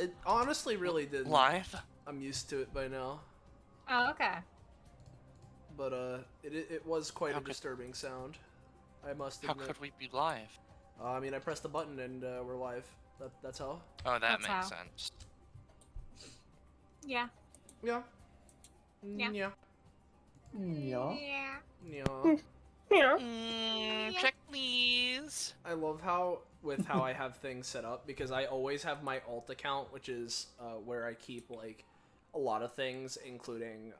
It honestly really didn't. Live? I'm used to it by now. Oh, okay. But it was quite a disturbing sound. I must admit. How could we be live? I mean, I pressed the button and we're live. That's how. Oh, that That's makes how. sense. Yeah. Yeah. Yeah. Yeah. Yeah. Yeah. Yeah. Check please. I love how I have things set up because I always have my alt account, which is where I keep like a lot of things, including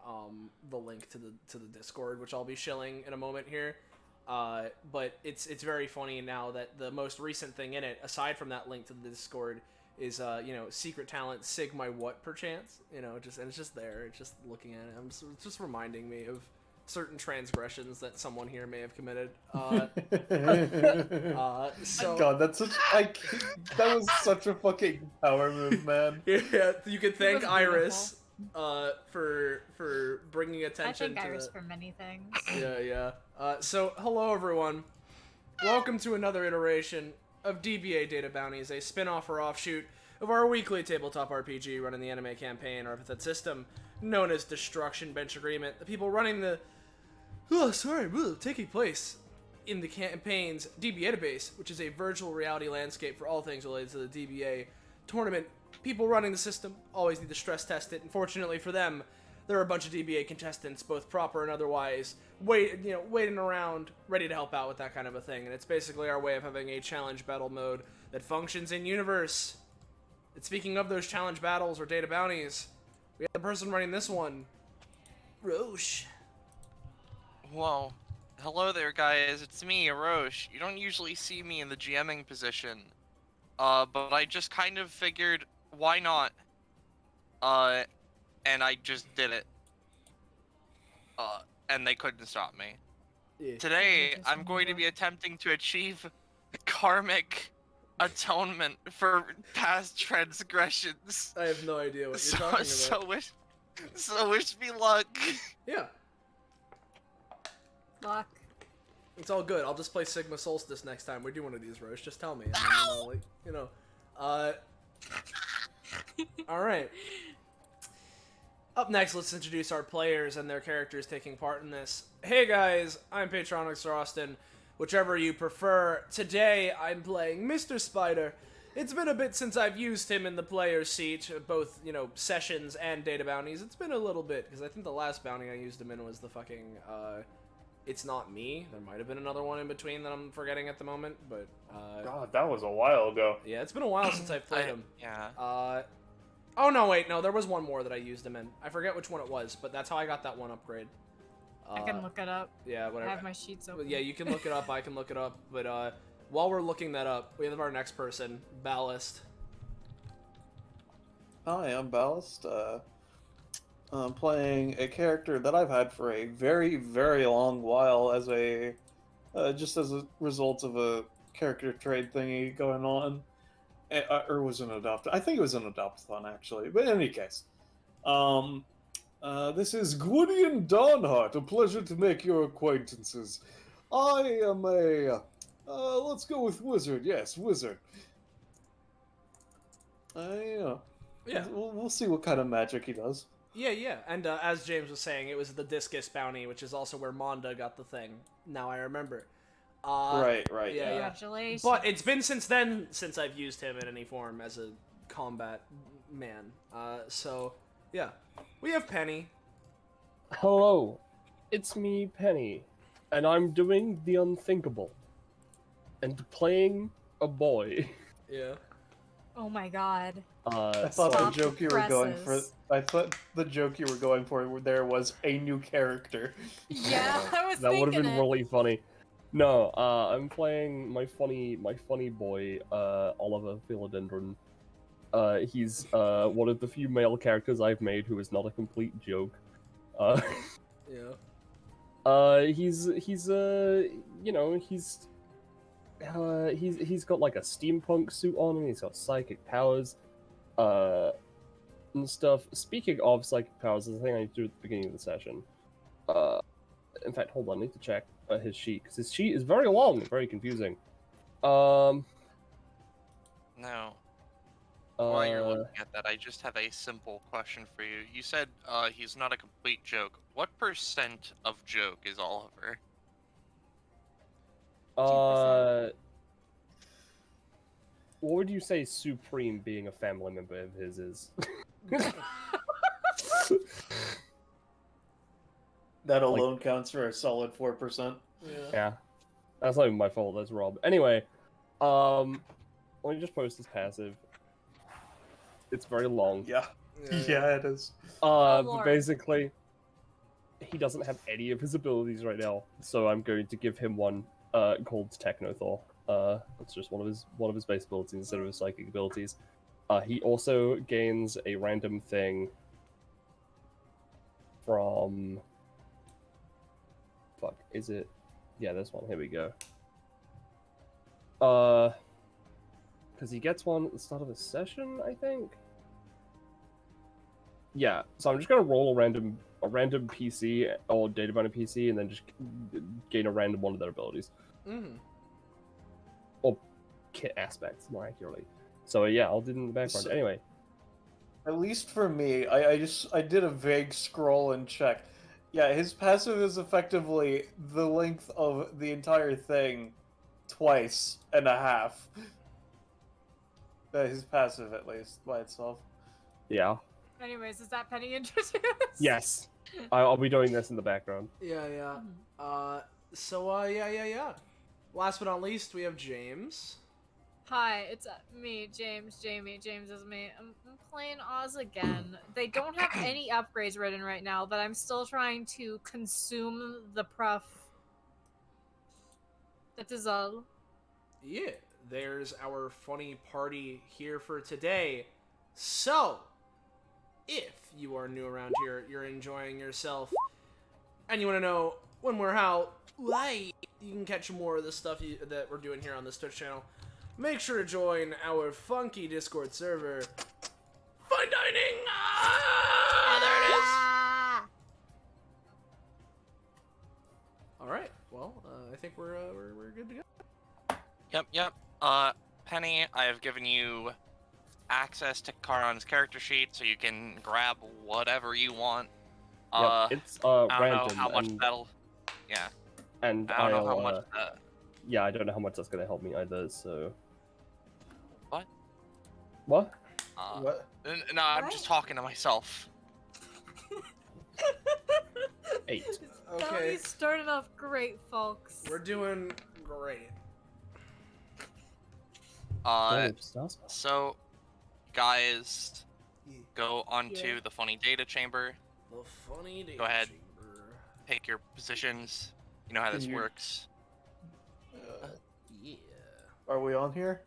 the link to the Discord, which I'll be shilling in a moment here. But it's very funny now that the most recent thing in it, aside from that link to the Discord, is secret talent Sigma what perchance, and it's just there. It's just looking at it. It's just reminding me of certain transgressions that someone here may have committed. So God, that's such that was such a fucking power move, man. yeah, you could thank was Iris for bringing attention I thank to Iris the... for many things. Yeah. So hello everyone, welcome to another iteration of DBA Data Bounties, a spin-off or offshoot of our weekly tabletop RPG running the anime campaign, our Epithet System, known as Destruction Bench Agreement. The people running the taking place in the campaign's DBA database, which is a virtual reality landscape for all things related to the DBA tournament. People running the system always need to stress test it, and fortunately for them, there are a bunch of DBA contestants, both proper and otherwise, waiting around, ready to help out with that kind of a thing. And it's basically our way of having a challenge battle mode that functions in universe. And speaking of those challenge battles or data bounties, we have the person running this one, Roche. Whoa. Hello there, guys. It's me, Arosh. You don't usually see me in the GMing position. But I just kind of figured, why not? And I just did it. And they couldn't stop me. Yeah. Today, I'm going to be attempting to achieve karmic atonement for past transgressions. I have no idea what you're talking about. So wish me luck. Yeah, Luck. it's all good. I'll just play Sigma Solstice next time we do one of these, Roche. Just tell me. And then, all right. Up next, let's introduce our players and their characters taking part in this. Hey guys, I'm Patronix Austin, whichever you prefer. Today, I'm playing Mr. Spider. It's been a bit since I've used him in the player seat, both, sessions and data bounties. It's been a little bit, because I think the last bounty I used him in was the fucking, It's Not Me. There might have been another one in between that I'm forgetting at the moment, but, God, that was a while ago. yeah, it's been a while since I've played him. Yeah. Oh, no, wait, no, there was one more that I used him in. I forget which one it was, but that's how I got that one upgrade. I can look it up. Yeah, whatever. I have my sheets open. Yeah, you can look it up, I can look it up, but, while we're looking that up, we have our next person, Ballast. Hi, I'm Ballast. I'm playing a character that I've had for a very, very long while as just as a result of a character trade thingy going on. Or was an adopt? I think it was an adopt-a-thon, actually. But in any case, this is Gwydion Darnhart. A pleasure to make your acquaintances. I am a, let's go with wizard. Yes, wizard. Yeah. We'll see what kind of magic he does. Yeah, and as James was saying, it was the Discus bounty, which is also where Monda got the thing. Now I remember. Right. Yeah. Congratulations. But it's been since then since I've used him in any form as a combat man. So, yeah. We have Penny. Hello, it's me, Penny, and I'm doing the unthinkable. And playing a boy. Yeah. Oh my god. I thought Stop the joke you were going for. presses. I thought the joke you were going for there was a new character. Yeah, I was That would have thinking been it. really funny. No, I'm playing my funny boy, Oliver Philodendron. He's one of the few male characters I've made who is not a complete joke. Yeah. He's got like a steampunk suit on and he's got psychic powers, and stuff. Speaking of psychic powers, there's a thing I need to do at the beginning of the session. In fact, hold on, I need to check his sheet, because his sheet is very long and very confusing. No. While you're looking at that, I just have a simple question for you. You said he's not a complete joke. What percent of joke is Oliver? 2%. What would you say Supreme being a family member of his is? That alone counts for a solid 4%. Yeah. That's not even my fault, that's Rob. Anyway, let me just post this passive. It's very long. Yeah. Yeah, it is. But Lord. basically, he doesn't have any of his abilities right now, so I'm going to give him one called Technothor. It's just one of his base abilities instead of his psychic abilities. He also gains a random thing from... Fuck, is it... Yeah, this one, here we go. Because he gets one at the start of the session, I think? Yeah, so I'm just gonna roll a random PC or data binder PC and then just gain a random one of their abilities. Mm-hmm. Or kit aspects, more accurately. So yeah, I'll do it in the background. Anyway. At least for me, I did a vague scroll and check. Yeah, his passive is effectively the length of the entire thing twice and a half. His passive, at least, by itself. Yeah. Anyways, is that Penny introduced? Yes. I'll be doing this in the background. Yeah. Yeah. Last but not least, we have James. Hi, it's me, Jamie. James is me. I'm playing Oz again. They don't have any upgrades written right now, but I'm still trying to consume the Pruff. That is all. Yeah, there's our funny party here for today. So, if you are new around here, you're enjoying yourself, and you want to know when we're out, you can catch more of the stuff that we're doing here on this Twitch channel. Make sure to join our funky Discord server. Fine dining! There it is! Alright, well, I think we're good to go. Yep. Penny, I have given you access to Charon's character sheet, so you can grab whatever you want. It's I don't random. know how much that'll... Yeah. And I don't know how much... Yeah, I don't know how much that's gonna help me either, so... What? What? What? No, I'm just talking to myself. 8. Okay. We started off great, folks. We're doing great. So, guys, go onto the funny data chamber. The funny data Go ahead. chamber. Take your positions. You know how this works. Yeah. Are we on here?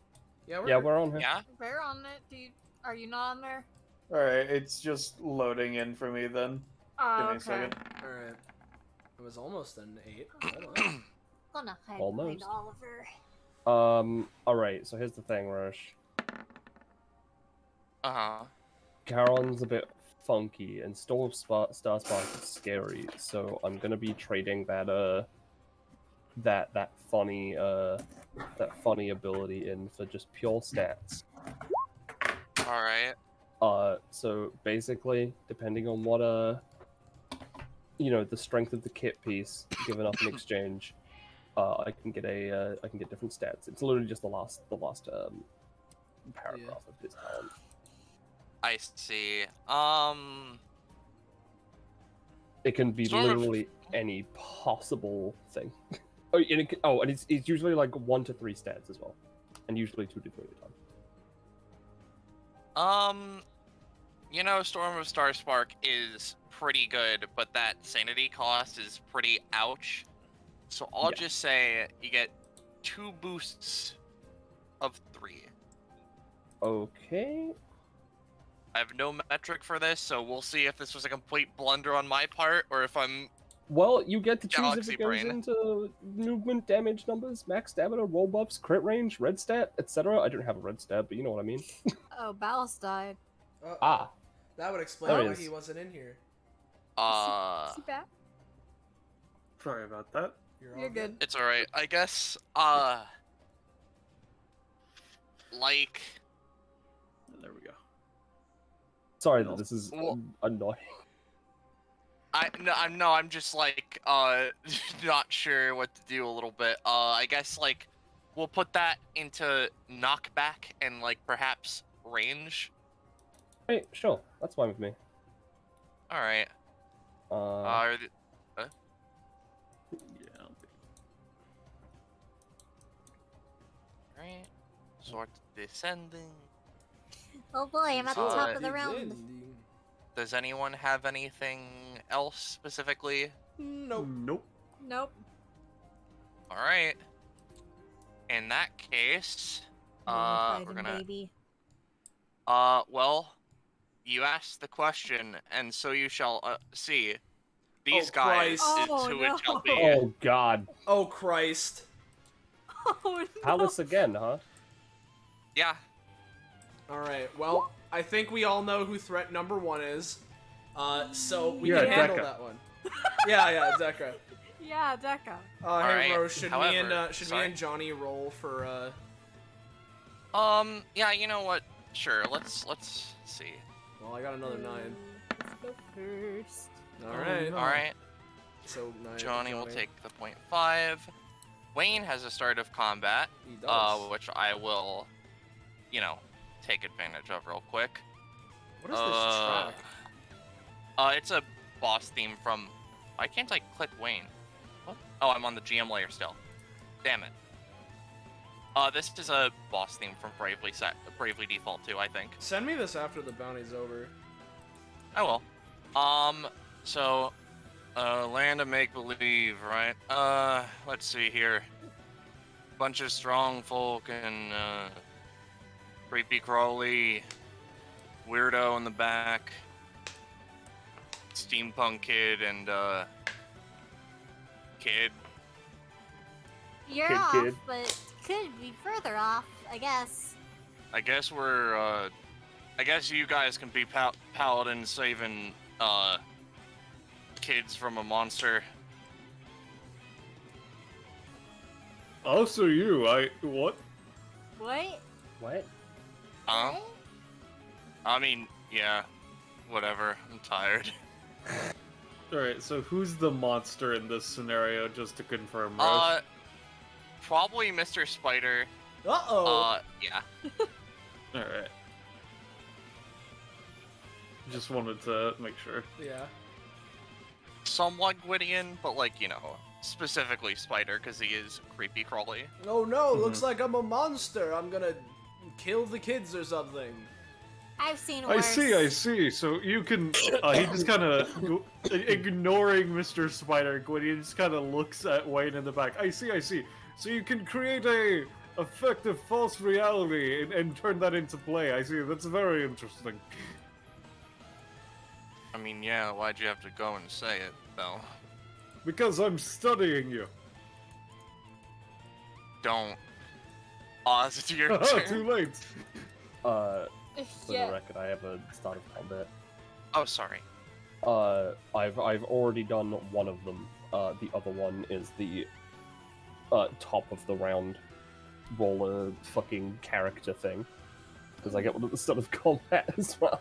Yeah, We're on here. Yeah? We're on it. Are you not on there? Alright, it's just loading in for me then. Give me a second. Alright. It was almost an 8. Gonna hide Almost. behind Oliver. Alright, so here's the thing, Rush. Uh-huh. Charon's a bit funky, and Starspark is scary, so I'm gonna be trading that funny ability in for just pure stats. Alright. So basically, depending on what the strength of the kit piece given up in exchange, I can get different stats. It's literally just the last paragraph of his talent. I see. It can be literally any possible thing. And it's usually like 1 to 3 stats as well, and usually 2 to 3 at a time. Storm of Starspark is pretty good, but that sanity cost is pretty ouch. So I'll just say you get 2 boosts of 3. Okay. I have no metric for this, so we'll see if this was a complete blunder on my part, or if I'm... Well, you get to choose if Galaxy it goes brain. into movement, damage numbers, max stamina, roll buffs, crit range, red stat, etc. I don't have a red stat, but you know what I mean. Oh, Ballast died. Ah. That would explain There why is. he wasn't in here. Is he back? Sorry about that. You're good. It's alright. I guess, There we go. Sorry that this is Well- annoying. I'm just like not sure what to do a little bit. I guess like we'll put that into knockback and like perhaps range. Hey, sure, that's fine with me. All right. Yeah. Right. Sort descending. Oh boy, I'm at the top of the round. Descending. Does anyone have anything else specifically? Nope. Nope. Nope. All right. In that case, we're Fighting gonna. baby. Well, you asked the question, and so you shall see. These Oh, guys Christ. is who it shall be. Oh God, Oh Christ. Oh no. Palace again, huh? Yeah. All right. Well, I think we all know who threat number 1 is. So we Yeah, can handle Dekka. that one. Yeah, Dekka. Yeah, Deca. Hey Alright, Rose, should me however, and me and Johnny roll for Yeah. You know what? Sure. Let's see. Well, I got another 9. Let's go first. All right. no. All right. So 9. Johnny will take the 0.5. Wayne has a start of combat, He does. which I will, take advantage of real quick. What is this track? It's a boss theme from. Why can't I click Wayne? What? Oh, I'm on the GM layer still. Damn it. This is a boss theme from Bravely Default 2, I think. Send me this after the bounty's over. I will. So, land of make-believe, right? Let's see here. Bunch of strong folk and, creepy crawly, weirdo in the back, steampunk kid, and, kid. You're Kid, off, kid. but could be further off, I guess. I guess I guess you guys can be paladins saving, kids from a monster. Also you, what? What? What? Huh? What? I mean, yeah, whatever. I'm tired. Alright, so who's the monster in this scenario, just to confirm, Rose? Probably Mr. Spider. Uh-oh. Yeah. Alright. Just wanted to make sure. Yeah. Somewhat Gwydion, but like, specifically Spider, because he is creepy crawly. Oh no, looks like I'm a monster. I'm gonna kill the kids or something. I've seen I worse. see. So you can. He just kind of ignoring Mr. Spider. Gwydion just kind of looks at Wayne in the back. I see. So you can create a effective false reality and turn that into play. I see. That's very interesting. I mean, yeah, why'd you have to go and say it, though? Because I'm studying you. Don't. It's your Too turn. late. For the Yeah. record, I have a start of combat. Oh, sorry. I've already done one of them. The other one is the top of the round roller fucking character thing, because I get one at the start of combat as well.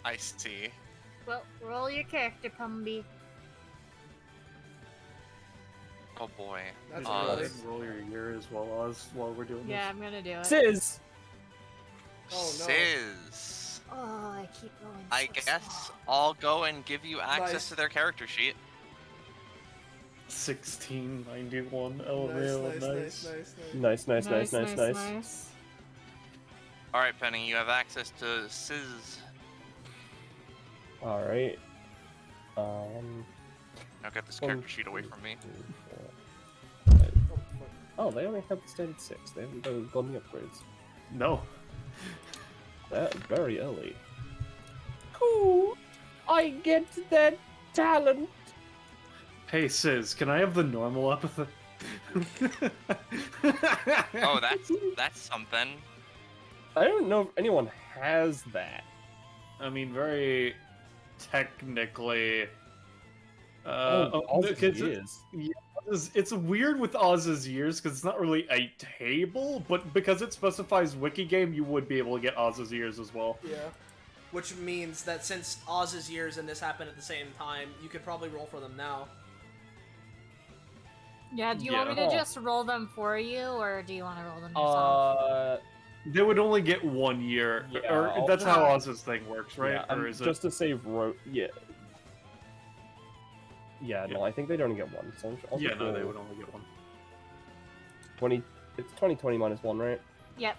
I see. Well, roll your character, Pumby. Oh boy. That's Did you really- roll your ear as well, Oz, while we're doing Yeah, I'm gonna do it. Sizz! Oh, no. Sizz. Oh, I keep going. I so guess slow. I'll go and give you access Nice. to their character sheet. this? 1691. Oh, Nice, real nice. Nice. Alright, Penny, you have access to Sizz. Alright. Now get this character sheet away from me. Oh, they only have the standard 6. They haven't gone the upgrades. No. That very early. Cool. I get that talent. Hey, Sizz, can I have the normal epithet? Oh, that's something. I don't know if anyone has that. I mean, very technically. All the it kids- is. It's weird with Oz's years because it's not really a table, but because it specifies wiki game, you would be able to get Oz's years as well. Yeah. Which means that since Oz's years and this happened at the same time, you could probably roll for them now. Yeah, do you want me to just roll them for you, or do you want to roll them yourself? They would only get 1 year, Yeah, or that's how Oz's thing works, right? Yeah, or is just to save Yeah, no, I think they'd only get one. So I'll Yeah, just no, roll they would only get one. 20. It's 20 minus 1, right? Yep.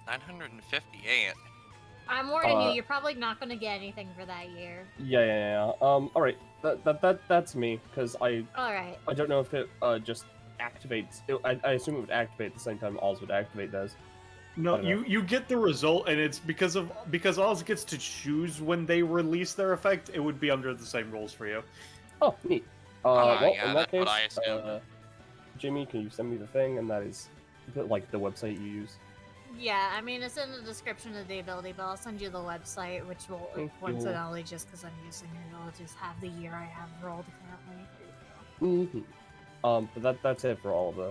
$958. I'm warning you, you're probably not going to get anything for that year. Yeah. All right. That's me, because I don't know if it just activates. I assume it would activate at the same time Oz would activate does. No, you get the result, and it's because Oz gets to choose when they release their effect. It would be under the same rules for you. Oh, neat. Yeah, In that that's case, what I assumed. Jimmy, can you send me the thing? And that is the website you use. Yeah, I mean, it's in the description of the ability, but I'll send you the website, which will, coincidentally, just because I'm using it, it'll just have the year I have rolled currently. But that's it for all of the.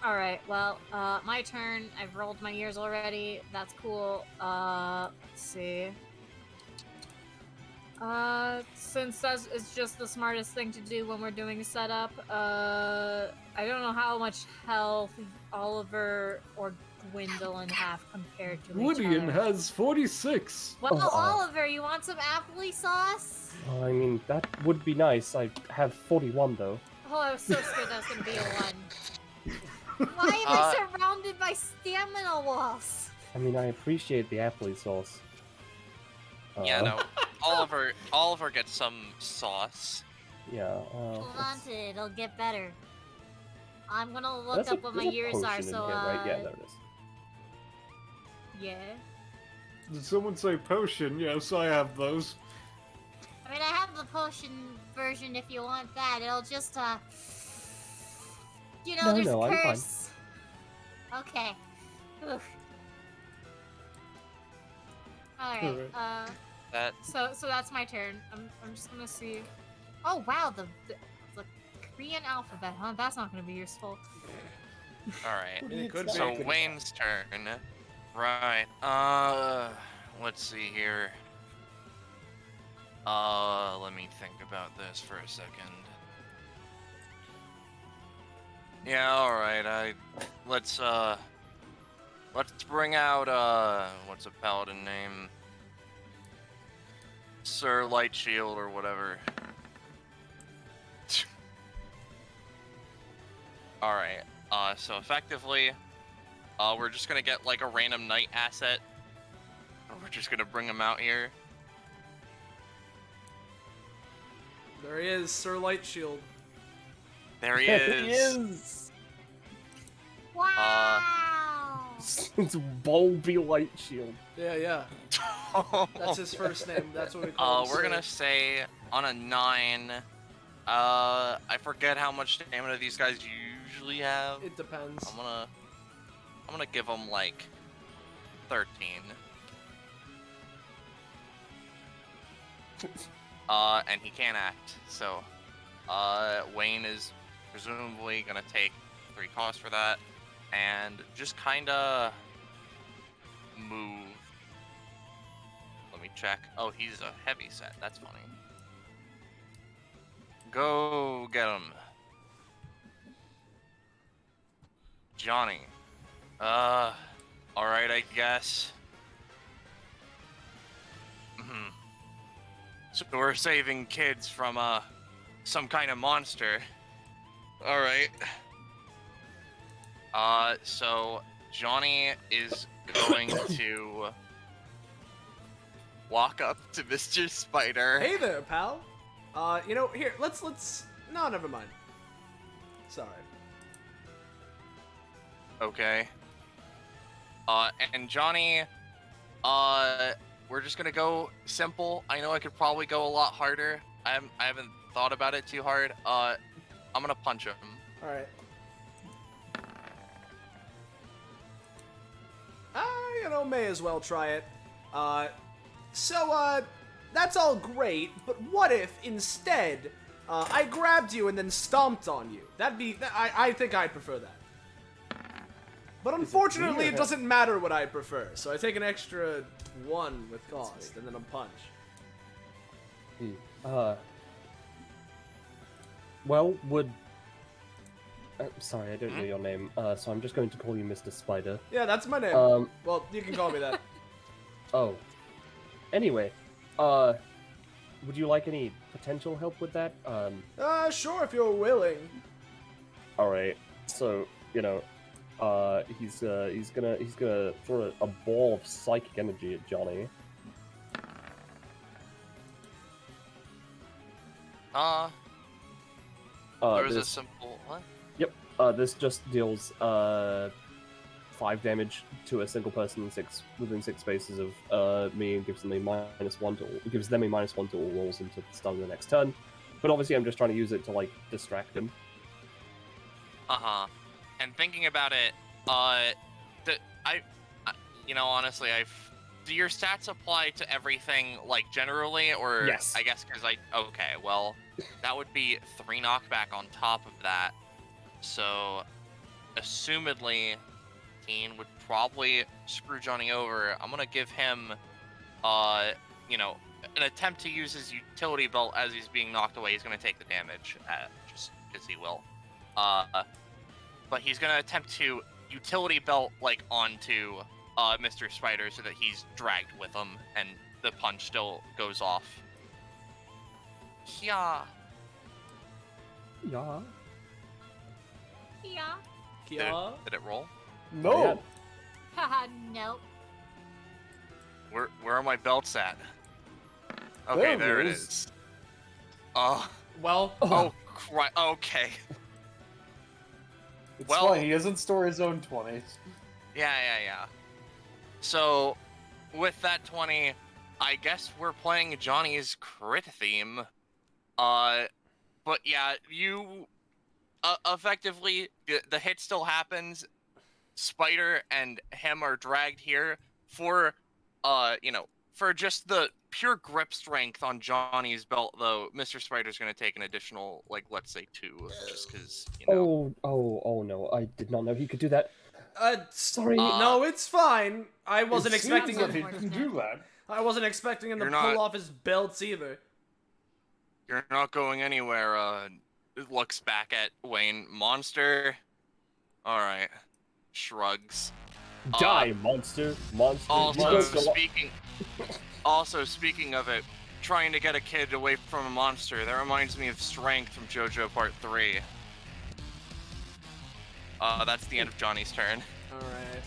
Alright, well, my turn. I've rolled my years already. That's cool. Let's see. Since it's just the smartest thing to do when we're doing a setup, I don't know how much health Oliver or Gwendolyn have compared to each Woodian other. has 46. Well, Oliver, you want some apple sauce? Well, I mean, that would be nice. I have 41 though. Oh, I was so scared that was gonna be a 1. Why am I surrounded by stamina walls? I mean, I appreciate the apple sauce. Yeah, no. Oliver gets some sauce. Yeah. Hold on to it, it'll get better. I'm gonna look That's up what my there's a years potion are, in so here, right? Yeah, there it is. Yeah. Did someone say potion? Yes, I have those. I mean, I have the potion version if you want that. It'll just, you know, there's a I'm fine. curse. Okay. Oof. Alright, That So that's my turn. I'm just gonna see. Oh wow, the Korean alphabet, huh? That's not gonna be useful. Alright. It could be. So Wayne's turn. Right. Let's see here. Let me think about this for a second. Yeah, alright, let's bring out, what's a paladin name? Sir Lightshield or whatever. Alright, so effectively, we're just gonna get like a random knight asset. We're just gonna bring him out here. There he is, Sir Lightshield. There he There is. he is! wow! It's Bulby Lightshield. Yeah. That's his first name. That's what we call him. We're Sir. gonna say on a 9. I forget how much stamina these guys usually have. It depends. I'm gonna give them like 13. And he can't act, so Wayne is presumably gonna take 3 costs for that, and just kinda move. Let me check. Oh, he's a heavy set. That's funny. Go get him, Johnny. All right, I guess. So we're saving kids from some kind of monster. All right. So Johnny is going to walk up to Mr. Spider. Hey there, pal. You know, here, let's. No, never mind. Sorry. Okay. And Johnny, we're just gonna go simple. I know I could probably go a lot harder. I haven't thought about it too hard. I'm gonna punch him. All right. You know, may as well try it. So, that's all great, but what if, instead, I grabbed you and then stomped on you? I think I'd prefer that. But unfortunately, it doesn't matter what I prefer, so I take an extra 1 with cost, and then a punch. Well, sorry, I don't know your name, so I'm just going to call you Mr. Spider. Yeah, that's my name. Well, you can call me that. Oh. Anyway, would you like any potential help with that? Sure, if you're willing. Alright, so, you know, he's gonna throw a ball of psychic energy at Johnny. There's a simple what? Yep. This just deals 5 damage to a single person within 6 spaces of me, and gives them a -1 to all rolls until the start of the next turn. But obviously, I'm just trying to use it to like distract him. And thinking about it, honestly, do your stats apply to everything, like, generally, or? Yes. I guess because okay, well, that would be 3 knockback on top of that, so, assumedly, Keen would probably screw Johnny over. I'm gonna give him, an attempt to use his utility belt as he's being knocked away. He's gonna take the damage, just because he will. But he's gonna attempt to utility belt, like, onto Mr. Spider so that he's dragged with him and the punch still goes off. Yeah. Yeah. Yeah. Kia? Did it roll? No. Haha, nope. Where are my belts at? Okay, there it is. Well, Oh, okay. It's Well- fine, he doesn't store his own 20s. Yeah. So, with that 20, I guess we're playing Johnny's crit theme. But yeah, you effectively the hit still happens. Spider and him are dragged here for for just the pure grip strength on Johnny's belt, though. Mr. Spider's gonna take an additional, like, let's say 2, just because, Oh no, I did not know he could do that. Sorry. No, it's fine. I wasn't It expecting seems him. like he can do that. I wasn't expecting him to You're pull not- off his belts either. You're not going anywhere. Looks back at Wayne. Monster. Alright. Shrugs. Die, monster! Monster! Also speaking of it, trying to get a kid away from a monster, that reminds me of Strength from JoJo Part 3. That's the end of Johnny's turn. Alright.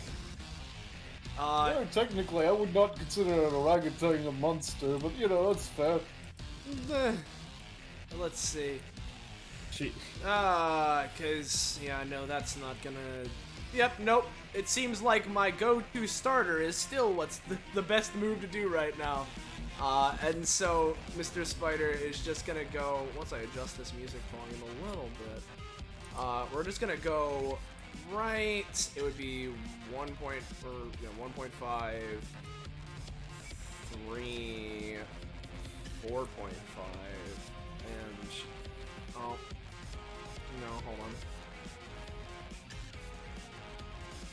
Yeah, technically, I would not consider an orangutan a monster, but that's fair. Let's see. She... no, that's not gonna... Yep, nope. It seems like my go-to starter is still what's the best move to do right now. And so Mr. Spider is just gonna go, once I adjust this music volume a little bit, we're just gonna go right, it would be 1.5, 3, 4.5, and, oh, no, hold on.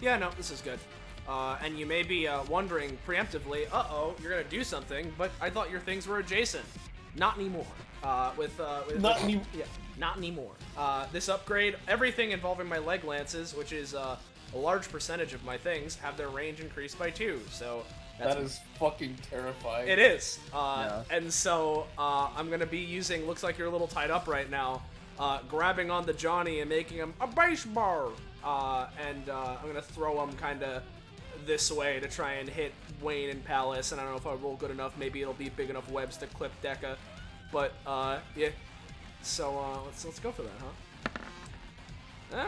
Yeah, no, this is good. And you may be wondering preemptively, uh-oh, you're gonna do something, but I thought your things were adjacent. Not anymore. Not anymore. Yeah, not anymore. This upgrade, everything involving my leg lances, which is a large percentage of my things, have their range increased by 2. So that is fucking terrifying. it is. Yeah. And so I'm gonna be using. Looks like you're a little tied up right now. Grabbing on the Johnny and making him a baseball. And I'm gonna throw him kind of this way to try and hit Wayne and Palace. And I don't know if I roll good enough. Maybe it'll be big enough webs to clip Deca. But yeah. So let's go for that, huh?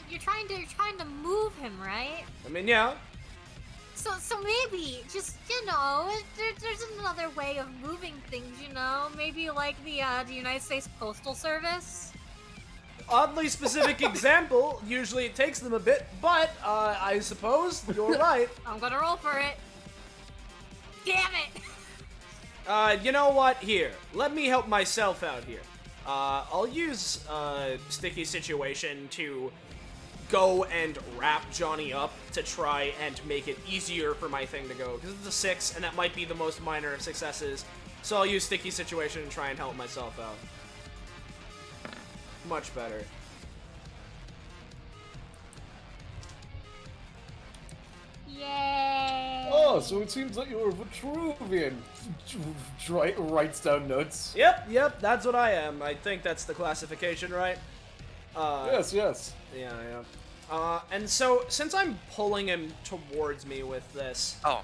You're trying to move him, right? I mean, yeah. So maybe just there's another way of moving things, maybe like the United States Postal Service. Oddly specific example. Usually it takes them a bit, but I suppose you're right. I'm gonna roll for it. Damn it! You know what? Here, let me help myself out here. I'll use Sticky Situation to go and wrap Johnny up to try and make it easier for my thing to go, because it's a 6, and that might be the most minor of successes. So I'll use Sticky Situation and try and help myself out. Much better. Yay! Oh, so it seems like you're a Vitruvian. Writes down notes. Yep, that's what I am. I think that's the classification, right? Yes. Yeah. And so, since I'm pulling him towards me with this... Oh,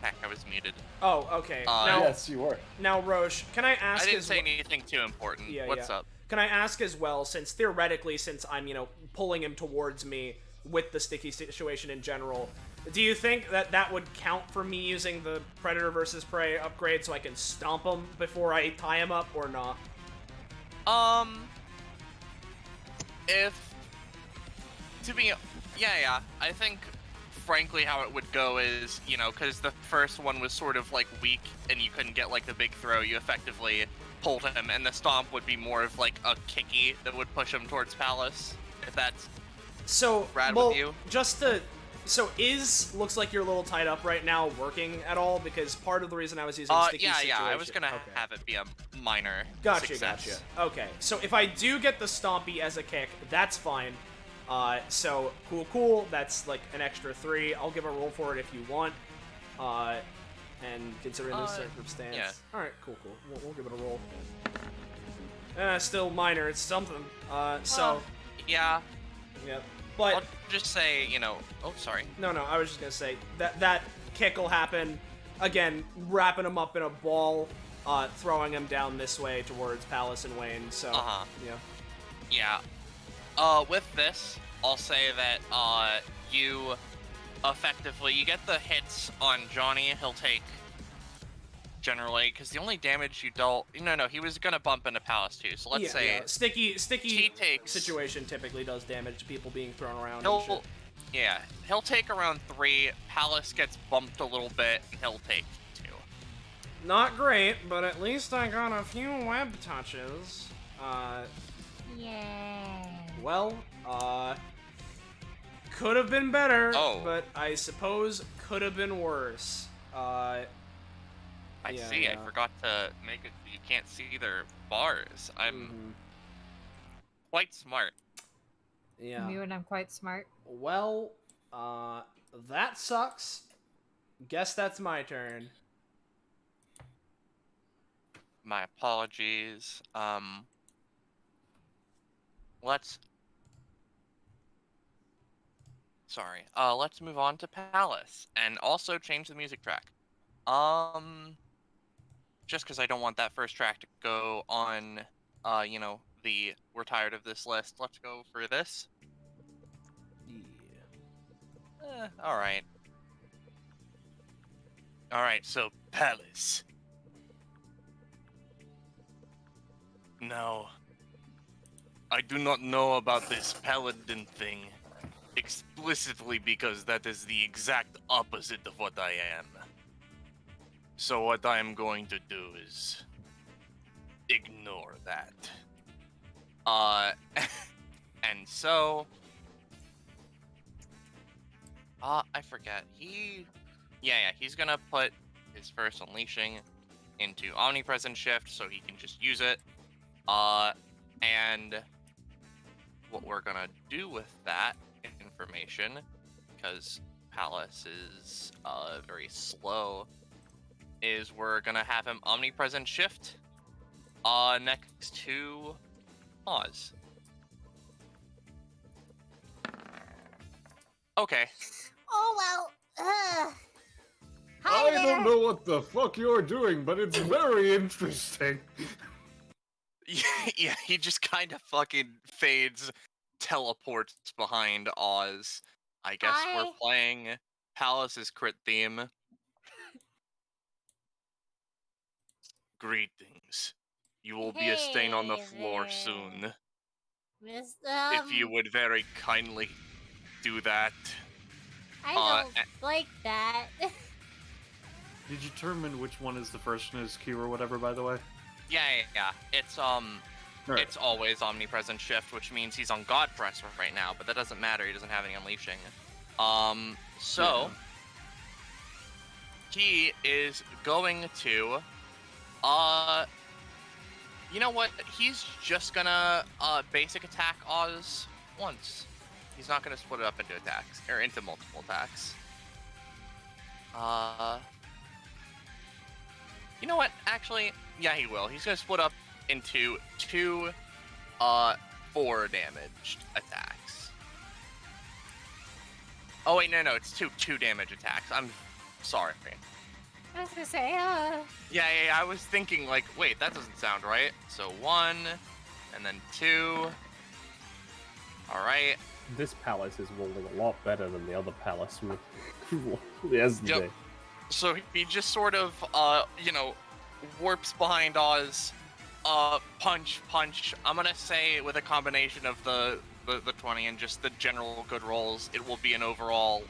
heck, I was muted. Oh, okay. Yes, you are. Now, Roche, can I ask... I didn't say anything too important. What's up? Can I ask as well, since theoretically, since I'm, pulling him towards me with the Sticky Situation in general, do you think that that would count for me using the Predator versus Prey upgrade so I can stomp him before I tie him up, or not? I think, frankly, how it would go is, because the first one was sort of, weak, and you couldn't get, the big throw, you effectively pulled him, and the stomp would be more of, a kicky that would push him towards Palace, if that's rad with you. Looks like you're a little tied up right now working at all, because part of the reason I was using Sticky Situation... I was gonna have it be a minor success. Gotcha. Okay, so if I do get the Stompy as a kick, that's fine. So, cool, that's an extra 3. I'll give a roll for it if you want. And considering the circumstance... Yeah. Alright, cool. We'll give it a roll. Still minor, it's something. Yeah. Yep. But... I'll just say, Oh, sorry. No, I was just gonna say, that kick will happen. Again, wrapping him up in a ball, throwing him down this way towards Palace and Wayne, so... Yeah. Yeah. With this, I'll say that, you get the hits on Johnny. He'll take, generally, because the only damage you dealt... No, he was gonna bump into Palace too, so let's say... Yeah. Sticky Situation typically does damage to people being thrown around and shit. Yeah, he'll take around 3, Palace gets bumped a little bit, and he'll take 2. Not great, but at least I got a few web touches. Yeah. Well, could have been better, but I suppose could have been worse. I forgot to make it so you can't see their bars. I'm quite smart. Yeah. Me when I'm quite smart. Well, that sucks. Guess that's my turn. My apologies. Let's move on to Palace, and also change the music track. Just because I don't want that first track to go on, the we're tired of this list. Let's go for this. Yeah. Alright. Alright, so Palace. Now, I do not know about this paladin thing explicitly because that is the exact opposite of what I am. So what I am going to do is ignore that. And so, I forget. He's gonna put his first unleashing into omnipresent shift so he can just use it. And what we're gonna do with that information, because Palace is very slow, is we're gonna have him omnipresent shift next to Oz. Okay. Oh well. Hi I there. don't know what the fuck you're doing, but it's very interesting. Yeah, he just kind of fucking fades, teleports behind Oz. I guess Hi. we're playing Palace's crit theme. Greetings. You will be a stain on the Hey floor there. soon. Miss, If you would very kindly do that. I don't like that. Did you determine which one is the first in his queue or whatever, by the way? Yeah. It's Right. It's always omnipresent shift, which means he's on God Press right now, but that doesn't matter. He doesn't have any unleashing. So he is going to, you know what? He's just gonna basic attack Oz once. He's not gonna split it up into attacks or into multiple attacks. You know what? Actually, yeah, he will. He's gonna split up into 2 4 damaged attacks. Oh wait, no, it's 2 damage attacks. I'm sorry. I was gonna say, Yeah, I was thinking like, wait, that doesn't sound right. So 1, and then 2. All right. This palace is rolling a lot better than the other palace from yesterday. Yep. So he just sort of, warps behind Oz. Punch. I'm gonna say with a combination of the 20 and just the general good rolls, it will be an overall,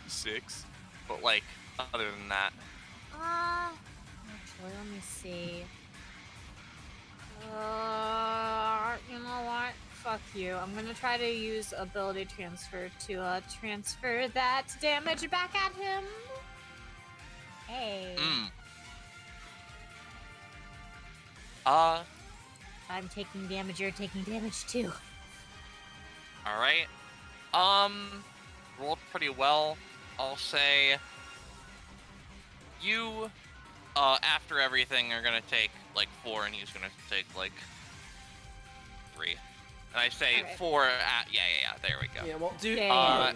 6. But, other than that. actually, let me see. You know what? Fuck you. I'm gonna try to use ability transfer to transfer that damage back at him. Hey. I'm taking damage, you're taking damage too. Alright. Rolled pretty well. I'll say you, after everything, are gonna take, 4, and he's gonna take, 3. And I say Alright. 4 at, yeah, there we go. Yeah, well, dude. Yeah.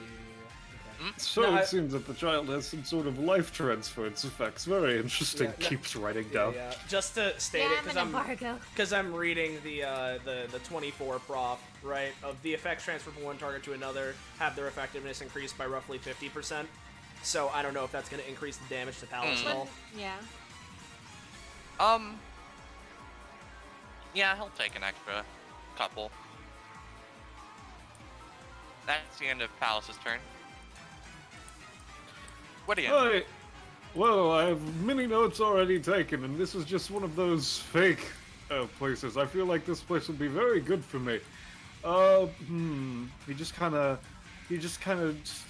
So No, it seems that the child has some sort of life transference effects. Very interesting. Yeah, no- Keeps writing down. Yeah. Just to state Yeah, it, I'm an embargo. because I'm reading the 24 prof, right, of the effects transfer from one target to another have their effectiveness increased by roughly 50%. So I don't know if that's going to increase the damage to Palace at all. Yeah. Yeah, he'll take an extra couple. That's the end of Palace's turn. What do you? Hi. Well, I have many notes already taken, and this is just one of those fake places. I feel like this place will be very good for me. He just kind of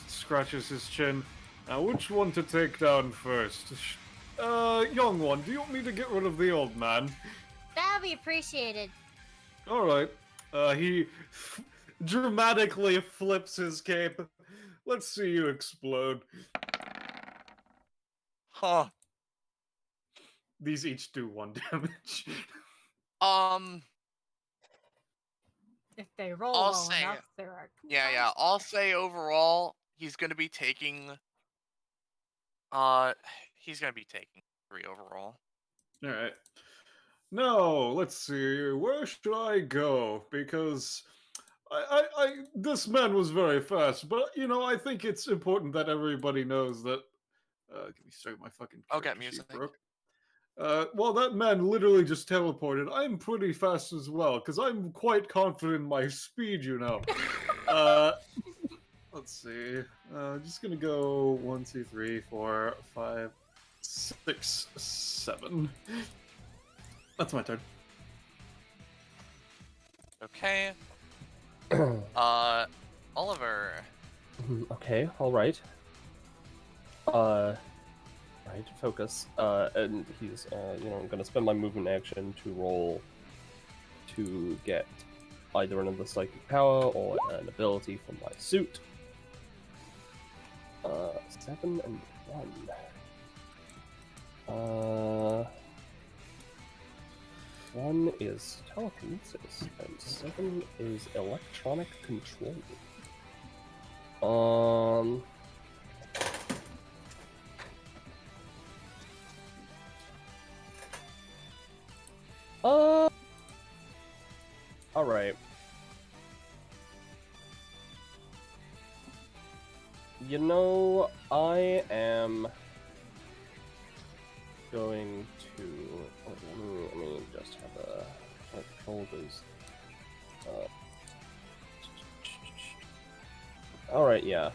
scratches his chin. Now, which one to take down first? Young one, do you want me to get rid of the old man? That'll be appreciated. All right. He dramatically flips his cape. Let's see you explode. Huh. These each do 1 damage. If they roll I'll well say enough, it. there are. Yeah. I'll say overall, he's gonna be taking. He's gonna be taking 3 overall. All right. Now, let's see. Where should I go? Because this man was very fast, but I think it's important that everybody knows that. Give me a second, my fucking. I'll get character sheet music. broke. Well, that man literally just teleported. I'm pretty fast as well, because I'm quite confident in my speed, Let's see. Just gonna go 1, 2, 3, 4, 5, 6, 7. That's my turn. Okay. Oliver. Okay, alright. Right, focus. And he's, gonna spend my movement action to roll to get either another psychic power or an ability from my suit. 7 and 1. 1 is telekinesis, and 7 is electronic control. Alright. I am going to... Let me just have a... control those... Alright, yeah.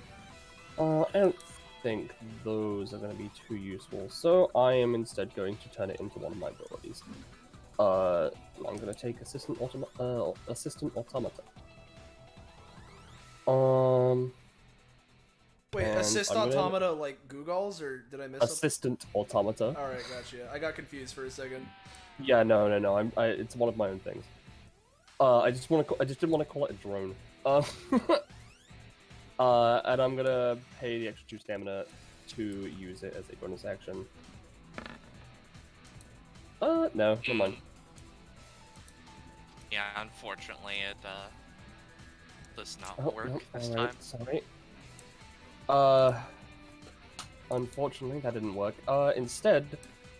I don't think those are going to be too useful, so I am instead going to turn it into one of my abilities. I'm going to take Assistant Automata. Wait, and assist I'm gonna- automata like Googles, or did I miss something? Assistant Automata. Alright, gotcha. I got confused for a second. Yeah, no. It's one of my own things. I just didn't want to call it a drone. And I'm gonna pay the extra 2 stamina to use it as a bonus action. No, never mind. Yeah, unfortunately, it does not Oh, work no, this alright, time. sorry. Unfortunately, that didn't work. Instead,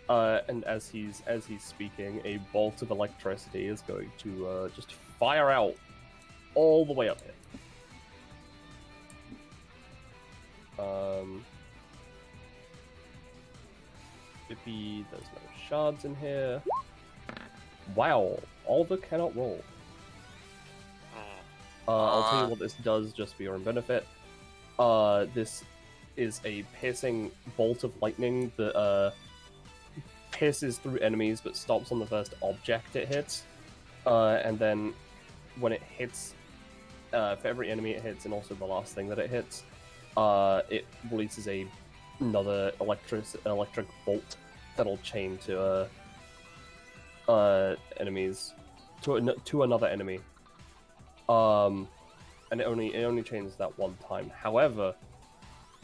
and as he's speaking, a bolt of electricity is going to just fire out all the way up here. There's no shards in here. Wow, Alva cannot roll. I'll tell you what this does just for your own benefit. This is a piercing bolt of lightning that pierces through enemies but stops on the first object it hits. And then when it hits, for every enemy it hits and also the last thing that it hits, it releases another electric bolt that'll chain to enemies to another enemy. And it only chains that one time. However,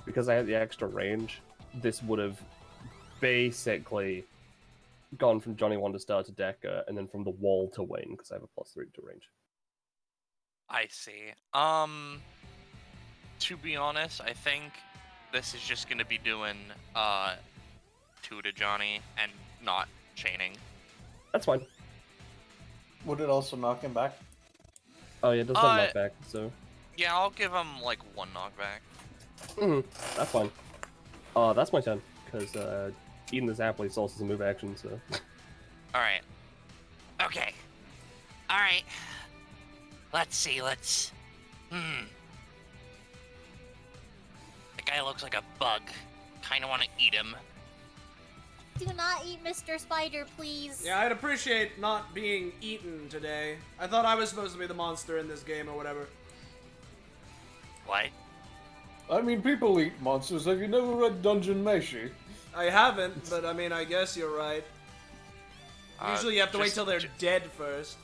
because I had the extra range, this would have basically gone from Johnny Wonderstar to Decker, and then from the wall to Wayne, because I have a +3 to range. I see. To be honest, I think this is just gonna be doing 2 to Johnny and not chaining. That's fine. Would it also knock him back? Oh yeah, it does have knockback, so... Yeah, I'll give him like 1 knockback. That's fine. That's my turn, because eating this apple is also a move action, so... Alright. Okay. Alright. Let's see, The guy looks like a bug. Kinda wanna eat him. Do not eat Mr. Spider, please. Yeah, I'd appreciate not being eaten today. I thought I was supposed to be the monster in this game or whatever. What? I mean, people eat monsters. Have you never read Dungeon Meshi? I haven't, but I mean, I guess you're right. Usually you have to wait till they're dead first.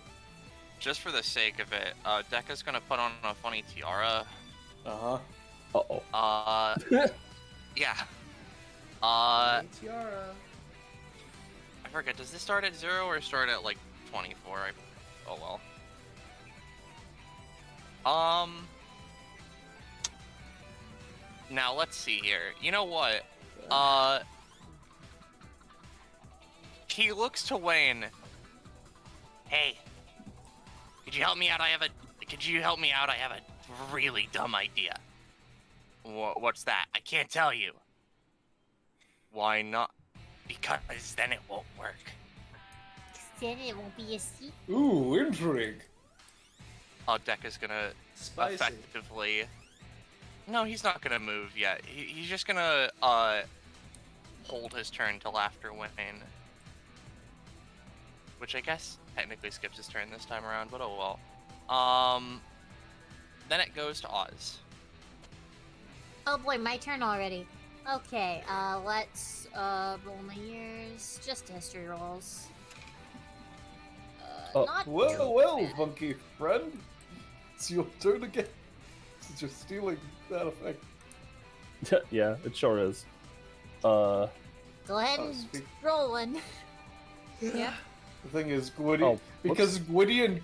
Just for the sake of it, Dekka's gonna put on a funny tiara. Uh-huh. Uh-oh. Yeah. Tiara. I forget, does this start at 0 or start at, like, 24? Oh, well. Now, let's see here. You know what? He looks to Wayne. Hey, could you help me out? I have a really dumb idea. What's that? I can't tell you. Why not? Because then it won't work. Then it won't be a secret. Ooh, intrigue. Dekka's gonna Spicy. effectively... No, he's not gonna move yet. He's just gonna, hold his turn till after Wayne. Which I guess technically skips his turn this time around, but oh well. Then it goes to Oz. Oh boy, my turn already. Okay, let's roll my years. Just history rolls. Not Well, bad. funky friend. It's your turn again. Since you're stealing that effect. Yeah, it sure is. Go ahead and speak- roll one. Yeah. The thing is, Gwydion, because Gwydion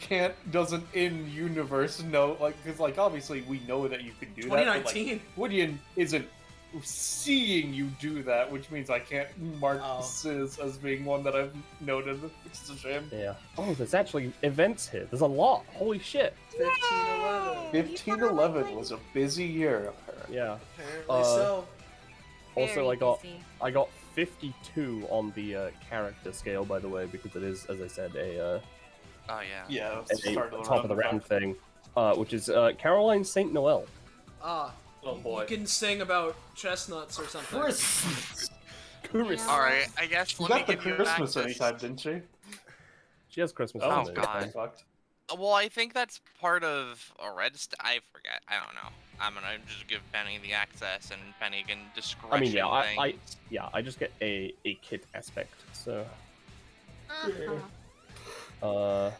doesn't in universe know, like, because like obviously we know that you can do that. but, 2019. like, Gwydion isn't seeing you do that, which means I can't mark this as being one that I've noted, which is a shame. Yeah. Oh, there's actually events here. There's a lot. Holy shit. 1511. 1511 was a busy year. Yeah. Apparently so. Also, Very I got 52 on the character scale, by the way, because it is, as I said, a Oh yeah. Yeah, that's the start of the top of the round thing, which is Caroline Saint Noel. Ah, Oh boy. you can sing about chestnuts or something. Christmas. Christmas. All right, I guess She let got me the give you Christmas access. anytime, didn't she? She has Christmas. Oh, on it. God. Fucked. Well, I think that's part of a red. I forget. I don't know. I'm gonna just give Penny the access, and Penny can discretion I mean, yeah, things. I just get a kit aspect. So, Uh-huh.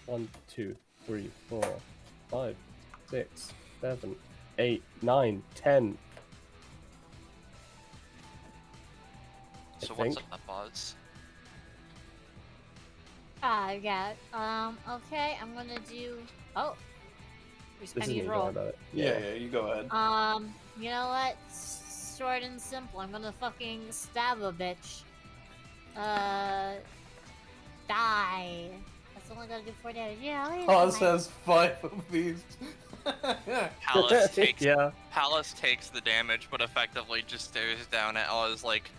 1, 2, 3, 4, 5, 6, 7, 8, 9, 10. So I what's think. up, Buzz? Yeah. Okay, I'm gonna do. Oh, there's This is Penny's me. roll. Don't worry about it. Yeah, you go ahead. You know what? Short and simple. I'm gonna fucking stab a bitch. Die. That's all I gotta do for damage. Yeah, I'll use Oz my- has 5 of these. Palace takes Yeah. Palace takes the damage, but effectively just stares down at Oz like,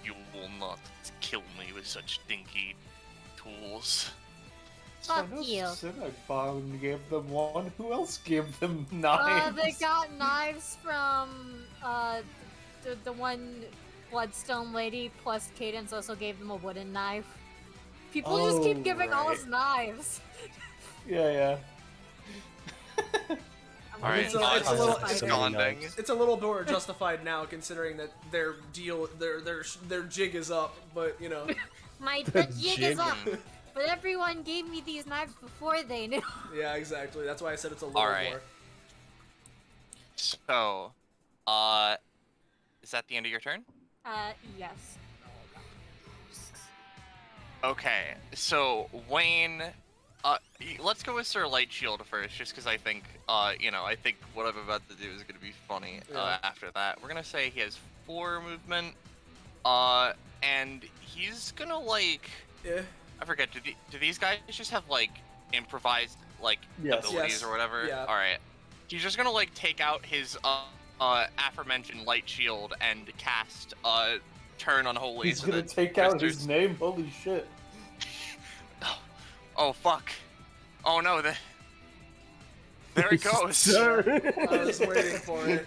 "You will not kill me with such dinky tools." Fuck you. Cinnabon gave them one. Who else gave them knives? They got knives from the one Bloodstone lady, plus Cadence also gave them a wooden knife. People just keep giving all us knives. Yeah. I'm All right, It's a gonna little- fight Oz is it. absconding. It's a little more justified now, considering that their jig is up. But you know, The jig is up. Mm. But everyone gave me these knives before they knew. yeah, exactly. That's why I said it's a little Alright. more. So, is that the end of your turn? Yes. Okay, so Wayne, let's go with Sir Lightshield first, just because I think, I think what I'm about to do is gonna be funny. Yeah. After that, we're gonna say he has 4 movement, and he's gonna like, Yeah. I forget, do these guys just have like improvised like Yes. abilities Yes. or whatever? Yeah. All right, he's just gonna like take out his aforementioned light shield and cast turn unholy. He's so gonna that take out Mr. his name. Holy shit. Oh fuck! Oh no! There it goes. Sir. I was waiting for it.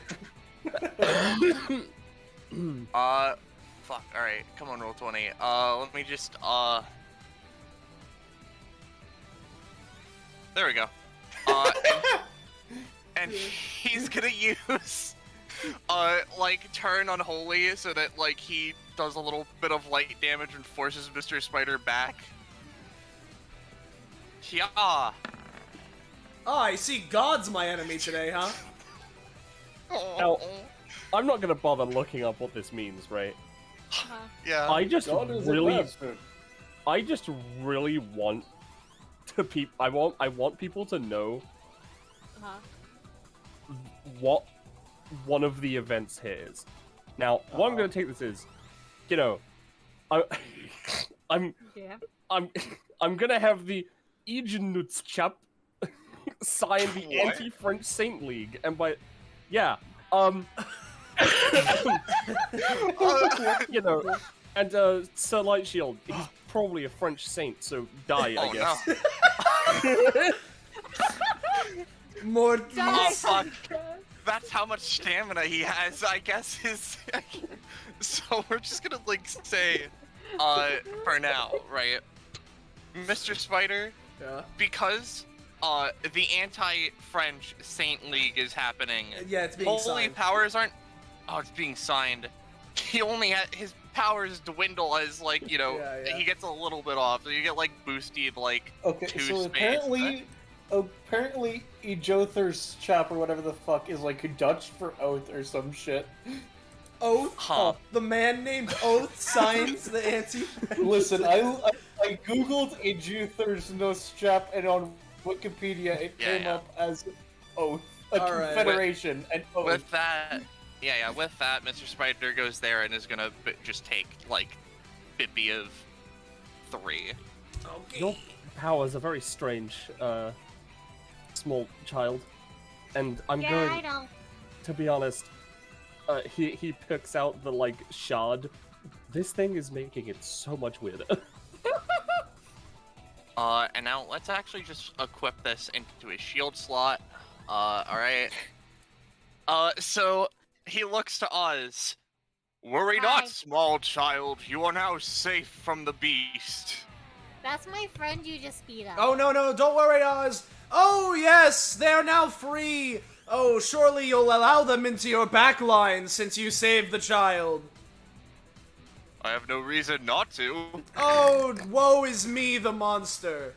Fuck. All right, come on, roll 20. Let me just There we go. And he's gonna use like turn unholy so that like he does a little bit of light damage and forces Mr. Spider back. Yeah. Oh, I see God's my enemy today, huh? Now, I'm not gonna bother looking up what this means, right? Yeah. I just God is a really, bastard. I just really want to I want people to know what one of the events here is. Now, what I'm gonna take this is, I'm Yeah. I'm gonna have the Ejnutzchap sign the What? Anti-French Saint League, and yeah, and Sir Lightshield, he's probably a French saint, so die, I guess. More. Oh fuck! That's how much stamina he has. I guess his. So we're just gonna like say, for now, right? Mr. Spider, Yeah. because the anti-French Saint League is happening. Yeah, it's being Holy signed. powers aren't. Oh, it's being signed. He only his powers dwindle as like Yeah. he gets a little bit off. So you get like boosted like Okay, 2 so space. apparently Ejother's chap or whatever the fuck is like Dutch for oath or some shit. Oath. Huh. The man named Oath signs the anti. Listen, I googled Ejother's Nostrap and on Wikipedia it Yeah, came yeah. up as oath, a Alright. confederation, and oath. With that, with that, Mr. Spider goes there and is gonna just take like 50 of 3. Okay. Your powers are very strange, small child, and I'm Yeah, going I know. to be honest. He picks out the like shard. This thing is making it so much weirder. And now let's actually just equip this into a shield slot. Alright. So he looks to Oz. Worry Hi. not, small child. You are now safe from the beast. That's my friend you just beat up. Oh, no, don't worry, Oz. Oh, yes, they're now free. Oh, surely you'll allow them into your back line since you saved the child. I have no reason not to. Oh, woe is me, the monster.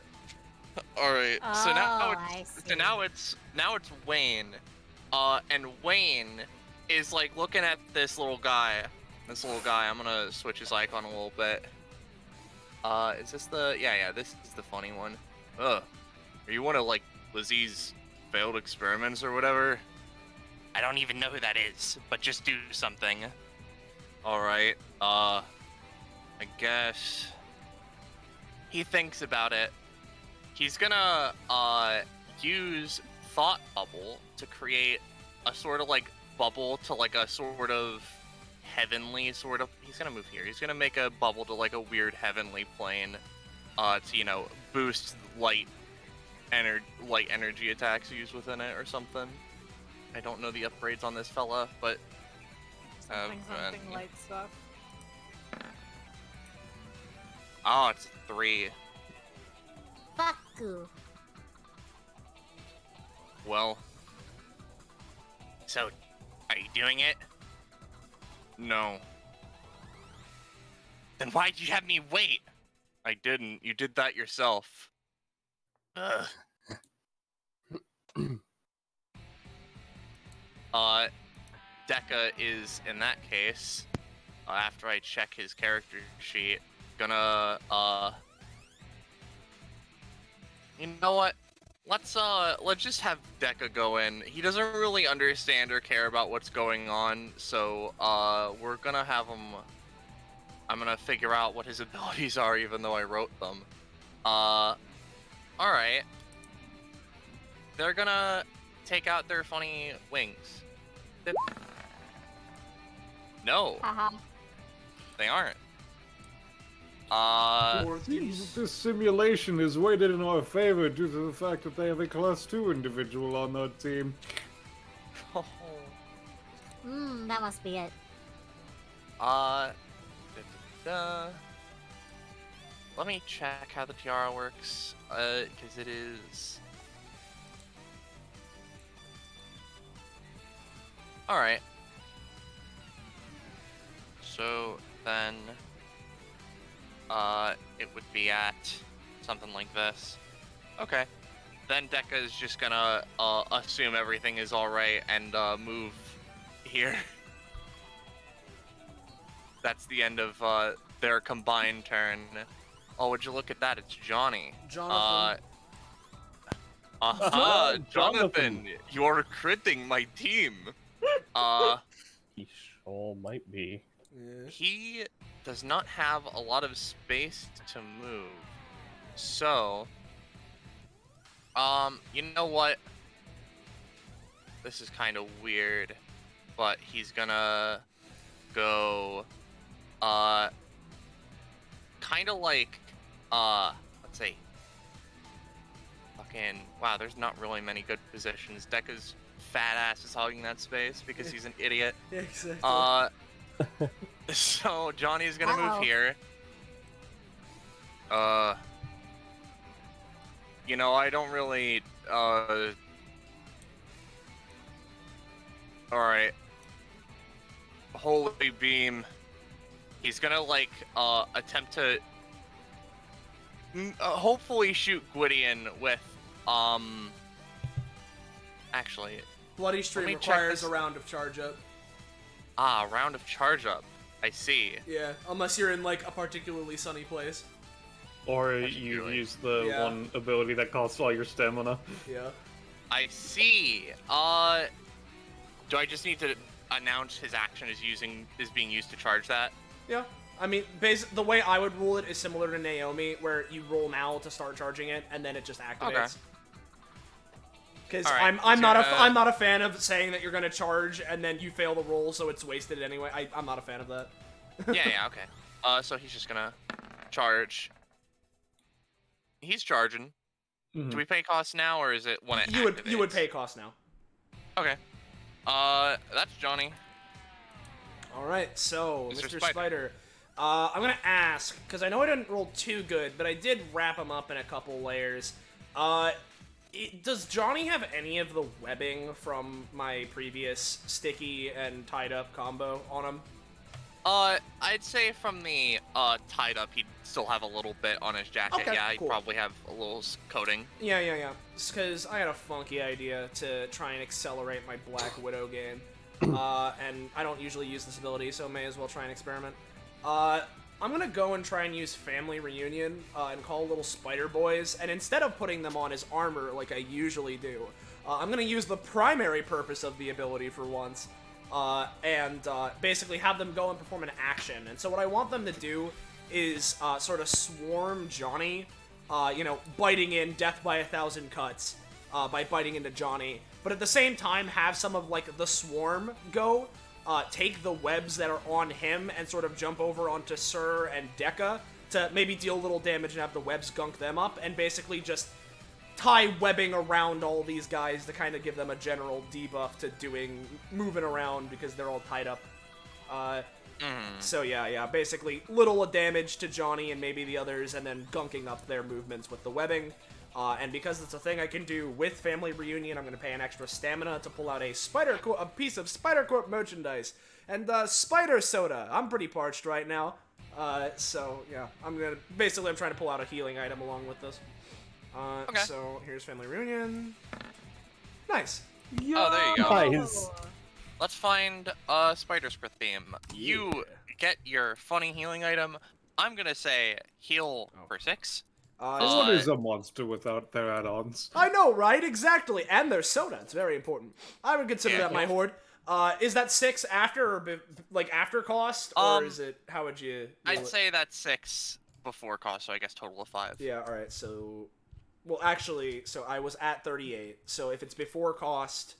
All right. So I see. now it's Wayne, and Wayne is like looking at this little guy. I'm gonna switch his icon a little bit. Is this the? Yeah. This is the funny one. Ugh. Are you one of like Lizzie's failed experiments or whatever? I don't even know who that is, but just do something. All right. I guess he thinks about it. He's gonna use Thought Bubble to create a sort of like bubble to like a sort of heavenly sort of. He's gonna move here. He's gonna make a bubble to like a weird heavenly plane, to boost light energy attacks used within it or something. I don't know the upgrades on this fella, but Something light stuff. oh, it's 3. Fuck you. Well, so, are you doing it? No. Then why'd you have me wait? I didn't. You did that yourself. Ugh. Deca is, in that case, after I check his character sheet, gonna, you know what? Let's just have Deca go in. He doesn't really understand or care about what's going on, so, we're gonna have him... I'm gonna figure out what his abilities are, even though I wrote them. Alright. They're gonna take out their funny wings. No, Haha. they aren't. Seems that this simulation is weighted in our favor due to the fact that they have a Class 2 individual on their team. That must be it. Let me check how the tiara works, because it is... Alright. So, then... it would be at something like this. Okay. Then Deca is just gonna, assume everything is alright and, move here. That's the end of, their combined turn. Oh, would you look at that? It's Johnny. Jonathan. Jonathan, you're critting my team. He sure might be. Yeah. He does not have a lot of space to move. So, you know what? This is kind of weird, but he's gonna go, kind of like, let's see. Fucking, wow, there's not really many good positions. Deca's fat ass is hogging that space because he's an idiot. Yeah, exactly. So Johnny's gonna Uh-oh. move here. You know, I don't really, alright. Holy beam. He's gonna, like, attempt to, hopefully shoot Gwydion with, actually, Bloody Stream let me check requires this. a round of charge up. Round of charge up. I see. Yeah, unless you're in like a particularly sunny place. Or That's you really- use the Yeah. one ability that costs all your stamina. Yeah. I see. Do I just need to announce his action is being used to charge that? Yeah. I mean, the way I would rule it is similar to Naomi, where you roll now to start charging it, and then it just activates. Because Alright, I'm not so, I'm not a fan of saying that you're gonna charge and then you fail the roll, so it's wasted anyway. I'm not a fan of that. Yeah, okay. So he's just gonna charge. He's charging. Do we pay costs now, or is it when it You would activates? pay cost now. Okay. That's Johnny. All right, so Mr. Mr. Spider. Spider, I'm gonna ask because I know I didn't roll too good, but I did wrap him up in a couple layers. Does Johnny have any of the webbing from my previous sticky and tied up combo on him? I'd say from the tied up, he'd still have a little bit on his jacket. Okay, Yeah, he'd cool. probably have a little coating. Yeah. Because I had a funky idea to try and accelerate my Black Widow game. And I don't usually use this ability, so may as well try and experiment. I'm gonna go and try and use Family Reunion and call little spider boys, and instead of putting them on his armor like I usually do, I'm gonna use the primary purpose of the ability for once, and basically have them go and perform an action. And so what I want them to do is sort of swarm Johnny, biting in death by 1,000 cuts by biting into Johnny, but at the same time have some of like the swarm go take the webs that are on him and sort of jump over onto Sir and Dekka to maybe deal a little damage and have the webs gunk them up, and basically just tie webbing around all these guys to kind of give them a general debuff to moving around because they're all tied up. So yeah, basically little damage to Johnny and maybe the others, and then gunking up their movements with the webbing. And because it's a thing I can do with Family Reunion, I'm going to pay an extra stamina to pull out a piece of Spider Corp merchandise. And Spider Soda. I'm pretty parched right now. So yeah, I'm trying to pull out a healing item along with this. Okay. So here's Family Reunion. Nice. Oh, there you go. Nice. Let's find Spider Script theme. You get your funny healing item. I'm gonna say heal for 6. What is a monster without their add-ons? I know, right? Exactly. And there's soda. It's very important. I would consider that my horde. Is that 6 after or after cost, or is it? How would you? I'd say that's 6 before cost, so I guess total of 5. Yeah. All right. So, well, actually, so I was at 38. So if it's before cost,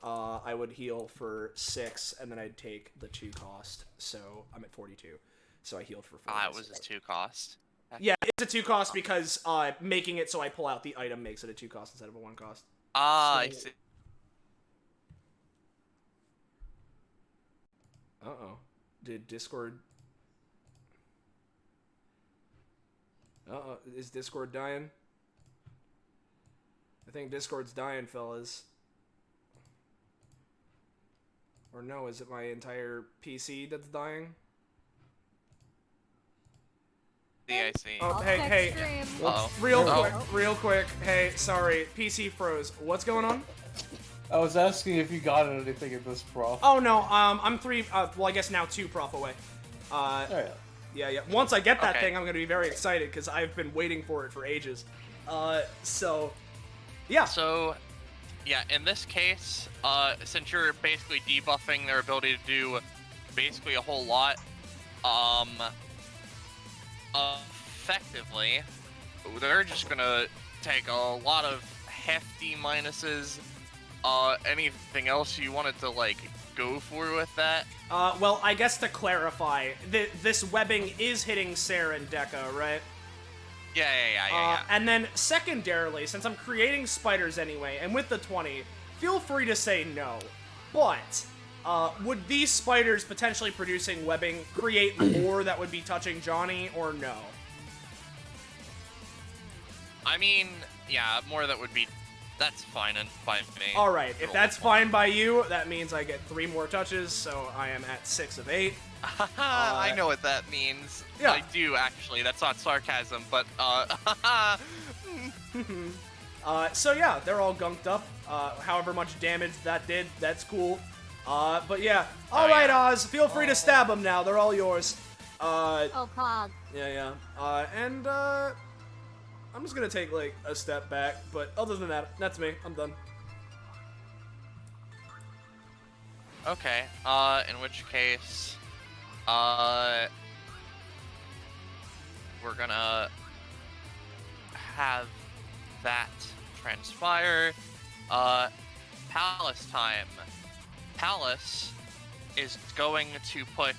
I would heal for 6, and then I'd take the 2 cost. So I'm at 42. So I healed for 4. It was a 2 cost. Yeah, it's a 2 cost because making it so I pull out the item makes it a 2 cost instead of a 1 cost. I see. Uh-oh. Did Discord... Uh-oh. Is Discord dying? I think Discord's dying, fellas. Or no, is it my entire PC that's dying? I see. Oh, I'll hey. text stream. Uh-oh. Real quick. Hey, sorry. PC froze. What's going on? I was asking if you got anything at this prof. Oh, no. I'm 3... well, I guess now 2 prof away. Oh, yeah. Yeah. Once I get that Okay. thing, I'm gonna be very excited because I've been waiting for it for ages. So, yeah. So, yeah, in this case, since you're basically debuffing their ability to do basically a whole lot, effectively, they're just gonna take a lot of hefty minuses. Anything else you wanted to, go for with that? Well, I guess to clarify, this webbing is hitting Sarah and Dekka, right? Yeah. And then secondarily, since I'm creating spiders anyway, and with the 20, feel free to say no. But, would these spiders potentially producing webbing create more that would be touching Johnny, or no? I mean, yeah, more that would be... That's fine and by me. Alright, if that's fine by you, that means I get 3 more touches, so I am at 6 of 8. I know what that means. Yeah. I do, actually. That's not sarcasm, but, So yeah, they're all gunked up. However much damage that did, that's cool. But yeah. Alright, yeah. Oz, feel free to stab them now. They're all yours. Oh, Pog. Yeah. And I'm just gonna take, a step back, but other than that, that's me. I'm done. okay, in which case, we're gonna have that transpire. Palace time. Palace is going to put,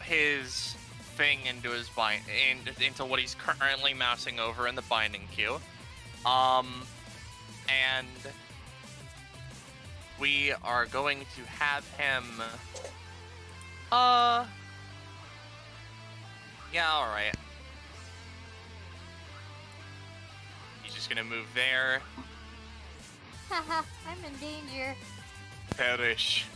his thing into his into what he's currently mousing over in the binding queue. And we are going to have him. Yeah, all right. He's just gonna move there. Haha, I'm in danger. Perish.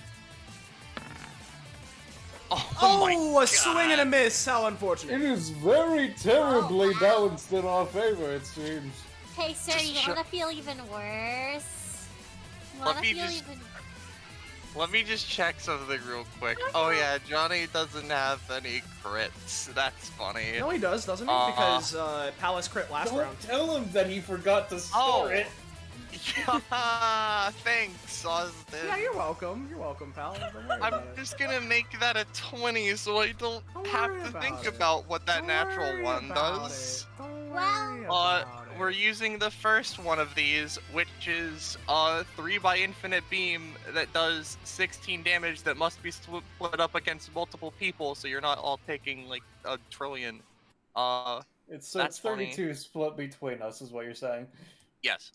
Oh, my a swing and a miss. How unfortunate. It is very terribly balanced in our favor, it seems. Hey, sir, Just you wanna feel even worse? Let me just check something real quick. Oh yeah, Johnny doesn't have any crits. That's funny. No, he does, doesn't he? Because Palace crit last Don't round. tell him that he forgot to store it. Yeah, thanks, Austin. Yeah, you're welcome. You're welcome, pal. Don't worry I'm about it. just gonna make that a 20 so I don't have worry to about think it. about what that Don't natural worry one about does. it. Don't Well, worry about it. We're using the first one of these, which is 3 by infinite beam that does 16 damage that must be split up against multiple people, so you're not all taking like a trillion. It's That's funny. 32 split between us, is what you're saying. Yes,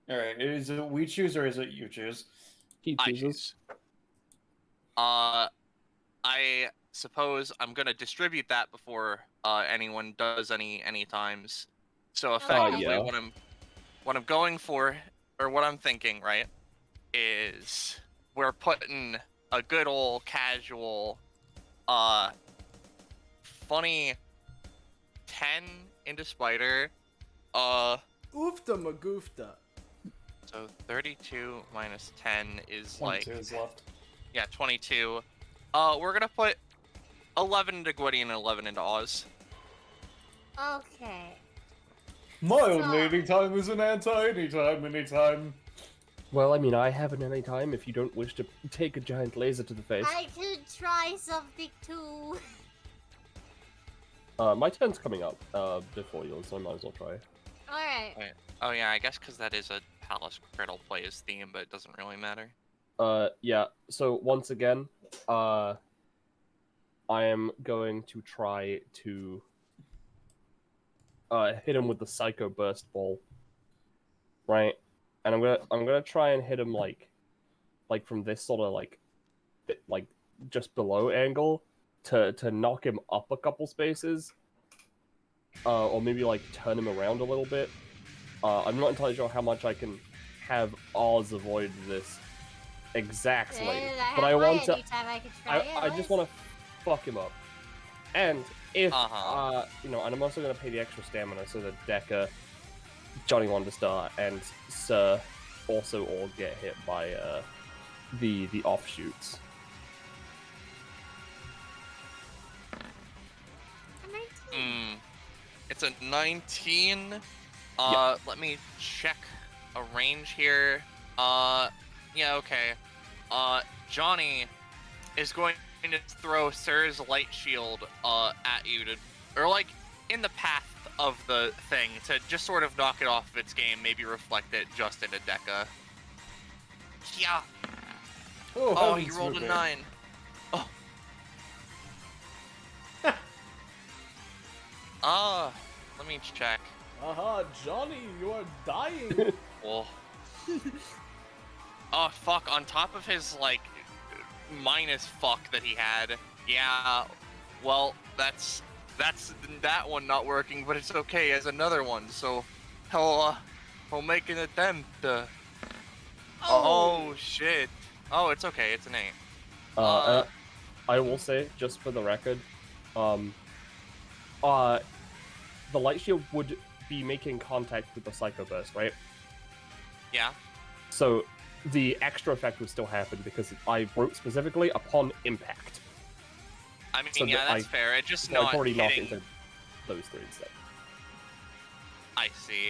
Alright, is it we choose or is it you choose? He I chooses. choose. I suppose I'm gonna distribute that before anyone does any times. So effectively, yeah. what I'm going for, or what I'm thinking, right, is we're putting a good old casual, funny 10 into Spider. Oofta magoofta. So 32 minus 10 is 22 like, is left. yeah, 22. We're gonna put 11 into Gwitty and 11 into Oz. okay. My So- only anytime is an anti-anytime anytime. Well, I mean, I have an anytime if you don't wish to take a giant laser to the face. I could try something too. My turn's coming up before yours, so I might as well try. Alright. Oh yeah, I guess because that is a Palace Cradle Plays theme, but it doesn't really matter. Yeah, so once again, I am going to try to hit him with the Psycho Burst Ball. Right? And I'm gonna try and hit him like from this sort of like just below angle to knock him up a couple spaces. Or maybe like turn him around a little bit. I'm not entirely sure how much I can have Oz avoid this exactly, but I want to. I just want to fuck him up. And if you know, and I'm also going to pay the extra stamina so that Decker, Johnny Wonderstar, and Sir also all get hit by the offshoots. It's a 19. Let me check a range here. Yeah, okay. Johnny is going to throw Sir's light shield at you or like in the path of the thing to just sort of knock it off of its game, maybe reflect it just into Deca. Yeah. Oh, you rolled a 9. Oh. Let me check. Aha, Johnny, you are dying. Oh. Oh, fuck. On top of his, like, minus fuck that he had. Yeah. Well, that's that one not working, but it's okay. He has another one, so he'll make an attempt. Oh, shit. Oh, it's okay. It's an 8. I will say, just for the record, the light shield would be making contact with the Psycho Burst, right? Yeah. So the extra effect would still happen because I wrote specifically upon impact. I mean, So yeah, that's fair. It's just I've not already knocked hitting. into those three instead. I see.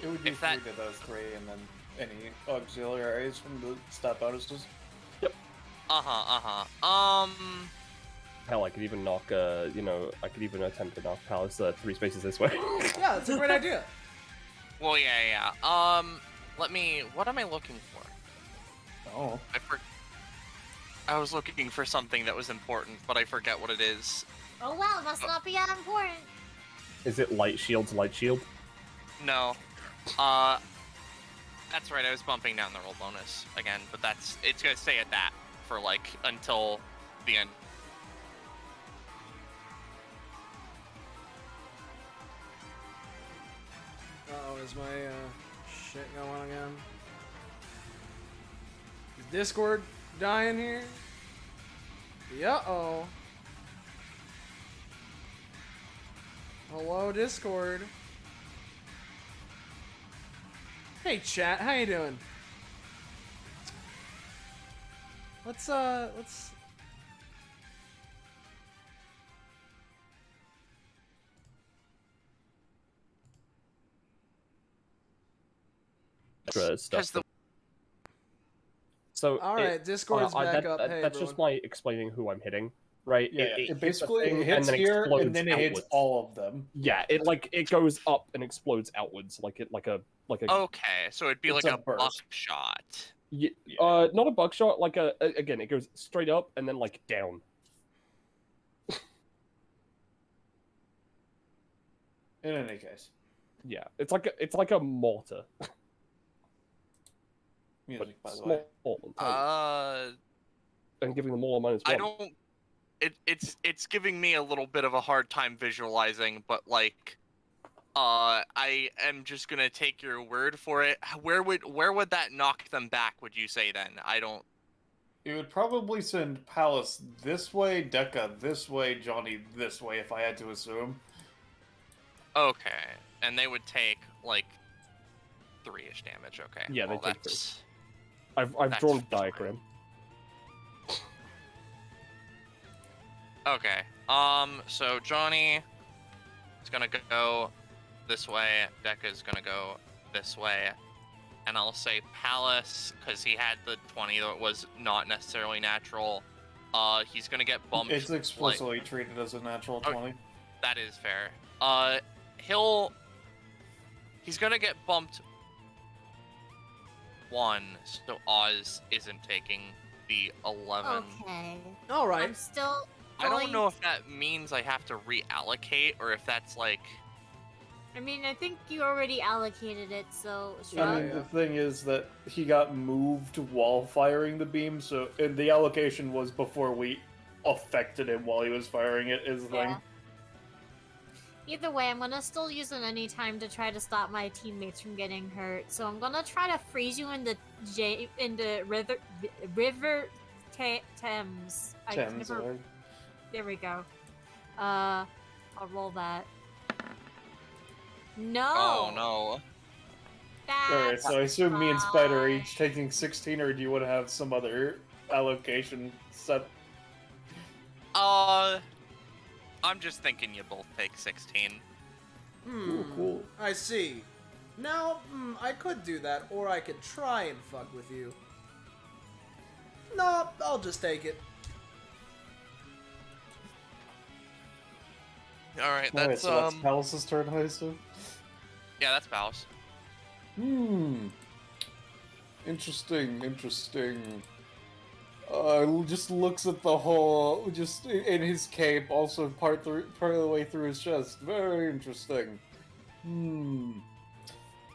It would be If 3 that- to those 3 and then any auxiliaries from the stat bonuses. Hell, I could even knock, I could even attempt to knock Palace 3 spaces this way. Yeah, that's a great idea. Well, yeah. What am I looking for? Oh. I was looking for something that was important, but I forget what it is. Oh well, must not be that important. Is it light shield? No. That's right, I was bumping down the roll bonus again, but it's gonna stay at that for, like, until the end. Uh-oh, is my, shit going again? Is Discord dying here? Uh-oh. Hello, Discord. Hey, chat, how you doing? Let's... Stuff. The... So, Alright, Discord's back up. Hey, that's just my explaining who I'm hitting, right? Yeah, it basically thing hits and then here, explodes and then it hits outwards. all of them. Yeah, it goes up and explodes outwards, like a. Okay, so it'd be It's like a a burst. buckshot. Yeah, not a buckshot, like again, it goes straight up and then like down. In any case, Yeah, it's like a mortar. music, by the way. Small and tiny. And giving them all a -1. I don't. It's giving me a little bit of a hard time visualizing, but like, I am just gonna take your word for it. Where would that knock them back? Would you say then? I don't. It would probably send Palace this way, Deca this way, Johnny this way, if I had to assume. Okay, and they would take like 3-ish damage. Okay. Yeah, they well, take that's... I've that's drawn a fine. diagram. Okay. So Johnny is gonna go this way. Deca's gonna go this way, and I'll say Palace because he had the 20 that was not necessarily natural. He's gonna get bumped. It's explicitly treated as a natural 20. That is fair. He's gonna get bumped 1, so Oz isn't taking the 11. Okay. Alright. I'm still. I don't know if that means I have to reallocate or if that's like. I mean, I think you already allocated it, so sure. I mean, the thing is that he got moved while firing the beam, so and the allocation was before we affected him while he was firing it, is the thing. Either way, I'm gonna still use it any time to try to stop my teammates from getting hurt. So I'm gonna try to freeze you in the river Thames. Thames, right? There we go. I'll roll that. No. Oh no. Alright, so I assume me and Spider are each taking 16, or do you want to have some other allocation set? I'm just thinking you both take 16. Ooh, cool. I see. Now, I could do that, or I could try and fuck with you. No, I'll just take it. Alright, Alright, that's so that's Palace's turn, I assume? yeah, that's Palace. Interesting. Just looks at the hole, just in his cape, also part of the way through his chest. Very interesting.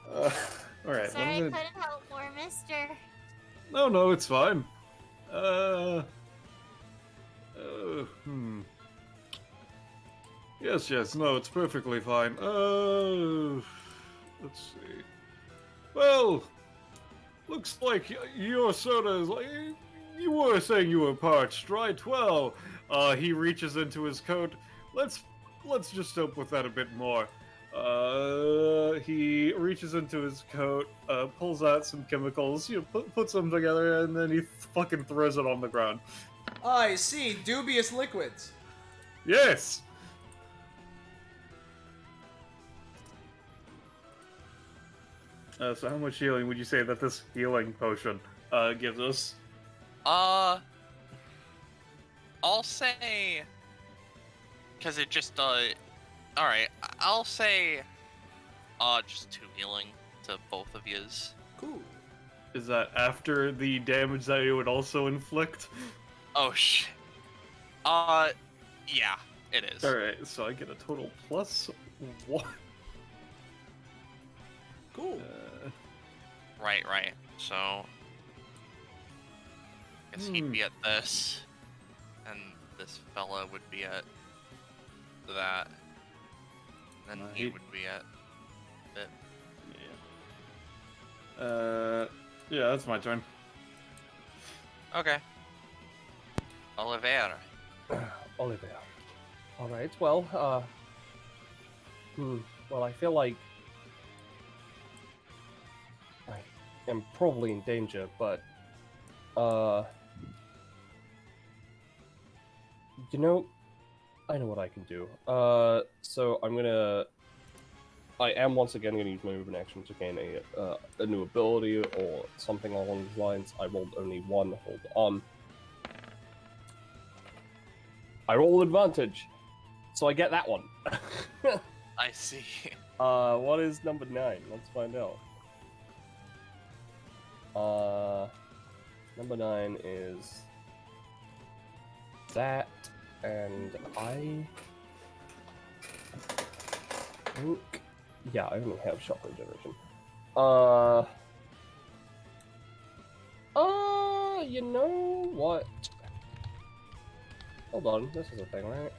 Alright. Sorry, I couldn't help more, mister. No, it's fine. Yes, no, it's perfectly fine. Let's see. Well, looks like your soda is like... You were saying you were parched, right? Well, he reaches into his coat. Let's just help with that a bit more. He reaches into his coat, pulls out some chemicals, puts them together, and then he fucking throws it on the ground. I see. Dubious liquids. Yes! So how much healing would you say that this healing potion gives us? I'll say... Because it just, Alright, I'll say... just 2 healing to both of yous. Cool. Is that after the damage that it would also inflict? Oh shit. Yeah, it is. Alright, so I get a total +1. Cool. Right. So, I guess he'd be at this, and this fella would be at that, and then he would be at it. Yeah. Yeah, that's my turn. Okay. Oliveira. Oliver. Alright, well, well, I feel like I am probably in danger, but, you know, I know what I can do. So I am once again gonna use my movement action to gain a new ability or something along these lines. I rolled only one, hold on. I roll advantage, so I get that one. I see. What is number 9? Let's find out. Number 9 is that, and I think, yeah, I only have shock regeneration. You know what? Hold on, this is a thing, right?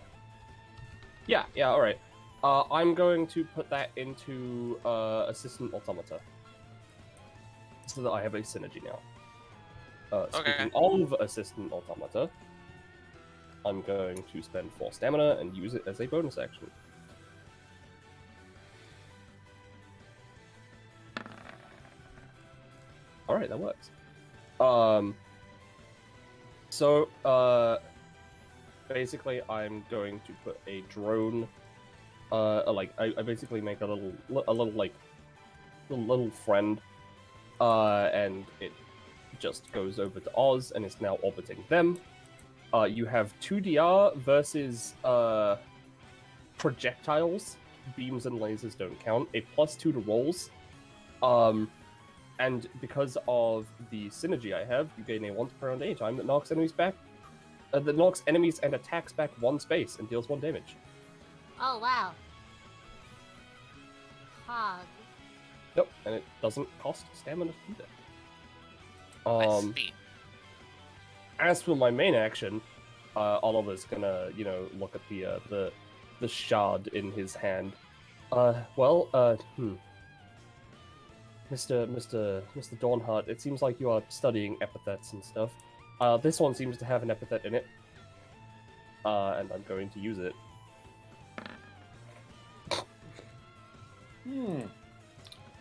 Yeah, alright. I'm going to put that into Assistant Automata. So that I have a synergy now. Speaking of Assistant Automata, I'm going to spend 4 stamina and use it as a bonus action. Alright, that works. Basically, I'm going to put a drone. I basically make a little friend, and it just goes over to Oz and is now orbiting them. You have 2DR versus projectiles. Beams and lasers don't count. A +2 to rolls. And because of the synergy I have, you gain a once per round anytime that knocks enemies back. That knocks enemies and attacks back 1 space and deals 1 damage. Oh, wow. Hog. Yep, and it doesn't cost stamina to do that. I see. As for my main action, Oliver's gonna, look at the shard in his hand. Mr. Dawnheart, it seems like you are studying epithets and stuff. This one seems to have an epithet in it, and I'm going to use it.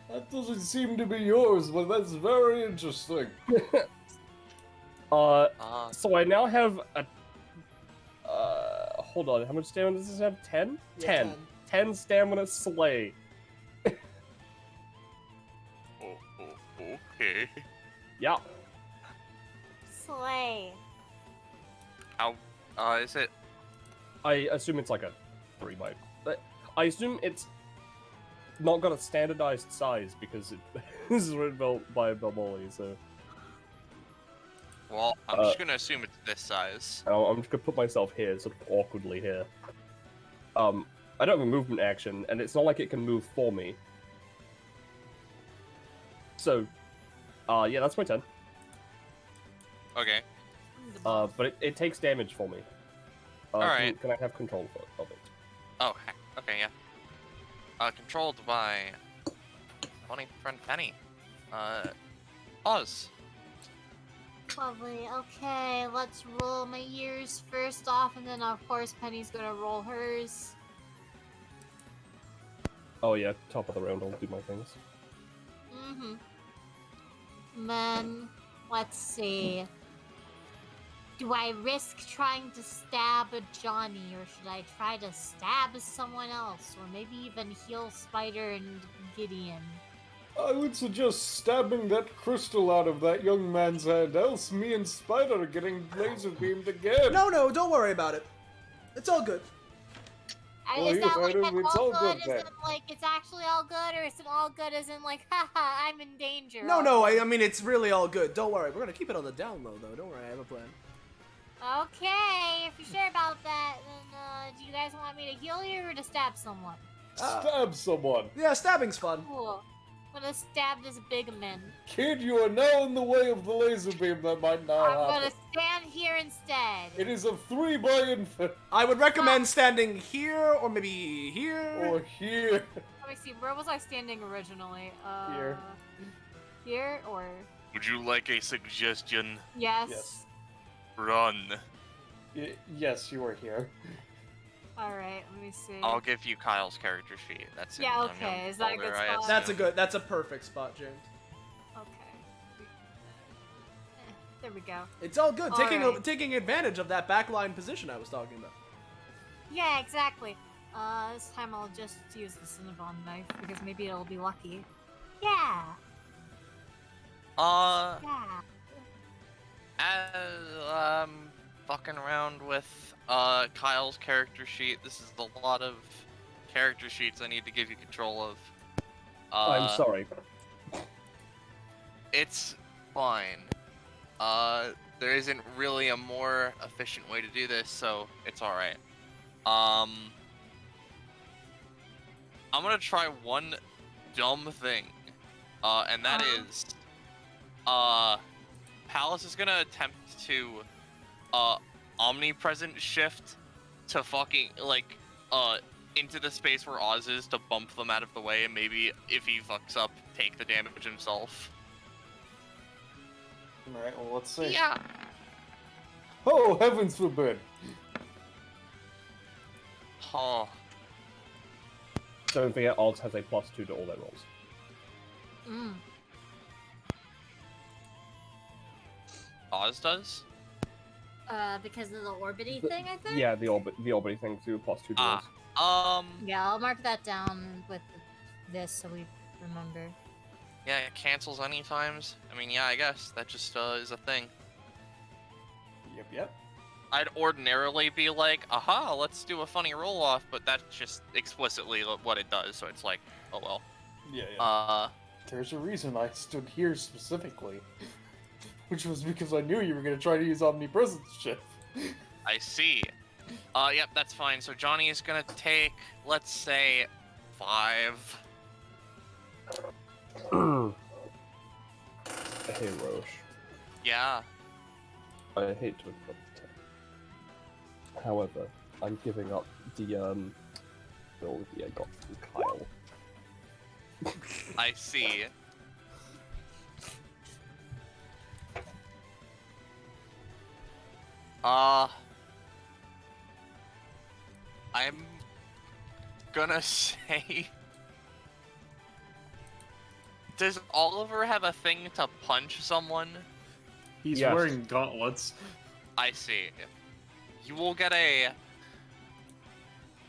That doesn't seem to be yours, but that's very interesting. So I now have a... hold on, how much stamina does this have? 10? Yeah, 10 stamina slay. Okay. Yeah. Slay. How, is it? I assume it's like a 3 by... I assume it's not got a standardized size because this is written by Belmoli, so... Well, I'm just gonna assume it's this size. I'm just gonna put myself here, sort of awkwardly here. I don't have a movement action, and it's not like it can move for me. So, yeah, that's my turn. Okay. But it takes damage for me. Alright. Can I have control of it? Oh, heck. Okay, yeah. Controlled by... funny friend Penny. Oz. Lovely. Okay, let's roll my years first off, and then of course Penny's gonna roll hers. Oh yeah, top of the round, I'll do my things. Mm-hmm. Then, let's see. Do I risk trying to stab a Johnny, or should I try to stab someone else, or maybe even heal Spider and Gideon? I would suggest stabbing that crystal out of that young man's hand, else me and Spider are getting laser beamed again. No, don't worry about it. It's all good. Well, Is you that heard like him, an it's all all good? good Is then. it like it's actually all good, or is it all good as in like, haha, I'm in danger? No, I mean, it's really all good. Don't worry. We're gonna keep it on the down low, though. Don't worry, I have a plan. Okay, if you're sure about that, then do you guys want me to heal you or to stab someone? Stab someone. Yeah, stabbing's fun. Cool. I'm gonna stab this big man. Kid, you are now in the way of the laser beam that might now I'm happen. gonna stand here instead. It is a 3 by infinite. I would recommend standing here or maybe here. Or here. Let me see, where was I standing originally? Here. Here or Would you like a suggestion? yes. Yes. Run. Yes, you are here. All right, let me see. I'll give you Kyle's character sheet. That's in Yeah, the okay, is that a good folder, I spot? assume. That's a perfect spot, James. Okay. There we go. It's all good. All Taking right. taking advantage of that backline position I was talking about. Yeah, exactly. This time I'll just use the Cinnabon knife because maybe it'll be lucky. Yeah. Yeah. As fucking around with Kyle's character sheet, this is a lot of character sheets I need to give you control of. I'm sorry. It's fine. There isn't really a more efficient way to do this, so it's alright. I'm gonna try one dumb thing, and that is, Palace is gonna attempt to, omnipresent shift to fucking, like, into the space where Oz is to bump them out of the way, and maybe, if he fucks up, take the damage himself. Alright, well, let's see. Yeah. Oh, heavens forbid. Oh. Don't forget, Oz has a +2 to all their rolls. Mm. Oz does? Because of the orbity thing, I think? Yeah, the orbit thing do +2 to rolls. Yeah, I'll mark that down with this so we remember. Yeah, it cancels any times. I mean, yeah, I guess that just is a thing. Yep. I'd ordinarily be like, aha, let's do a funny roll off, but that's just explicitly what it does, so it's like, oh well. Yeah. There's a reason I stood here specifically. Which was because I knew you were going to try to use omnipresence shift. I see. Yep, that's fine. So Johnny is gonna take, let's say, 5. I hate Roche. Yeah. I hate to admit it. However, I'm giving up the ability I got from Kyle. I see. I'm gonna say... Does Oliver have a thing to punch someone? He's Yes. wearing gauntlets. I see. You will get a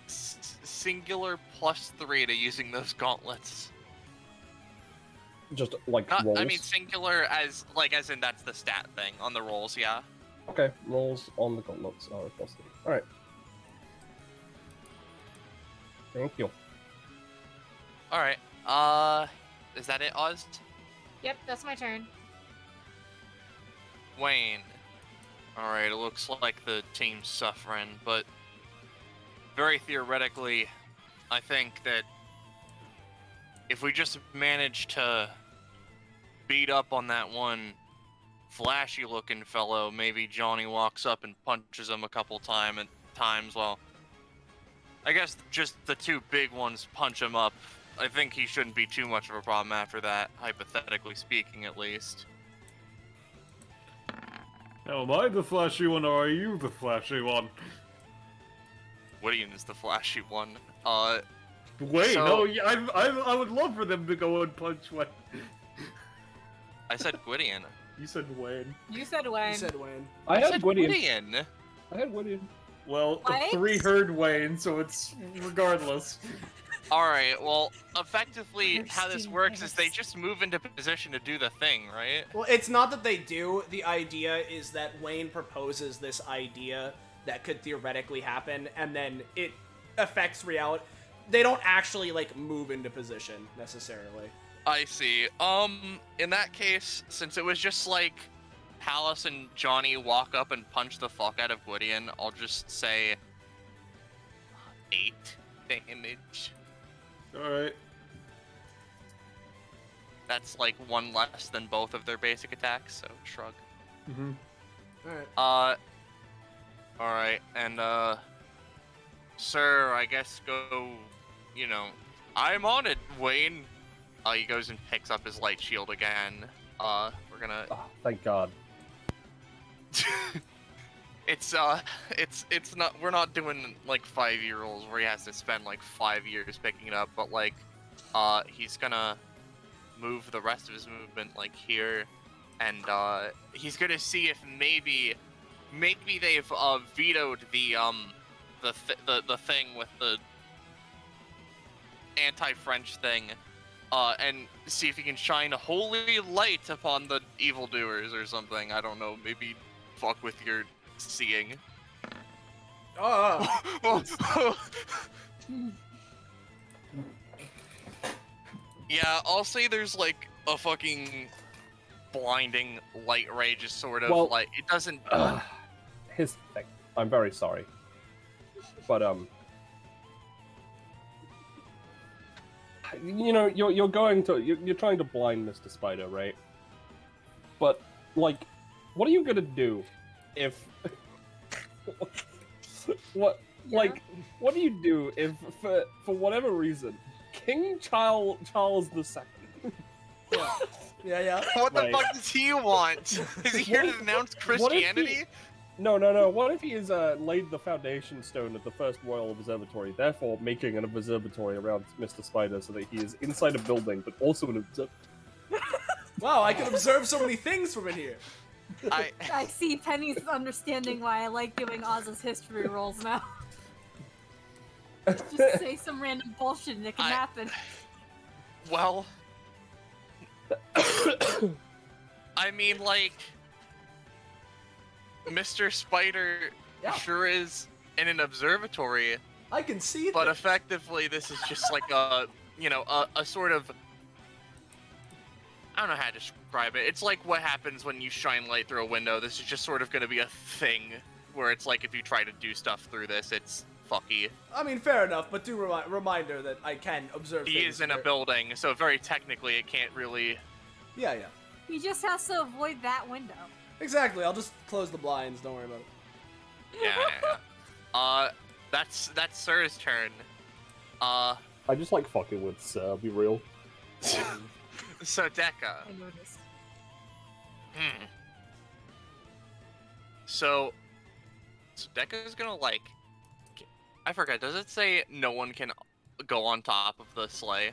singular +3 to using those gauntlets. Just like Not, rolls. I mean singular as in that's the stat thing on the rolls, yeah. Okay, rolls on the gauntlets are +3. Alright. Thank you. Alright. Is that it, Oz? Yep, that's my turn. Wayne. Alright, it looks like the team's suffering, but very theoretically, I think that if we just manage to beat up on that one flashy looking fellow, maybe Johnny walks up and punches him a couple times, well, I guess just the two big ones punch him up. I think he shouldn't be too much of a problem after that, hypothetically speaking at least. Now, am I the flashy one or are you the flashy one? Whittian is the flashy one. Wait, So- no, yeah, I would love for them to go and punch Wayne. I said Whittian. You said Wayne. You said Wayne. You said Wayne. I I had said Gwydion. Whittian. I had Gwydion. Well, What? 3 heard Wayne, so it's regardless. Alright, well, effectively, You're how this stealing works is they pants. just move into position to do the thing, right? Well, it's not that they do. The idea is that Wayne proposes this idea that could theoretically happen, and then it affects reality. They don't actually, like, move into position, necessarily. I see. In that case, since it was just, like, Palace and Johnny walk up and punch the fuck out of Gwydion, I'll just say 8 damage. Alright. That's like 1 less than both of their basic attacks, so shrug. Mm-hmm. Alright. Alright, and sir, I guess go, you know, I'm on it, Wayne. He goes and picks up his light shield again. We're gonna... Oh, thank God. it's not, we're not doing, like, 5-year-olds where he has to spend, like, 5 years picking it up, but, like, he's gonna move the rest of his movement, like, here, and, he's gonna see if maybe they've, vetoed the thing with the anti-French thing, and see if he can shine a holy light upon the evildoers or something. I don't know, maybe fuck with your seeing. Yeah, I'll say there's like a fucking blinding light ray, just sort of like, it doesn't... His thing. I'm very sorry. But, you know, you're trying to blind Mr. Spider, right? But, like, what are you gonna do if... what do you do if, for whatever reason, King Charles II... Yeah. What the fuck does he want? Is he here to denounce Christianity? No. What if he has laid the foundation stone of the first Royal Observatory, therefore making an observatory around Mr. Spider so that he is inside a building, but also an Wow, I can observe so many things from in here. I see Penny's understanding why I like doing Oz's history rolls now. Just say some random bullshit and it can happen. Well... I mean, like... Mr. Spider sure is in an observatory. I can see but things. Effectively, this is just like a, you know, a sort of... I don't know how to describe it. It's like what happens when you shine light through a window. This is just sort of going to be a thing where it's like if you try to do stuff through this, it's fucky. I mean, fair enough, but do reminder that I can observe He things is in a building, so very technically it can't really... Yeah. He just has to avoid that window. Exactly, I'll just close the blinds, don't worry about it. Yeah. That's Sir's turn. I just like fucking with Sir, I'll be real. So, Dekka. I noticed. So Dekka's gonna, like... I forgot, does it say no one can go on top of the sleigh?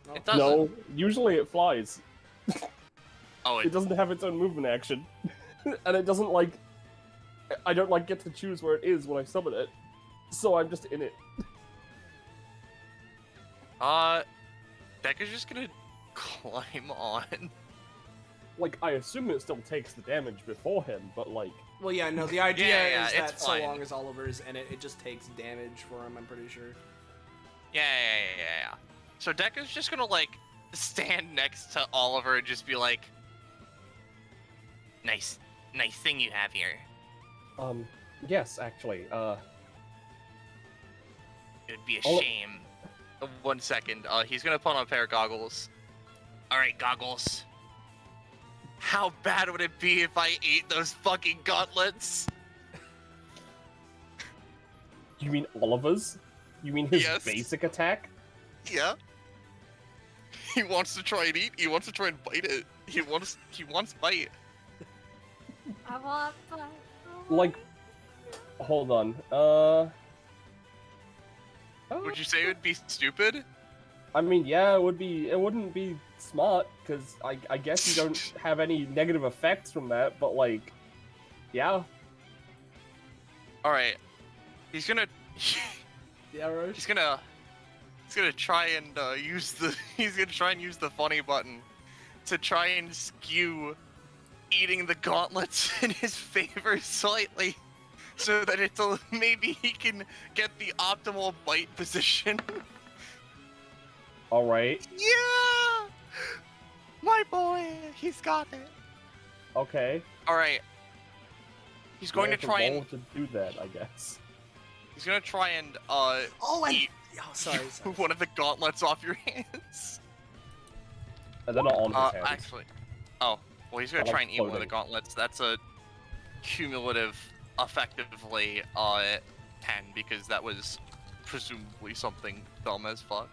No. It doesn't. No, usually it flies. Oh, It doesn't have its own movement action. And it doesn't, like... I don't, like, get to choose where it is when I summon it. So I'm just in it. Dekka's just gonna climb on. Like, I assume it still takes the damage before him, but, like... Well, yeah, no, the idea is it's that so fine. long as Oliver's in it, it just takes damage for him, I'm pretty sure. Yeah. So Dekka's just gonna, like, stand next to Oliver and just be like, nice thing you have here. Yes, actually, It'd be a shame. 1 second, he's gonna put on a pair of goggles. Alright, goggles. How bad would it be if I ate those fucking gauntlets? You mean Oliver's? You mean his Yes. basic attack? Yeah. He wants to try and eat. He wants to try and bite it. He wants bite. I want that. Like, hold on, Would you say it would be stupid? I mean, yeah, it wouldn't be smart, because I guess you don't have any negative effects from that, but, like, yeah. Alright. He's gonna... Yeah, Roche? He's gonna try and use the funny button to try and skew eating the gauntlets in his favor slightly, so that maybe he can get the optimal bite position. Alright. Yeah, my boy, he's got it. Okay. All right. He's going I to have try roll and to do that, I guess. he's going to try and Oh, and eat sorry. one of the gauntlets off your hands. And then on his hands. Actually, oh, well, he's going to While try I'm and eat one of the floating. gauntlets. That's a cumulative, effectively 10 because that was presumably something dumb as fuck.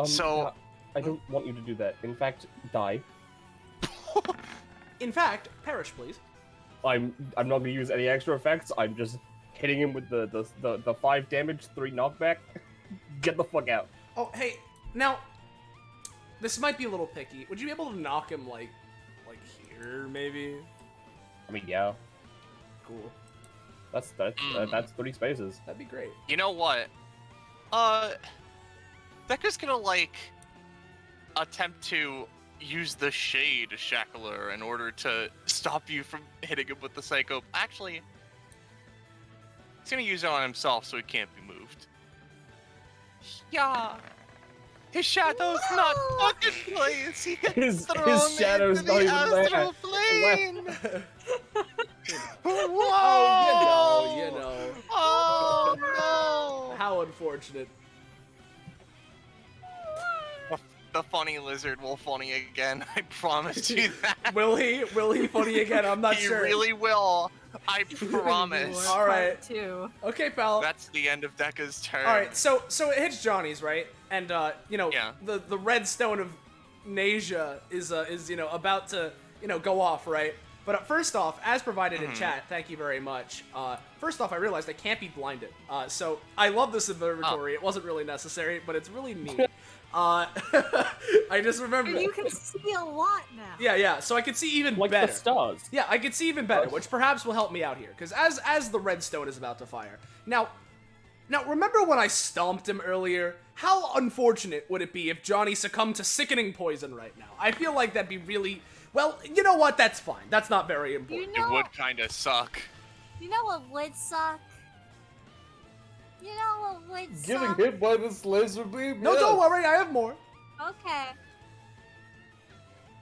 So- yeah, I don't want you to do that. In fact, die. In fact, perish, please. I'm not gonna use any extra effects. I'm just hitting him with the 5 damage, 3 knockback. Get the fuck out. Oh, hey, now, this might be a little picky. Would you be able to knock him, like here, maybe? I mean, yeah, Cool. that's 3 spaces. That'd be great. You know what? Becca's gonna like attempt to use the shade shackler in order to stop you from hitting him with the psycho. Actually, he's gonna use it on himself so he can't be moved. Yeah. His shadow's not fucking place. He gets His thrown shadow's into not the even there. astral plane. Whoa! Oh, you know. Oh no! How unfortunate. The funny lizard will funny again. I promise you that. Will he? Will he funny again? I'm not He sure. really will. I promise. All right. Part 2. Okay, pal. That's the end of Dekka's turn. All right, so it hits Johnny's, right? And you know, Yeah. the red stone of Nasia is about to go off, right? But first off, as provided in chat, thank you very much. First off, I realized I can't be blinded. So I love this observatory. It wasn't really necessary, but it's really neat. I just remember. You can see a lot now. Yeah. So I can see even Like better. the stars. Yeah, I can see even better, which perhaps will help me out here. Because as the redstone is about to fire. Now, remember when I stomped him earlier? How unfortunate would it be if Johnny succumbed to sickening poison right now? I feel like that'd be really... Well, you know what? That's fine. That's not very important. It would kind of suck. You know what would suck? You know what would Getting suck? hit by this laser beam? No, Yes. don't worry. I have more. Okay.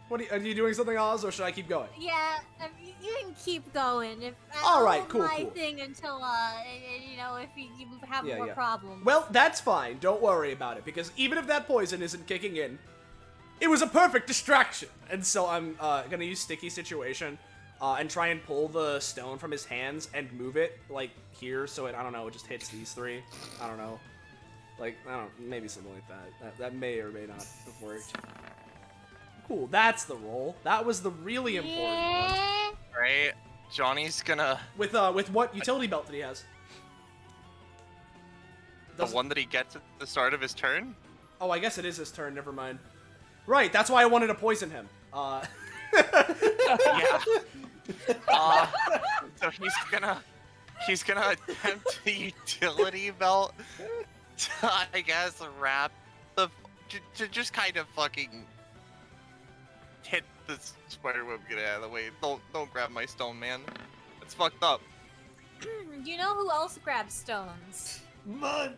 What are you doing something, Oz, or should I keep going? Yeah, you can keep going. If All right, hold cool, my cool. thing until if you have Yeah, more yeah. problems. Well, that's fine. Don't worry about it, because even if that poison isn't kicking in, it was a perfect distraction. And so I'm gonna use Sticky Situation and try and pull the stone from his hands and move it, like, here, so it, I don't know, it just hits these 3. I don't know. Like, I don't know, maybe something like that. That may or may not have worked. Cool, that's the roll. That was the really important one. Yeah. Right? Johnny's gonna... With what utility belt that he has? The one that he gets at the start of his turn? Oh, I guess it is his turn, never mind. Right, that's why I wanted to poison him. Yeah. So he's gonna attempt the utility belt to, I guess, wrap to just kind of fucking hit the spider web, get out of the way. Don't grab my stone, man. It's fucked up. You know who else grabs stones? Mud.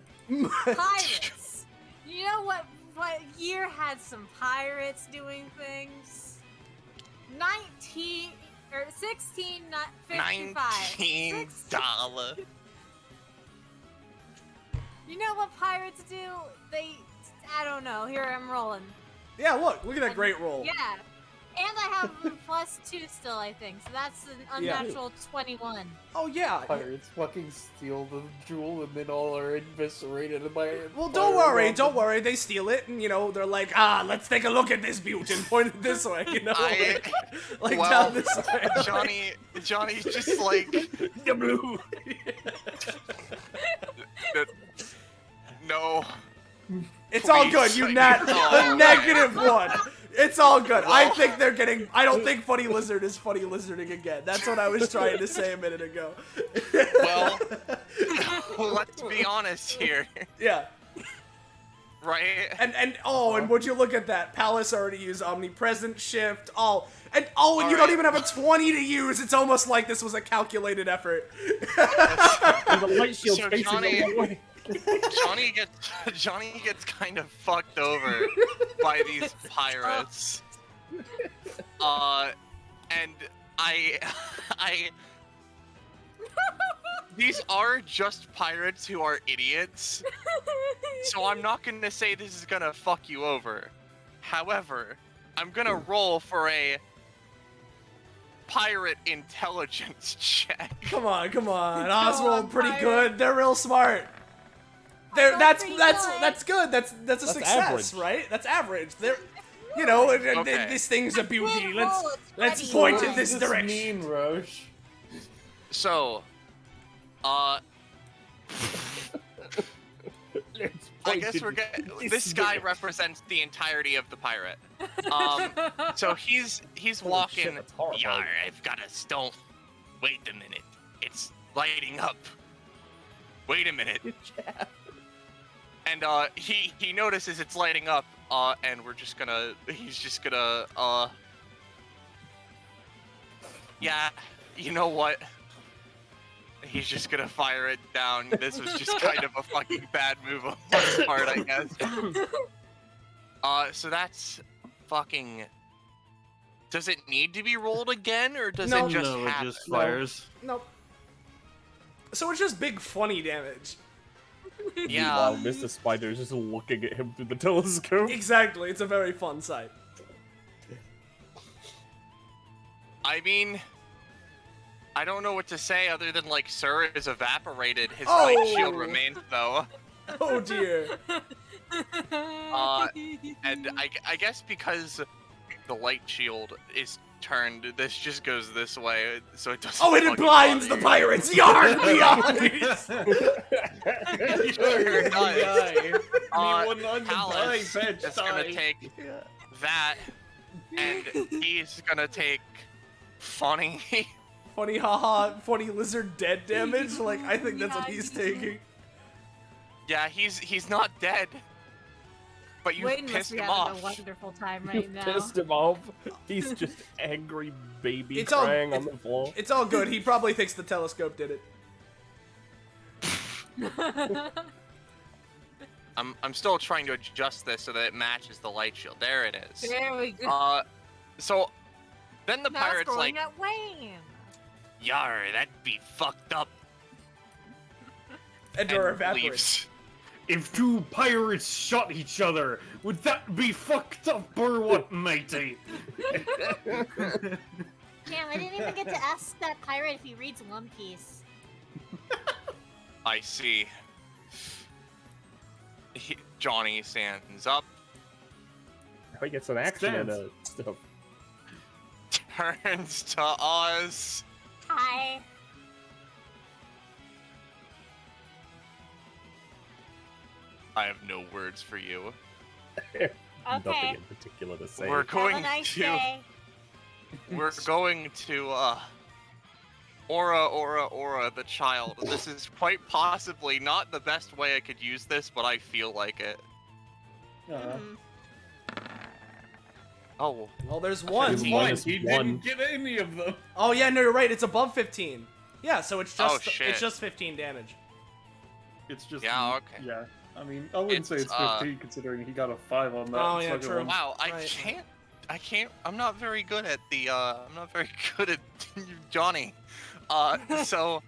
Pirates. You know what year had some pirates doing things? 1655. $19. You know what pirates do? I don't know. Here, I'm rolling. Yeah, look at that great roll. Yeah. And I have +2 still, I think. So that's an Yeah. unnatural 21. Oh yeah. Pirates fucking steal the jewel and then all are eviscerated by it. Well, don't worry. They steal it, and they're like, let's take a look at this beaut and point it this way, like well, down this way. Johnny's just like the blue. no. It's all Please, good. You like, nat no. a -1. It's all good. I think they're getting. I don't think Funny Lizard is funny lizarding again. That's what I was trying to say a minute ago. Well, let's be honest here, Yeah. right? And would you look at that? Palace already used Omnipresent Shift. And you All don't right. even have a 20 to use. It's almost like this was a calculated effort. And the light shield's So facing Johnny- the wrong way. Johnny gets kind of fucked over by these pirates. And I these are just pirates who are idiots, so I'm not gonna say this is gonna fuck you over. However, I'm gonna roll for a pirate intelligence check. Come on. Oz on, rolled pretty pirate. good. They're real smart. That's That's good. That's a success, average. right? That's average. They're, you know, Okay. this thing's a beauty. Good Let's roll, it's let's pretty point good. in this This direction. mean, Roche. So, I guess we're this guy represents the entirety of the pirate. So he's Holy shit, walking. that's horrifying. Yar, I've got a stone. Wait a minute, it's lighting up. Wait a minute. And he notices it's lighting up. And he's just gonna yeah, you know what? He's just gonna fire it down. This was just kind of a fucking bad move on his part, I guess. So that's fucking. Does it need to be rolled again, or does No. it just No, it happen? just fires. Nope. So it's just big funny damage. Yeah. Meanwhile, Mr. Spider is just looking at him through the telescope. Exactly. It's a very fun sight. I mean, I don't know what to say other than like Sir is evaporated. His Oh! light shield remains though. Oh dear. And I guess because the light shield is turned, this just goes this way, so it doesn't. Oh, and it fucking blinds the bother you. pirates. Yarn the eyes. Sure it does. Anyone on the Palace die, bitch, is gonna die. take that, and he's gonna take funny. Funny haha, funny lizard dead damage. Like I think that's what Yeah, he's he's- taking. Yeah, he's not dead, but you Wayne must pissed be him having off. a wonderful time You right now. pissed him off. He's just angry baby It's all- crying on the floor. It's all good. He probably thinks the telescope did it. I'm still trying to adjust this so that it matches the light shield. There it is. There we go. So then the Now pirate's scrolling like, at Wayne. "Yar, that'd be fucked up." And or evaporates. leaves. If two pirates shot each other, would that be fucked up or what, matey? Damn, I didn't even get to ask that pirate if he reads One Piece. I see. Johnny stands up, He gets an action and Stands. stuff. turns to Oz. Hi. I have no words for you. Nothing Okay. in particular to say. We're Have going a nice to. day. We're going to Aura the child. This is quite possibly not the best way I could use this, but I feel like it. Mhm. Oh, Well, there's one. He's Fine, minus he one. didn't get any of them. Oh yeah, no, you're right. It's above 15. Yeah, so it's just Oh, shit. it's just 15 damage. It's just Yeah, okay. Yeah, I mean, I wouldn't say It's, it's 15 considering he got a 5 on that. Oh, yeah, second true. one. wow! I Right. can't. I'm not very good at the. I'm not very good at Johnny. So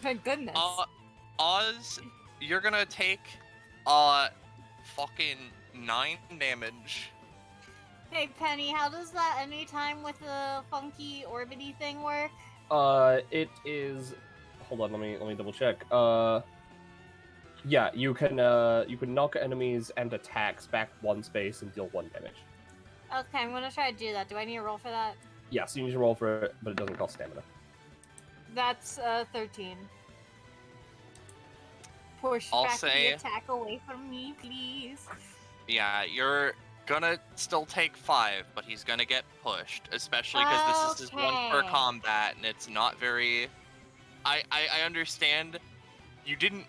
Thank goodness. Oz, you're gonna take fucking 9 damage. Hey Penny, how does that anytime with the funky orbity thing work? It is. Hold on, let me double check. Yeah, you can knock enemies and attacks back 1 space and deal 1 damage. Okay, I'm gonna try to do that. Do I need a roll for that? Yeah, so you need to roll for it, but it doesn't cost stamina. That's 13. Push I'll back say- the attack away from me, please. Yeah, you're gonna still take 5, but he's gonna get pushed, especially because this is his one per Okay. combat, and it's not very. I understand. You didn't.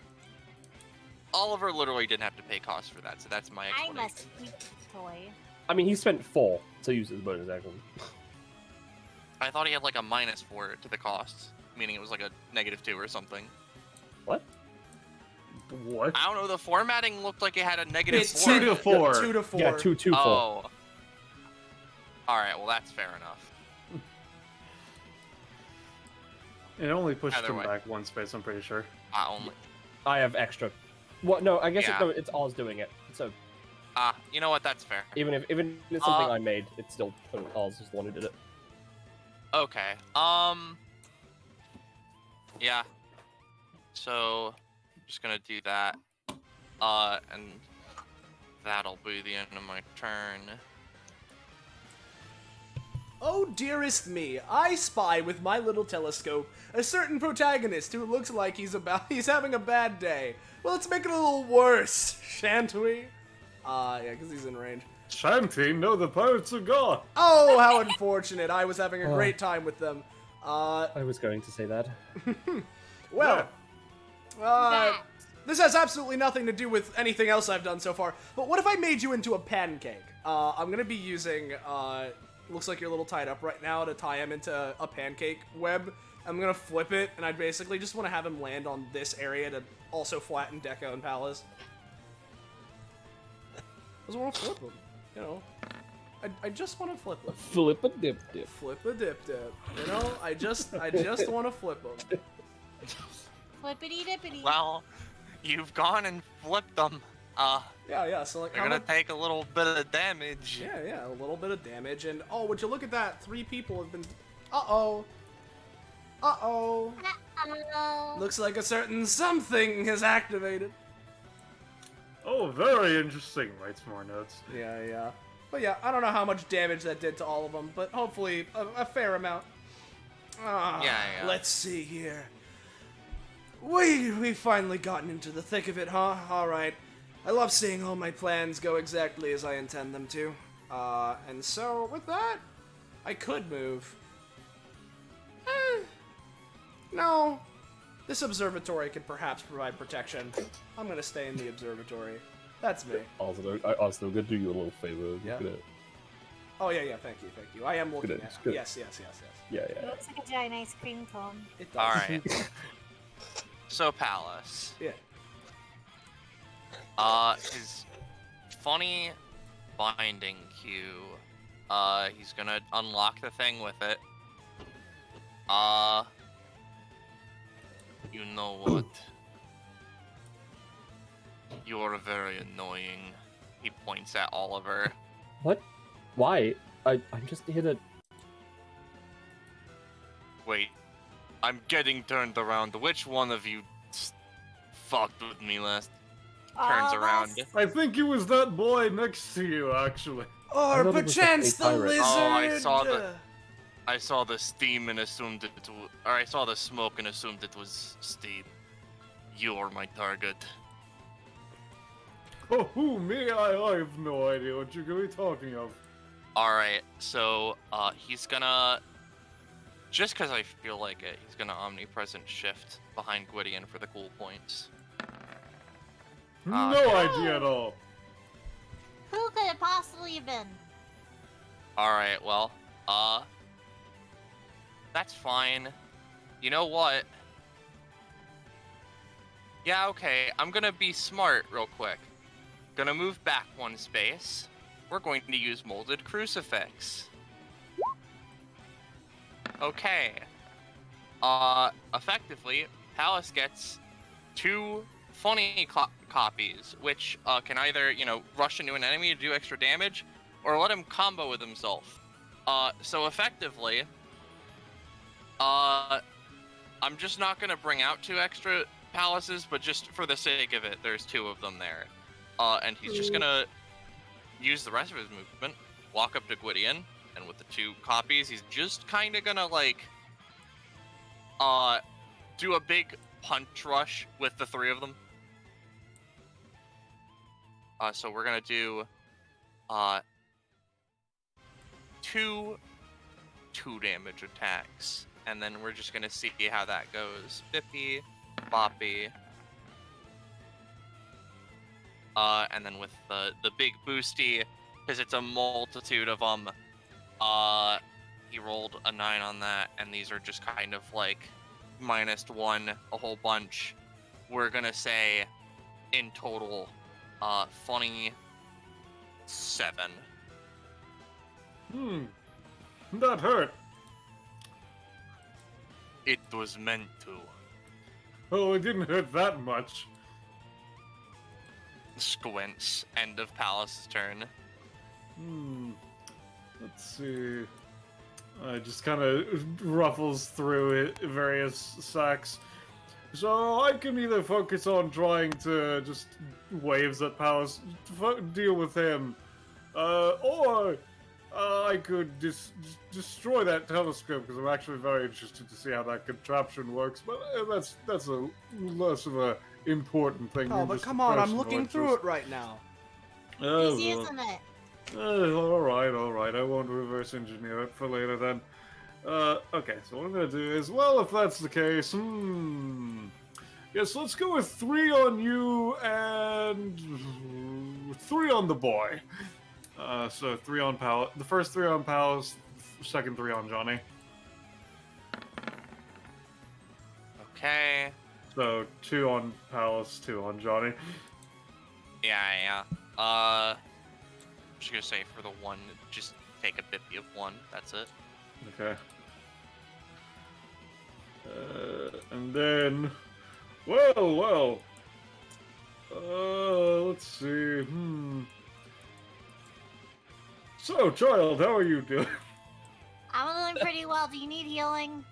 Oliver literally didn't have to pay costs for that, so that's my I'm a explanation. sweet toy. I mean, he spent 4 to use his bonus action. I thought he had like a -4 to the costs, meaning it was like a -2 or something. What? What? I don't know. The formatting looked like it had a -4. It's 2 to 4. 2 to 4. Yeah, 2, 2, 4. Oh. Alright, well that's fair enough. It only pushed Either him way. back one space, I'm pretty sure. Only. I have extra. Well, no, I guess Yeah. no, it's Oz doing it. So You know what, that's fair. even if it's something I made, it's still Oz was the one who did it. Okay, yeah. So, just gonna do that. And that'll be the end of my turn. Oh, dearest me, I spy with my little telescope a certain protagonist who looks like he's having a bad day. Well, let's make it a little worse, shan't we? Yeah, because he's in range. Shanty, no, the pirates are gone. Oh, how unfortunate. I was having a great time with them. I was going to say that. Well, That. this has absolutely nothing to do with anything else I've done so far, but what if I made you into a pancake? I'm gonna be using, looks like you're a little tied up right now, to tie him into a pancake web. I'm gonna flip it, and I basically just want to have him land on this area to also flatten Deco and Palace. I just want to flip him, you know. I just want to flip him. Flip a dip dip. Flip a dip dip. You know, I just want to flip him. Flippity dippity. Well, you've gone and flipped them. Yeah, so like, You're how gonna much- take a little bit of damage. Yeah, a little bit of damage, and oh, would you look at that? 3 people have been. Uh-oh. Uh-oh. Looks like a certain something has activated. Oh, very interesting. Writes more notes. Yeah. But yeah, I don't know how much damage that did to all of them, but hopefully a fair amount. Yeah. Let's see here. We finally gotten into the thick of it, huh? Alright. I love seeing all my plans go exactly as I intend them to. And so, with that, I could move. No. This observatory could perhaps provide protection. I'm gonna stay in the observatory. That's me. Also, gonna do you a little favor. Yeah. Gonna, Oh, yeah, thank you. I am looking Good, at good. Yes. yeah. It looks like a giant ice cream cone. It does. Alright. So, Palace. Yeah. His funny binding cue. He's gonna unlock the thing with it. You know what? You're very annoying. He points at Oliver. What? Why? I'm just here to. Wait, I'm getting turned around. Which one of you fucked with me last? Turns around. I think it was that boy next to you, actually. Or thought it was perchance a the pirate. lizard. Oh, I saw the steam and assumed I saw the smoke and assumed it was steam. You're my target. Oh, who, me? I have no idea what you're going to be talking of. Alright, so, he's gonna... Just because I feel like it, he's gonna omnipresent shift behind Gwydion for the cool points. No idea at all. Who could it possibly have been? Alright, well, that's fine. You know what? Yeah, okay, I'm gonna be smart real quick. Gonna move back one space. We're going to use Molded Crucifix. Okay. Effectively, Palace gets 2 funny copies, which can either, rush into an enemy to do extra damage, or let him combo with himself. So effectively, I'm just not gonna bring out 2 extra palaces, but just for the sake of it, there's 2 of them there. And he's just gonna use the rest of his movement, walk up to Gwydion, and with the 2 copies, he's just kinda gonna, do a big punch rush with the 3 of them. So we're gonna do, 2 damage attacks, and then we're just gonna see how that goes. Bippy, Boppy. And then with the big boosty, because it's a multitude of them, he rolled a 9 on that, and these are just kind of like -1, a whole bunch. We're gonna say, in total, funny 7. that hurt. It was meant to. Oh, it didn't hurt that much. Squints. End of Palace's turn. Let's see. Just kind of ruffles through various sacks. So I can either focus on trying to just waves at Palace, deal with him, or I could destroy that telescope because I'm actually very interested to see how that contraption works. But that's a less of a important thing. Oh, than but just come a on, I'm personal looking through interest. it right now. Oh, He's well. using it. All right. I won't reverse engineer it for later then. Okay, so what I'm gonna do is, well, if that's the case, yes, let's go with 3 on you and 3 on the boy. So 3 on Palace. The first 3 on Palace, second 3 on Johnny. Okay. So 2 on Palace, 2 on Johnny. Yeah. I'm just gonna say for the one, just take a 50 of 1. That's it. Okay. And then, well. Let's see. So, child, how are you doing? I'm doing pretty well. Do you need healing?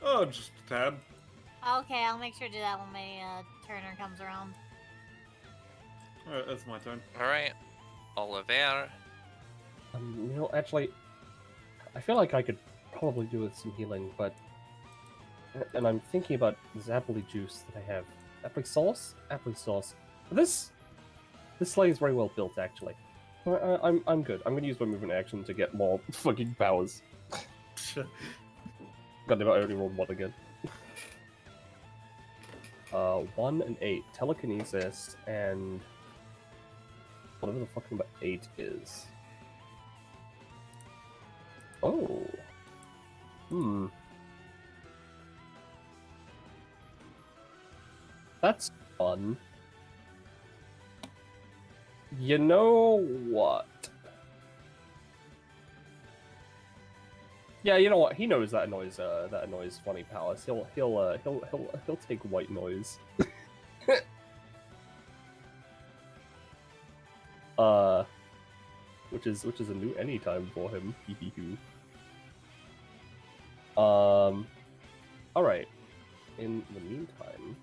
Oh, just a tad. Okay, I'll make sure to do that when my turner comes around. Alright, that's my turn. Alright. Oliver. Actually, I feel like I could probably do with some healing, but... And I'm thinking about Zappily juice that I have. Applesauce. This sleigh is very well built, actually. I'm good. I'm gonna use my movement action to get more fucking powers. God damn it, I already rolled 1 again. 1 and 8. Telekinesis and... whatever the fuck number 8 is. Oh. That's fun. You know what? Yeah, you know what? He knows that annoys Funny Palace. He'll take white noise. Which is a new anytime for him. All right. In the meantime,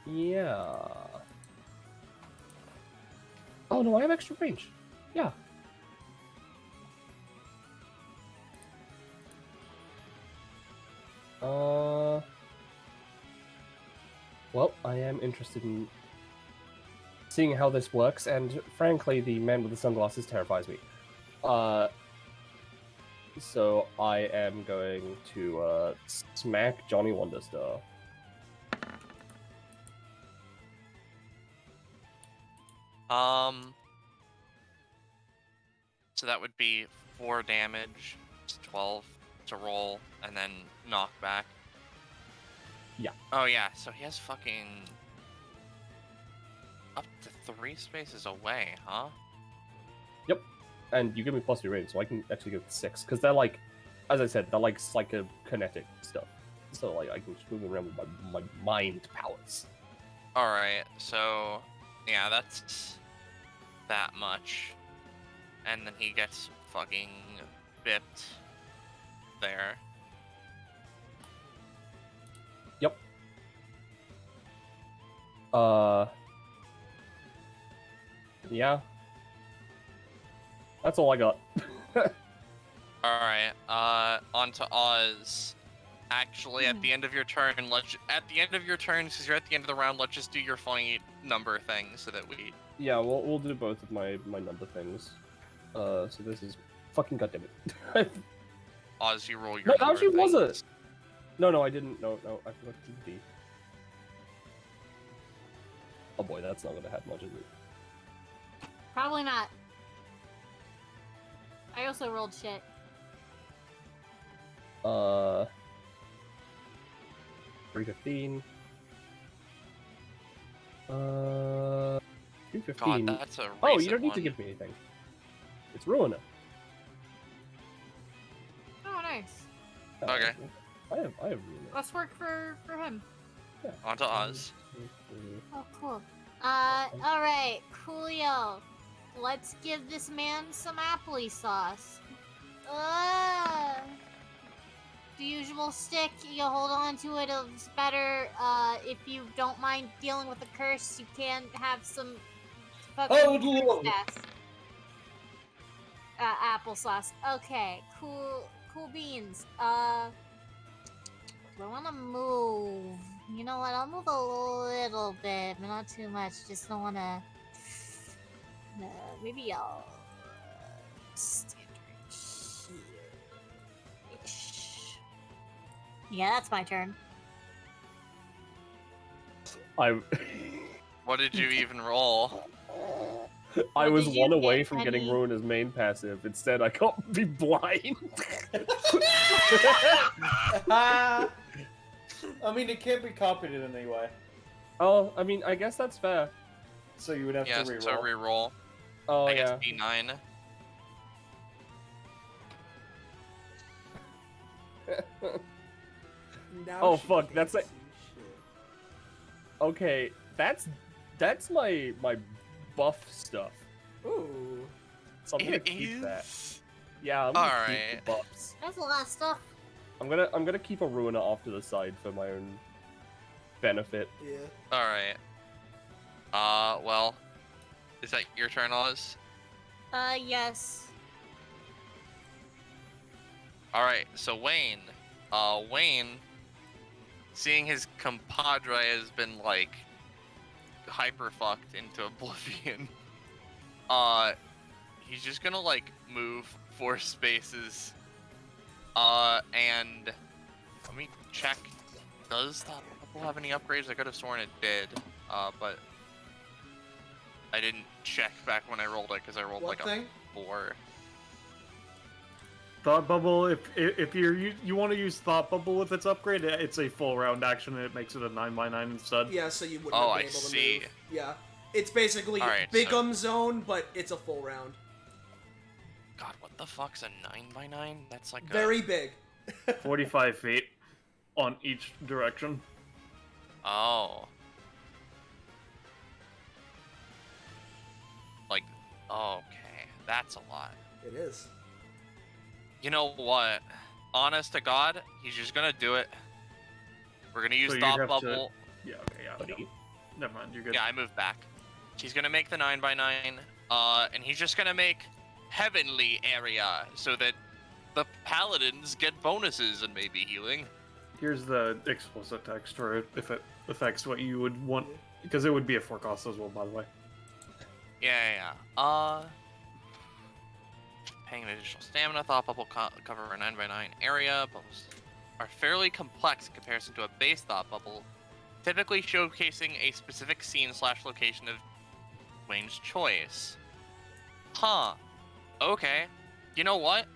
yeah. Oh no, I have extra range. Yeah. Well, I am interested in seeing how this works, and frankly, the man with the sunglasses terrifies me. So I am going to smack Johnny Wonderstar. So that would be 4 damage, 12 to roll, and then knockback. Yeah. Oh yeah, so he has fucking up to 3 spaces away, huh? Yep. And you give me plus your range, so I can actually go 6. Because they're like, as I said, they're like psychokinetic stuff. So like I can just move around with my mind powers. Alright, so yeah, that's that much. And then he gets fucking bipped there. Yep. Yeah. That's all I got. Alright, on to Oz. Actually, at the end of your turn, since you're at the end of the round, let's just do your funny number thing so that we... Yeah, we'll do both of my number things. So this is fucking goddammit. Oz, you roll your No, number actually was things. it? No, I didn't. No, I forgot to do D. Oh boy, that's not gonna have much, is it? Probably not. I also rolled shit. 315. 215. God, that's a recent Oh, you don't need to one. give me anything. It's Ruiner. Oh, nice. Okay. I have Ruiner. Let's work for him. Yeah. On to Oz. Oh, cool. Alright, coolio. Let's give this man some applesauce. The usual stick, you hold on to it, it's better. If you don't mind dealing with the curse, you can have some fucking Lord. applesauce. Okay, cool beans. Do I wanna move? You know what, I'll move a little bit, but not too much, just don't wanna... maybe I'll... stand right here-ish. Yeah, that's my turn. What did you even roll? I What was did you one away get, from getting honey? Ruiner's main passive. Instead, I got be blind. I mean, it can't be copied in any way, Oh, I mean, I guess that's fair. so you would have Yes, to reroll. so reroll. Oh, I guess yeah. D9. Now Oh, she fuck, can't that's like- see shit. Okay, that's my buff stuff. Ooh. So I'm gonna It keep that. is. Yeah, I'm gonna keep Alright. the buffs. That's a lot of stuff. I'm gonna keep a Ruiner off to the side for my own benefit. Yeah. Alright. Well. Is that your turn, Oz? Yes. Alright, so Wayne. Wayne, seeing his compadre has been, like, hyper fucked into oblivion, he's just gonna, like, move 4 spaces, and let me check. Does the bubble have any upgrades? I could have sworn it did, but I didn't check back when I rolled it, because I rolled, What like, thing? a 4. Thought Bubble, if you want to use Thought Bubble with its upgrade, it's a full round action and it makes it a 9x9 instead. Yeah, so you wouldn't Oh, have I been able to see. move. Yeah. It's basically Alright, Big so- Zone, but it's a full round. God, what the fuck's a 9x9? That's like Very big. 45 feet on each direction. Oh. Like, okay, that's a lot. It is. You know what? Honest to God, he's just gonna do it. We're gonna use So you'd Thought have to- Bubble. Yeah, okay, yeah. Buddy. No. Never mind, you're good. Yeah, I moved back. He's gonna make the 9x9, and he's just gonna make Heavenly Area so that the Paladins get bonuses and maybe healing. Here's the explicit text for it if it affects what you would want, because it would be a 4 cost as well, by the way. Yeah. Paying an additional stamina. Thought Bubble cover a 9x9 area. Bubbles are fairly complex in comparison to a base Thought Bubble, typically showcasing a specific scene/location of Wayne's choice. Huh. Okay. You know what?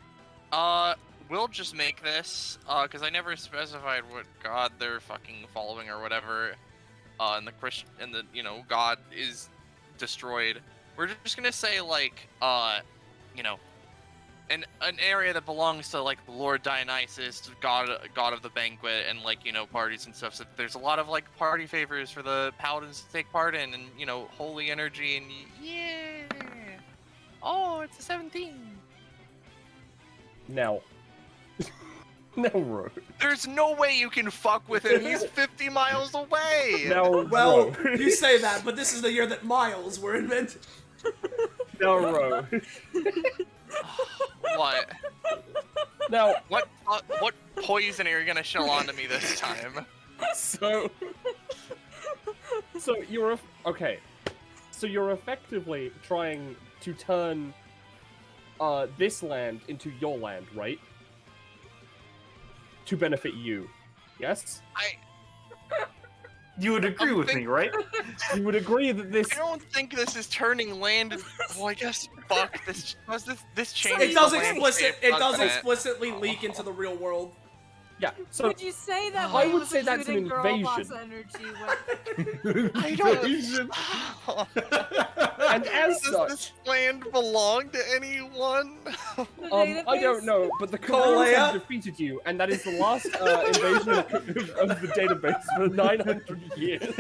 We'll just make this, because I never specified what god they're fucking following or whatever, and the god is destroyed. We're just gonna say, like, an area that belongs to, like, Lord Dionysus, god of the banquet, and, like, parties and stuff. So there's a lot of, like, party favors for the paladins to take part in, and, holy energy, and yeah. Oh, it's a 17. Now. Now, Ro. There's no way you can fuck with him. He's 50 miles away. Now, Well, Ro. you say that, but this is the year that miles were invented. Now, Ro. What? Now, What poison are you gonna shell onto me this time? so you're okay. So you're effectively trying to turn this land into your land, right? To benefit you. Yes? You would agree with me, right? You would agree that this I don't think this is turning land. Well, I guess fuck this. This changes. It does the landscape, it does doesn't it? explicitly leak into the real world. Yeah, so Would you say that? I Wayne would was say that's an shooting girl boss invasion. energy I don't. Invasion. and as Does such, this land belong to anyone? I don't know, but the Koreans have defeated you, and that is the last invasion of the database for 900 years.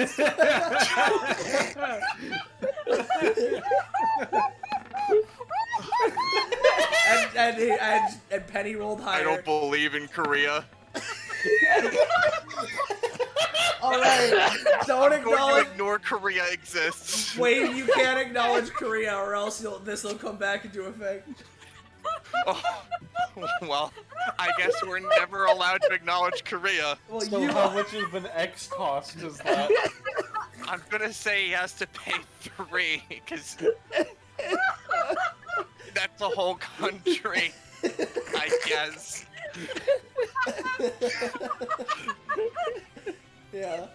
and Penny rolled higher. I don't believe in Korea. Alright, don't I'm going acknowledge. to ignore Korea exists. Wait, you can't acknowledge Korea, or else this will come back into effect. Oh, well, I guess we're never allowed to acknowledge Korea. Well, So you how much of an X cost is that? I'm gonna say he has to pay 3, because that's a whole country, I guess. Yeah.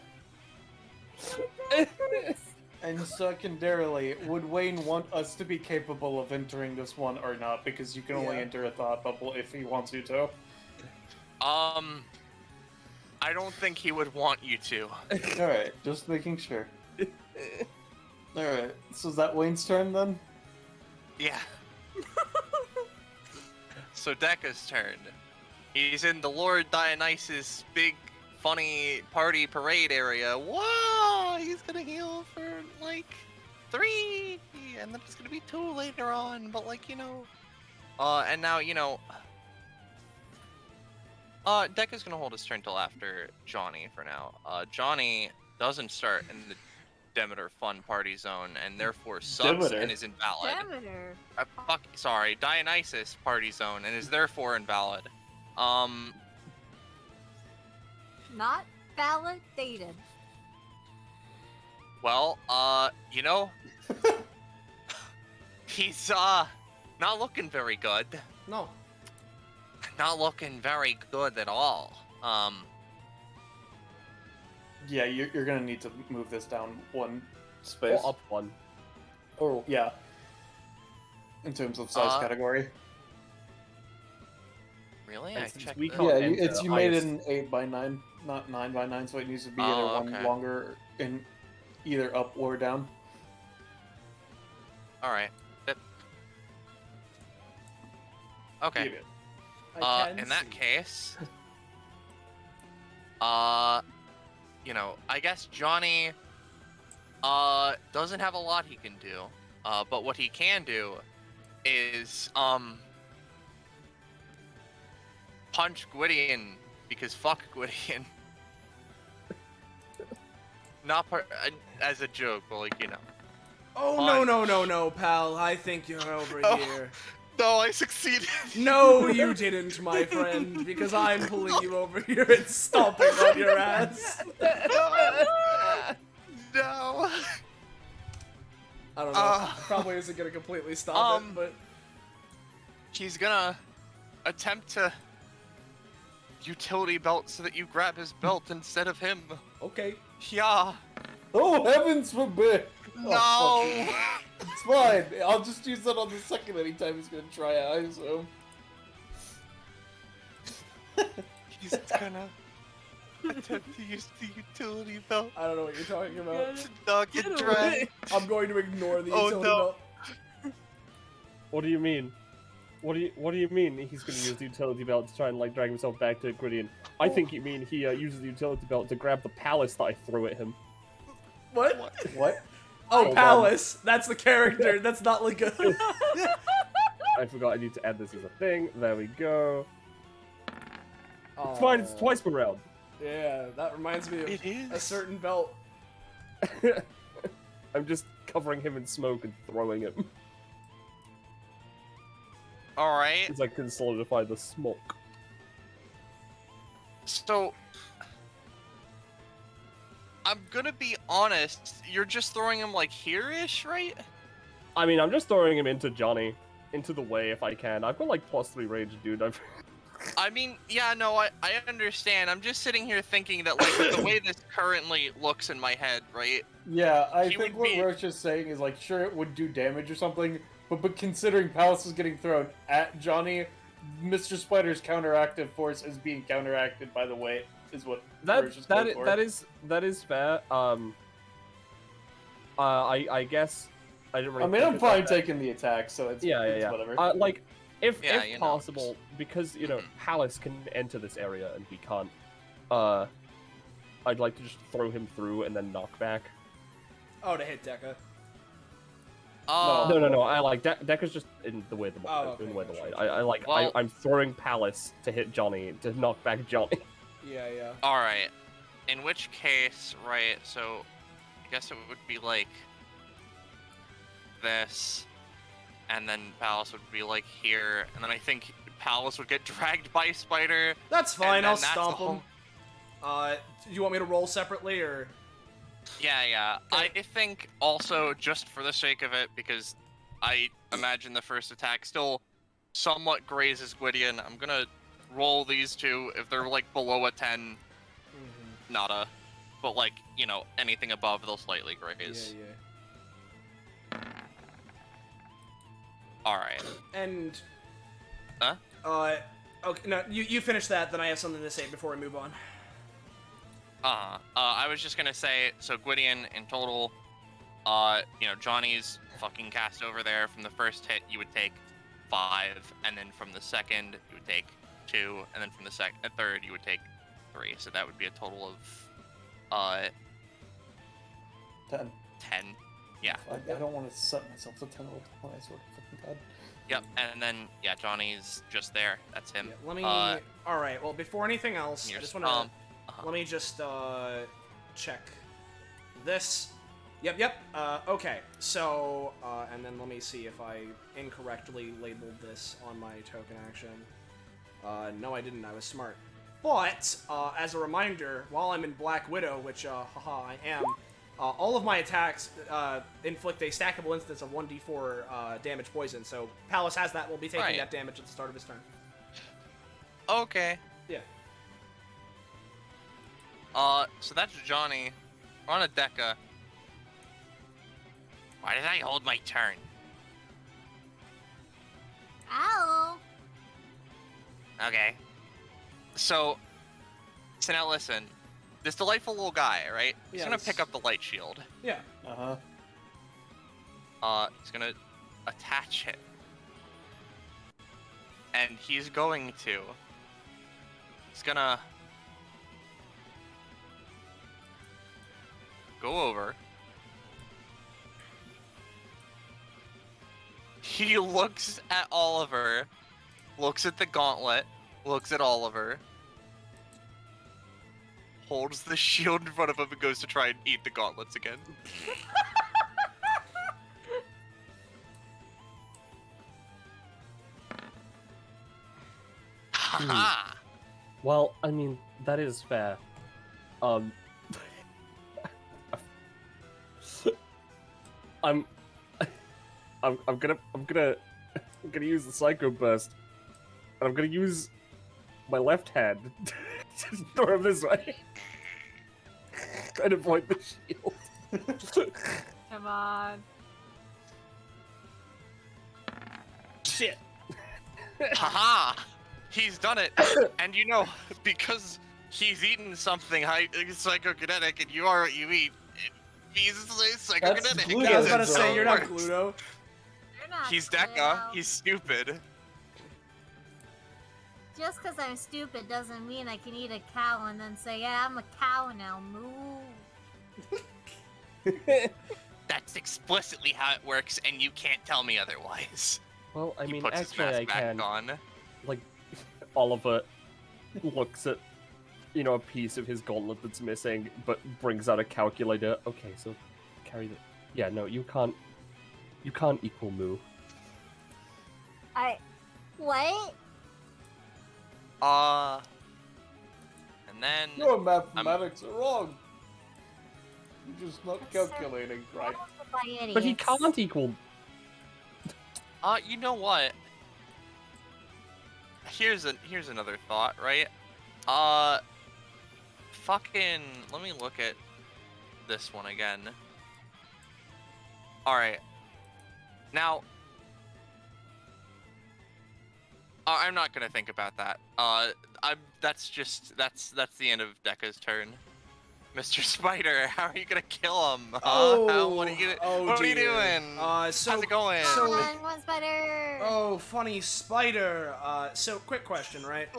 And secondarily, would Wayne want us to be capable of entering this one or not? Because you can only Yeah. enter a thought bubble if he wants you to. I don't think he would want you to. Alright, just making sure. Alright, so is that Wayne's turn then? Yeah. So Dekka's turn. He's in the Lord Dionysus' big, funny party parade area. Whoa! He's gonna heal for, like, 3! And then it's gonna be 2 later on, but, like, you know... and now, you know... Dekka's gonna hold his turn till after Johnny for now. Johnny doesn't start in the Demeter Fun Party Zone, and therefore sucks Demeter? and is invalid. Demeter. Sorry, Dionysus Party Zone, and is therefore invalid. Not validated. Well, you know, he's, not looking very good. No. Not looking very good at all. Yeah, you're gonna need to move this down one space. Or up one. Or, yeah. In terms of size category. Really? And I since checked we this. can't Yeah, enter you made it highest- an 8x9, not 9x9, so it needs to be Oh, either one okay. longer in either up or down. Alright. Okay. Give it. I can In that see. case, you know, I guess Johnny, doesn't have a lot he can do. But what he can do is, punch Gwydion, because fuck Gwydion. Not as a joke, but like, you know. Oh, Punch. no, pal. I think you're over Oh. here. No, I succeeded. No, you didn't, my friend, because I'm pulling you over here and stomping on your ass. No. I don't know. Probably isn't gonna completely stop it, but He's gonna attempt to utility belt so that you grab his belt instead of him. okay. Yeah. Oh, heavens forbid! No. Oh, fuck. It's fine. I'll just use that on the second anytime he's gonna try out, I assume. He's gonna attempt to use the utility belt I don't know what you're talking about. to not get dragged. I'm going to ignore the Oh, utility no. belt. What do you mean? What do you mean he's going to use the utility belt to try and like drag himself back to Gwydion? I think you mean he uses the utility belt to grab the palace that I threw at him. What? What? Oh, Hold Palace. That's the character. That's not like a. I forgot I need to add this as a thing. There we go. Oh, It's fine. It's twice per round. Yeah, that reminds me of It is. a certain belt. I'm just covering him in smoke and throwing him All right. as I can solidify the smoke. So, I'm gonna be honest. You're just throwing him like here-ish, right? I mean, I'm just throwing him into Johnny, into the way if I can. I've got like +3 range, dude. I mean, yeah, no, I understand. I'm just sitting here thinking that like with the way this currently looks in my head, right? Yeah, I He think would what be- Roach is saying is like, sure, it would do damage or something, but considering Palace is getting thrown at Johnny, Mr. Spider's counteractive force is being counteracted by the weight, is what That Roach is that going i- for. that is fair. I guess I didn't really. I mean, think I'm about fine that. taking the attack, so it's Yeah. whatever. Like, if Yeah, you know, possible, because Mhm. Palace can enter this area and we can't. I'd like to just throw him through and then knock back. Oh, to hit Deca. No. I like Deck is just in the way of the Oh, in the way of okay, the light. gotcha. Well- I'm throwing Palace to hit Johnny to knock back Johnny. Yeah. All right. In which case, right? So, I guess it would be like this, and then Palace would be like here, and then I think Palace would get dragged by Spider. That's fine. And I'll then that's stomp the him. Do you want me to roll separately or? Yeah. Okay. I think also, just for the sake of it, because I imagine the first attack still somewhat grazes Gwydion, I'm gonna roll these two. If they're like below a 10, nada. But like, anything above, they'll slightly graze. Yeah. Alright. And. Huh? Okay. No, you finish that. Then I have something to say before we move on. I was just gonna say, so Gwydion in total, Johnny's fucking cast over there. From the first hit, you would take 5, and then from the second, you would take 2, and then from the third, you would take 3. So that would be a total of, 10. 10. Yeah. I don't want to set myself to 10 all the time. I swear to fucking God. Yep. And then, yeah, Johnny's just there. That's him. Yeah, let me. All right. Well, before anything else, I Your just want to. stomp. Let me just check this. Yep. Okay. So, and then let me see if I incorrectly labeled this on my token action. No, I didn't. I was smart. But as a reminder, while I'm in Black Widow, which haha I am, all of my attacks inflict a stackable instance of 1d4 damage poison. So Palace has that. Will be taking Right. that damage at the start of his turn. Okay. Yeah. So that's Johnny. We're on a Deca. Why did I hold my turn? Ow! Okay. So now listen. This delightful little guy, right? He's Yeah, gonna this- pick up the light shield. Yeah. He's gonna attach it. And he's gonna go over. He looks at Oliver, looks at the gauntlet, looks at Oliver, holds the shield in front of him and goes to try and eat the gauntlets again. Ha! Well, I mean, that is fair. I'm gonna use the Psycho Burst, and I'm gonna use my left hand to throw him this way. Try to avoid the shield. Come on. Shit. Haha! He's done it! And because he's eaten something psychokinetic and you are what you eat, he's psychokinetic. Gluto. Yeah, I was about to Gluto. say, you're not Gluto. You're not He's Pluto. Deca, he's stupid. Just because I'm stupid doesn't mean I can eat a cow and then say, yeah, I'm a cow now, moo. That's explicitly how it works, and you can't tell me otherwise. Well, I He mean, puts his actually, mask I back can. on. Like, Oliver looks at, a piece of his gauntlet that's missing, but brings out a calculator. Okay, so carry the. Yeah, no, you can't. You can't equal moo. What? And then Your mathematics are wrong. You're just not That's so calculating right. By idiots. But he can't equal. you know what? Here's another thought, right? Fucking, let me look at this one again. All right. Now, I'm not gonna think about that. That's the end of Dekka's turn. Mr. Spider, how are you gonna kill him? What are you doing? So, How's it going? So, One spider. oh, funny spider. So quick question, right?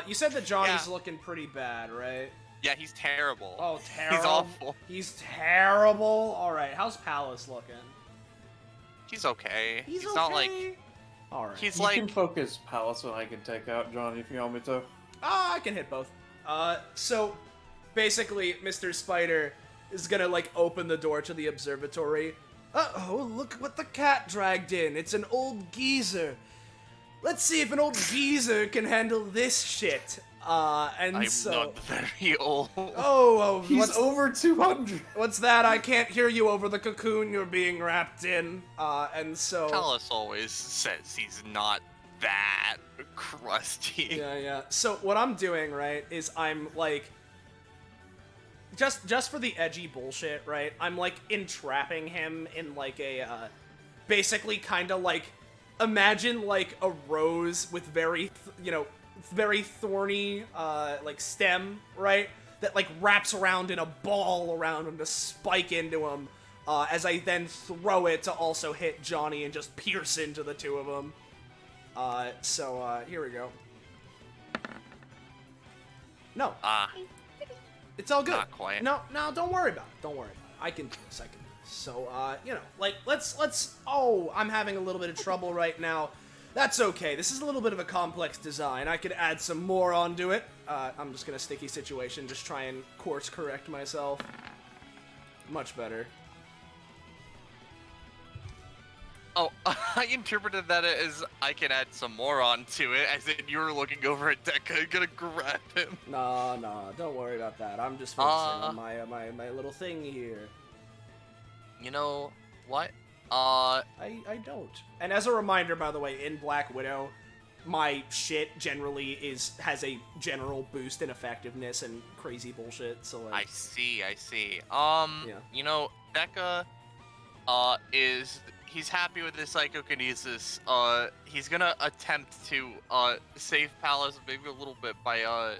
You said that Johnny's Yeah. looking pretty bad, right? Yeah, he's terrible. Oh, terrible. He's awful. He's terrible. All right, how's Palace looking? He's okay. He's not like All right. he's You like can focus Palace and I can take out Johnny if you want me to. I can hit both. So basically, Mr. Spider is gonna like open the door to the observatory. Uh-oh, look what the cat dragged in. It's an old geezer. Let's see if an old geezer can handle this shit. And I'm so not very old. oh, He's over 200. what's that? I can't hear you over the cocoon you're being wrapped in. And so Palace always says he's not that crusty. yeah. So what I'm doing, right, is I'm like just for the edgy bullshit, right? I'm like entrapping him in like a basically kind of like imagine like a rose with very very thorny like stem, right? That like wraps around in a ball around him to spike into him. As I then throw it to also hit Johnny and just pierce into the two of them. So here we go. No, it's all good. Not quite. No, don't worry about it. Don't worry about it. I can do this. So, like, let's. Oh, I'm having a little bit of trouble right now. That's okay. This is a little bit of a complex design. I could add some more onto it. I'm just gonna sticky situation. Just try and course correct myself. Much better. Oh, I interpreted that as I can add some more onto it, as in you were looking over at Dekka, gonna grab him. Nah, don't worry about that. I'm just focusing on my little thing here. You know what? I don't. And as a reminder, by the way, in Black Widow, my shit generally has a general boost in effectiveness and crazy bullshit. So like, I see. Yeah. You know, Dekka, he's happy with his psychokinesis. He's gonna attempt to save Palace maybe a little bit by I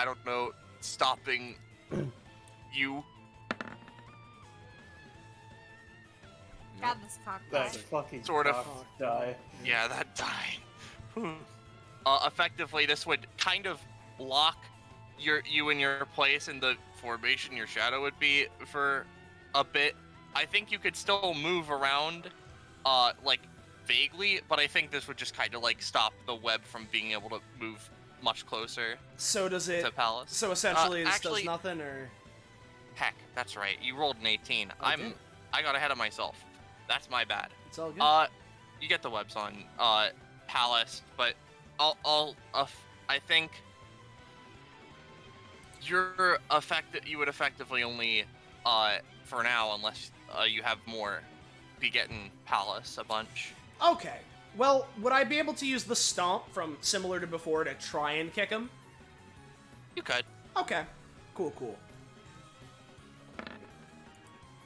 don't know, stopping you. Grab this cock. That fucking Sort of. cock die. Yeah, that died. Effectively, this would kind of lock you in your place in the formation your shadow would be for a bit. I think you could still move around, like, vaguely, but I think this would just kind of, like, stop the web from being able to move much closer so does it? to Palace. So essentially, this actually, does nothing, or Heck, that's right. You rolled an 18. I did. I got ahead of myself. That's my bad. it's all good. You get the webs on, Palace, but I think you would effectively only, for now, unless you have more, be getting Palace a bunch. Okay. Well, would I be able to use the stomp from similar to before to try and kick him? You could. Okay. Cool.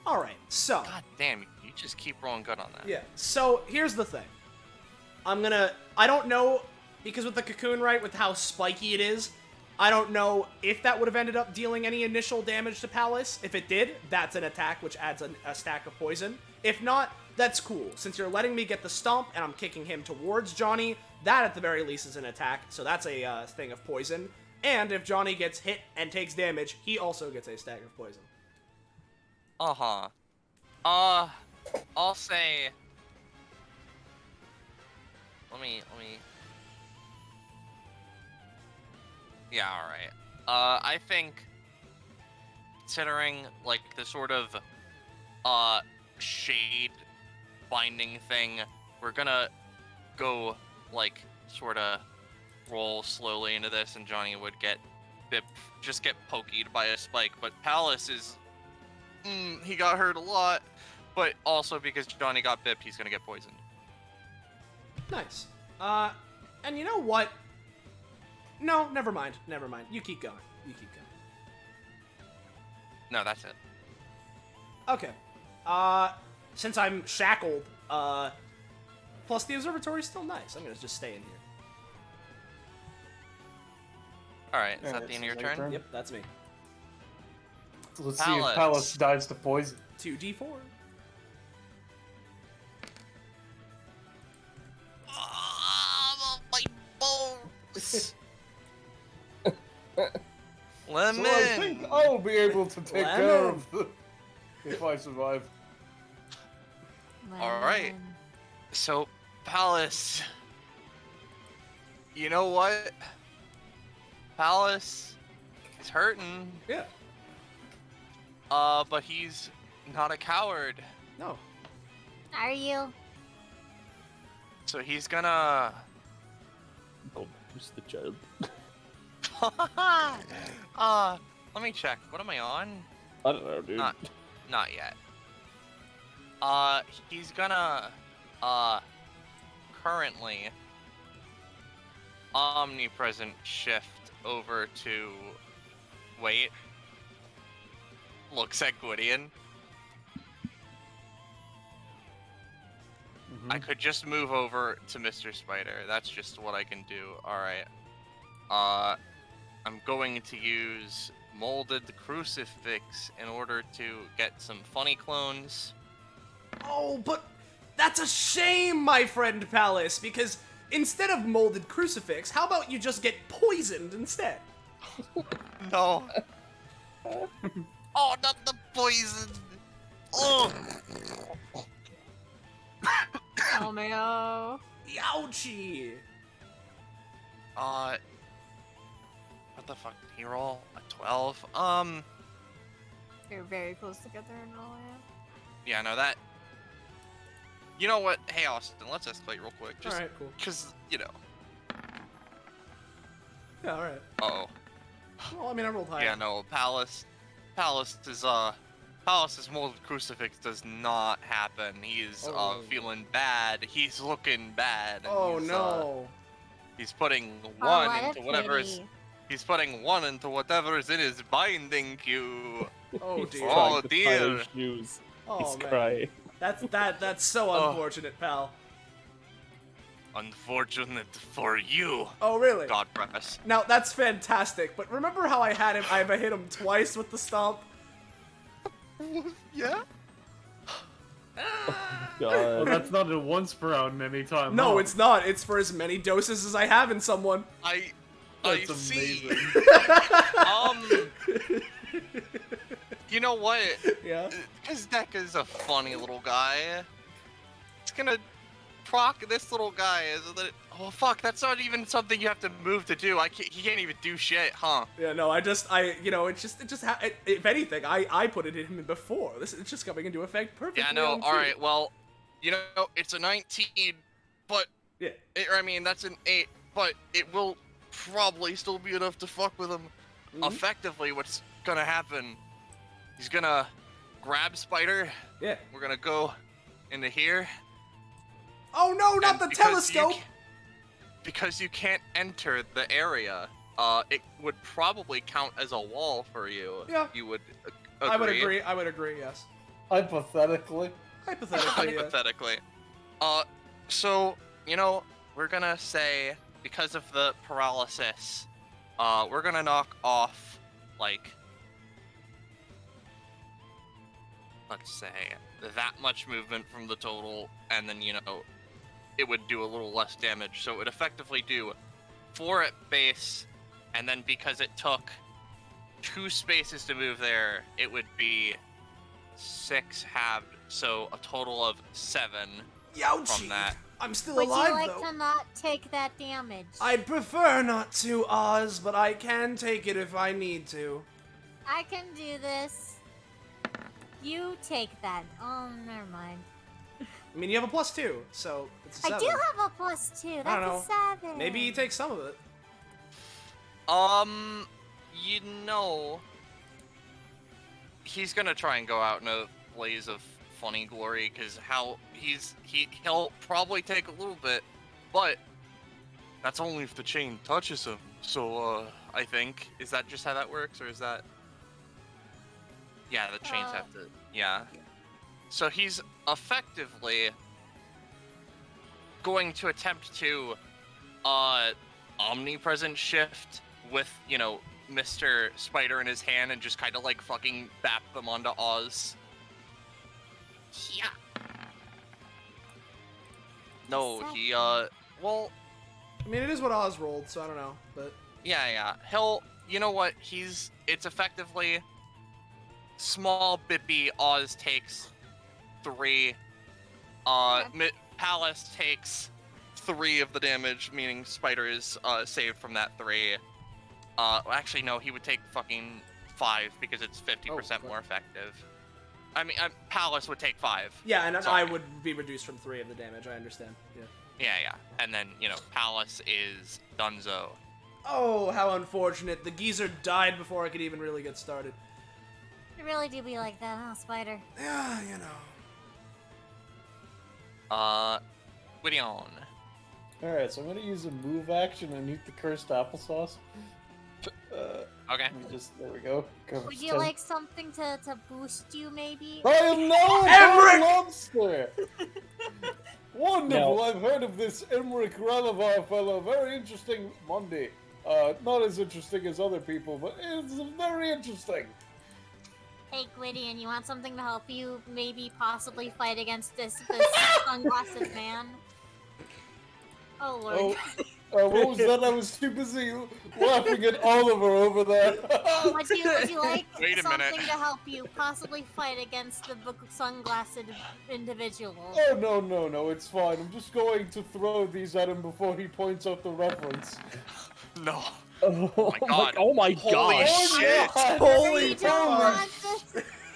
All right. So. God damn, you just keep rolling good on that. Yeah. So here's the thing. I don't know, because with the cocoon, right, with how spiky it is, I don't know if that would have ended up dealing any initial damage to Palace. If it did, that's an attack, which adds a stack of poison. If not, that's cool. Since you're letting me get the stomp and I'm kicking him towards Johnny, that at the very least is an attack, so that's a thing of poison. And if Johnny gets hit and takes damage, he also gets a stack of poison. Uh-huh. I'll say... Let me... Yeah, alright. I think, considering, like, the sort of, shade binding thing, we're gonna go, like, sorta roll slowly into this, and Johnny would get pokeyed by a spike, but Palace is... he got hurt a lot, but also because Johnny got bipped, he's gonna get poisoned. Nice. And you know what? No, never mind. You keep going. No, that's it. Okay. Since I'm shackled, Plus, the observatory's still nice. I'm gonna just stay in here. Alright, is that Alright, the end so of your is that turn? Yep, that's me. Let's see Palace. if Palace dives to poison. 2d4. My bones! So Lemon! I think I'll be able to take care of the if I survive. All right. Lemon. So, Palace. You know what? Palace is hurting. Yeah. But he's not a coward. No. Are you? So he's gonna. Don't boost the child. Let me check. What am I on? I don't know, dude. Not yet. He's gonna, currently omnipresent shift over to, wait, looks at Gwydion. I could just move over to Mr. Spider. That's just what I can do. Alright. I'm going to use molded crucifix in order to get some funny clones. Oh, but that's a shame, my friend Palace, because instead of molded crucifix, how about you just get poisoned instead? No. Oh, not the poison. Oh. Oh no. Ouchie! What the fuck? Did he roll a 12? You're very close together and all that. Yeah, no, that. You know what? Hey, Austin, let's escalate real quick. Just Alright, cool. because, you know. Yeah, alright. Uh-oh. Well, I mean, I rolled high. Yeah, no, Palace's molded crucifix does not happen. He's Oh. feeling bad. He's looking bad. And Oh, he's, no. He's putting Oh, one what a into whatever is. pity. He's putting one into whatever is in his binding queue. Oh, He's dear. Oh, trying to tie dear. his shoes. Oh, He's man. crying. That's so Oh. unfortunate, pal. Unfortunate for you, Oh, really? God press. Now, that's fantastic, but remember how I hit him twice with the stomp? Yeah? Well, God. that's not a once per round anytime. No, huh? it's not. It's for as many doses as I have in someone. I That's see. amazing. You know what? Yeah. Because Dekka's a funny little guy. It's gonna proc this little guy. Oh fuck, that's not even something you have to move to do. He can't even do shit, huh? Yeah, no, if anything, I put it in him before. It's just coming into effect perfectly. Yeah, no, on cue. alright, well, you know, it's a 19, but, Yeah. I mean, that's an 8, but it will probably still be enough to fuck with him. Mhm. Effectively, what's gonna happen, he's gonna grab Spider, Yeah. we're gonna go into here. Oh no, not and the because you telescope! because you can't enter the area, it would probably count as a wall for you. Yeah. You would I would agree. I would agree. Yes. Hypothetically. Hypothetically. Yeah. Hypothetically. So, you know, we're gonna say, because of the paralysis, we're gonna knock off, like, let's say, that much movement from the total, and then, you know, it would do a little less damage. So it would effectively do 4 at base, and then because it took 2 spaces to move there, it would be 6 halved, so a total of 7 Youchie. from that. I'm still Would alive you like though. to not take that damage? I'd prefer not to, Oz, but I can take it if I need to. I can do this. You take that. Oh, never mind. I mean, you have a +2, so it's a 7. I do have a +2. That's know. a 7. Maybe you take some of it. You know, he's gonna try and go out in a blaze of funny glory, because he'll probably take a little bit, but that's only if the chain touches him. So, I think, is that just how that works, or is that? Yeah, the chains have to, yeah. So he's effectively going to attempt to omnipresent shift with, you know, Mr. Spider in his hand and just kind of like fucking bap them onto Oz. Yeah. No, he well, I mean, it is what Oz rolled, so I don't know, but yeah. He'll, you know what? It's effectively small bippy. Oz takes 3. Palace takes 3 of the damage, meaning Spider is saved from that 3. Actually, no, he would take fucking 5 because it's 50% more effective. I mean, Palace would take 5. yeah, and Sorry. I would be reduced from 3 of the damage. I understand. Yeah. Yeah. And then, you know, Palace is Dunzo. Oh, how unfortunate! The geezer died before I could even really get started. It really do be like that, huh, Spider? Yeah, you know. Gwydion. Alright, so I'm gonna use a move action and eat the cursed applesauce. Okay. Let me just, there we go. Would you like something to boost you, maybe? I am now Emmerich! a lobster! Wonderful, No. I've heard of this Emmerich Relevar fellow. Very interesting Monday. Not as interesting as other people, but it's very interesting. Hey, Gwydion, you want something to help you maybe possibly fight against this sunglasses man? Oh, Lord. What was that? I was too busy laughing at Oliver over there. Would you like Wait a something minute. to help you possibly fight against the sunglassed individual? Oh, no, it's fine. I'm just going to throw these at him before he points out the reference. No. Oh my God. Oh my Holy god! shit. Holy You don't fuck! want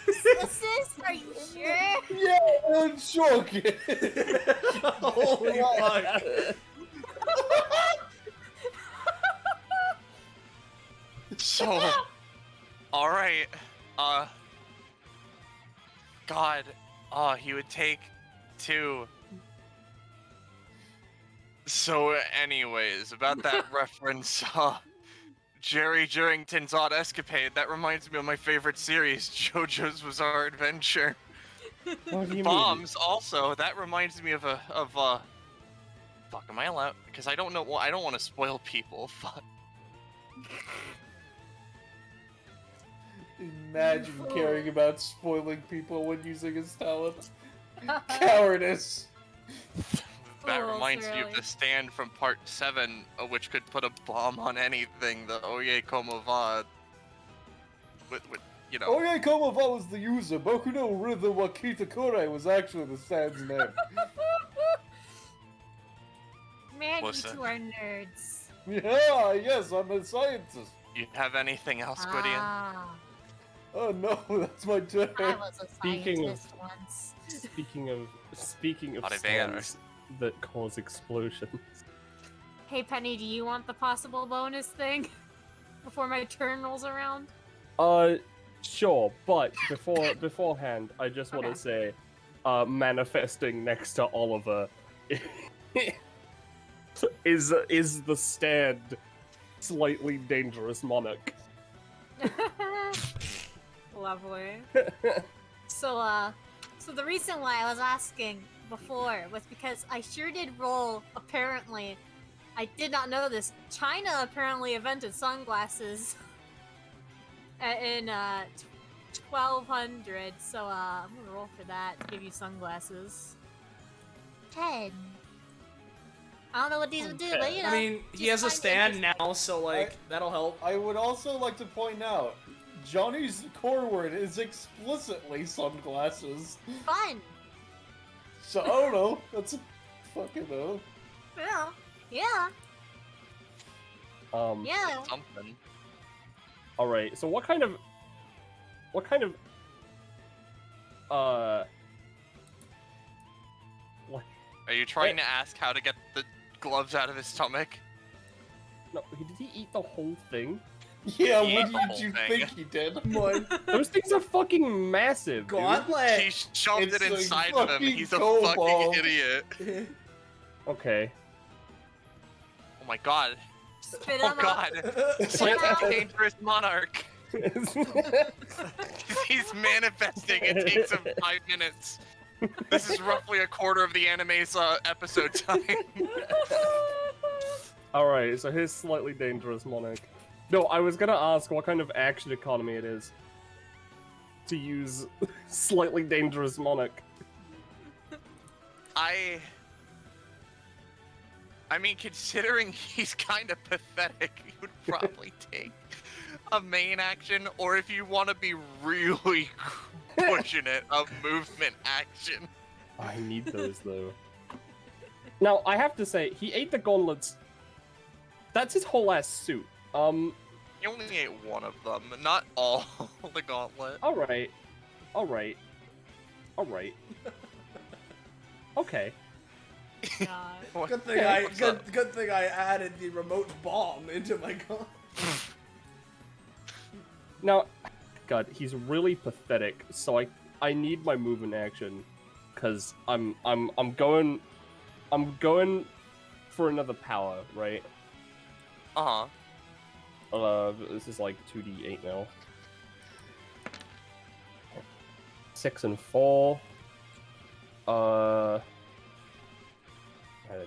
this assist? Are you sure? Yeah, I'm shocking. Holy fuck! So, alright, God, he would take 2. So, anyways, about that reference, Jerry Jerrington's Odd Escapade, that reminds me of my favorite series, JoJo's Bizarre Adventure. What do you Bombs, also, that reminds me of fuck, am I allowed? Because I don't know, well, I don't want to spoil people, fuck. Imagine caring about spoiling people when using his talent. Cowardice. That Fools, reminds me of really. the stand from part 7, which could put a bomb on anything, the Oye Como Va. With, you know. Oye Komova was the user. Boku no Rhythm wa Kitakure was actually the stand's name. Man, Listen. you two are nerds. Yeah, yes, I'm a scientist. You have anything else, Gwydion? Ah, Oh no, that's my turn. I was a Speaking of- scientist once. Speaking of Not a stands that cause explosions. Hey, Penny, do you want the possible bonus thing before my turn rolls around? Sure, but beforehand, I just want Okay. to say, manifesting next to Oliver is the stand slightly dangerous monarch. Lovely. So the reason why I was asking before was because I sure did roll, apparently. I did not know this. China apparently invented sunglasses in 1200, so I'm gonna roll for that to give you sunglasses. 10. I don't know what these would do, but you know. I mean, he has just a find it stand interesting. now, so like that'll help. I would also like to point out, Johnny's core word is explicitly sunglasses. Fun. So I don't know. That's a fucking Yeah. Yeah. Yeah. Something. All right. So what kind of what Are you trying to ask how to get the gloves out of his stomach? no, did he eat the whole thing? Yeah, He ate what the did whole you thing. think he did? Those things are fucking massive, dude. He Gauntlet. shoved It's it a inside of him. fucking He's a cobalt. fucking idiot. Okay. Oh my god. Spit Oh 'em up. god. It's like a dangerous monarch. He's manifesting. It takes him 5 minutes. This is roughly a quarter of the anime's episode time. Alright, so here's slightly dangerous monarch. No, I was gonna ask what kind of action economy it is to use slightly dangerous monarch. I mean, considering he's kind of pathetic, you would probably take a main action, or if you want to be really pushing it, a movement action. I need those though. Now, I have to say, he ate the gauntlets. That's his whole ass suit. He only ate one of them, not all the gauntlet. Alright. Alright. Alright. Okay. God. Good thing I added the remote bomb into my gun. Now, God, he's really pathetic, so I need my movement action, cause I'm going for another power, right? This is like 2d8 now. 6 and 4. Had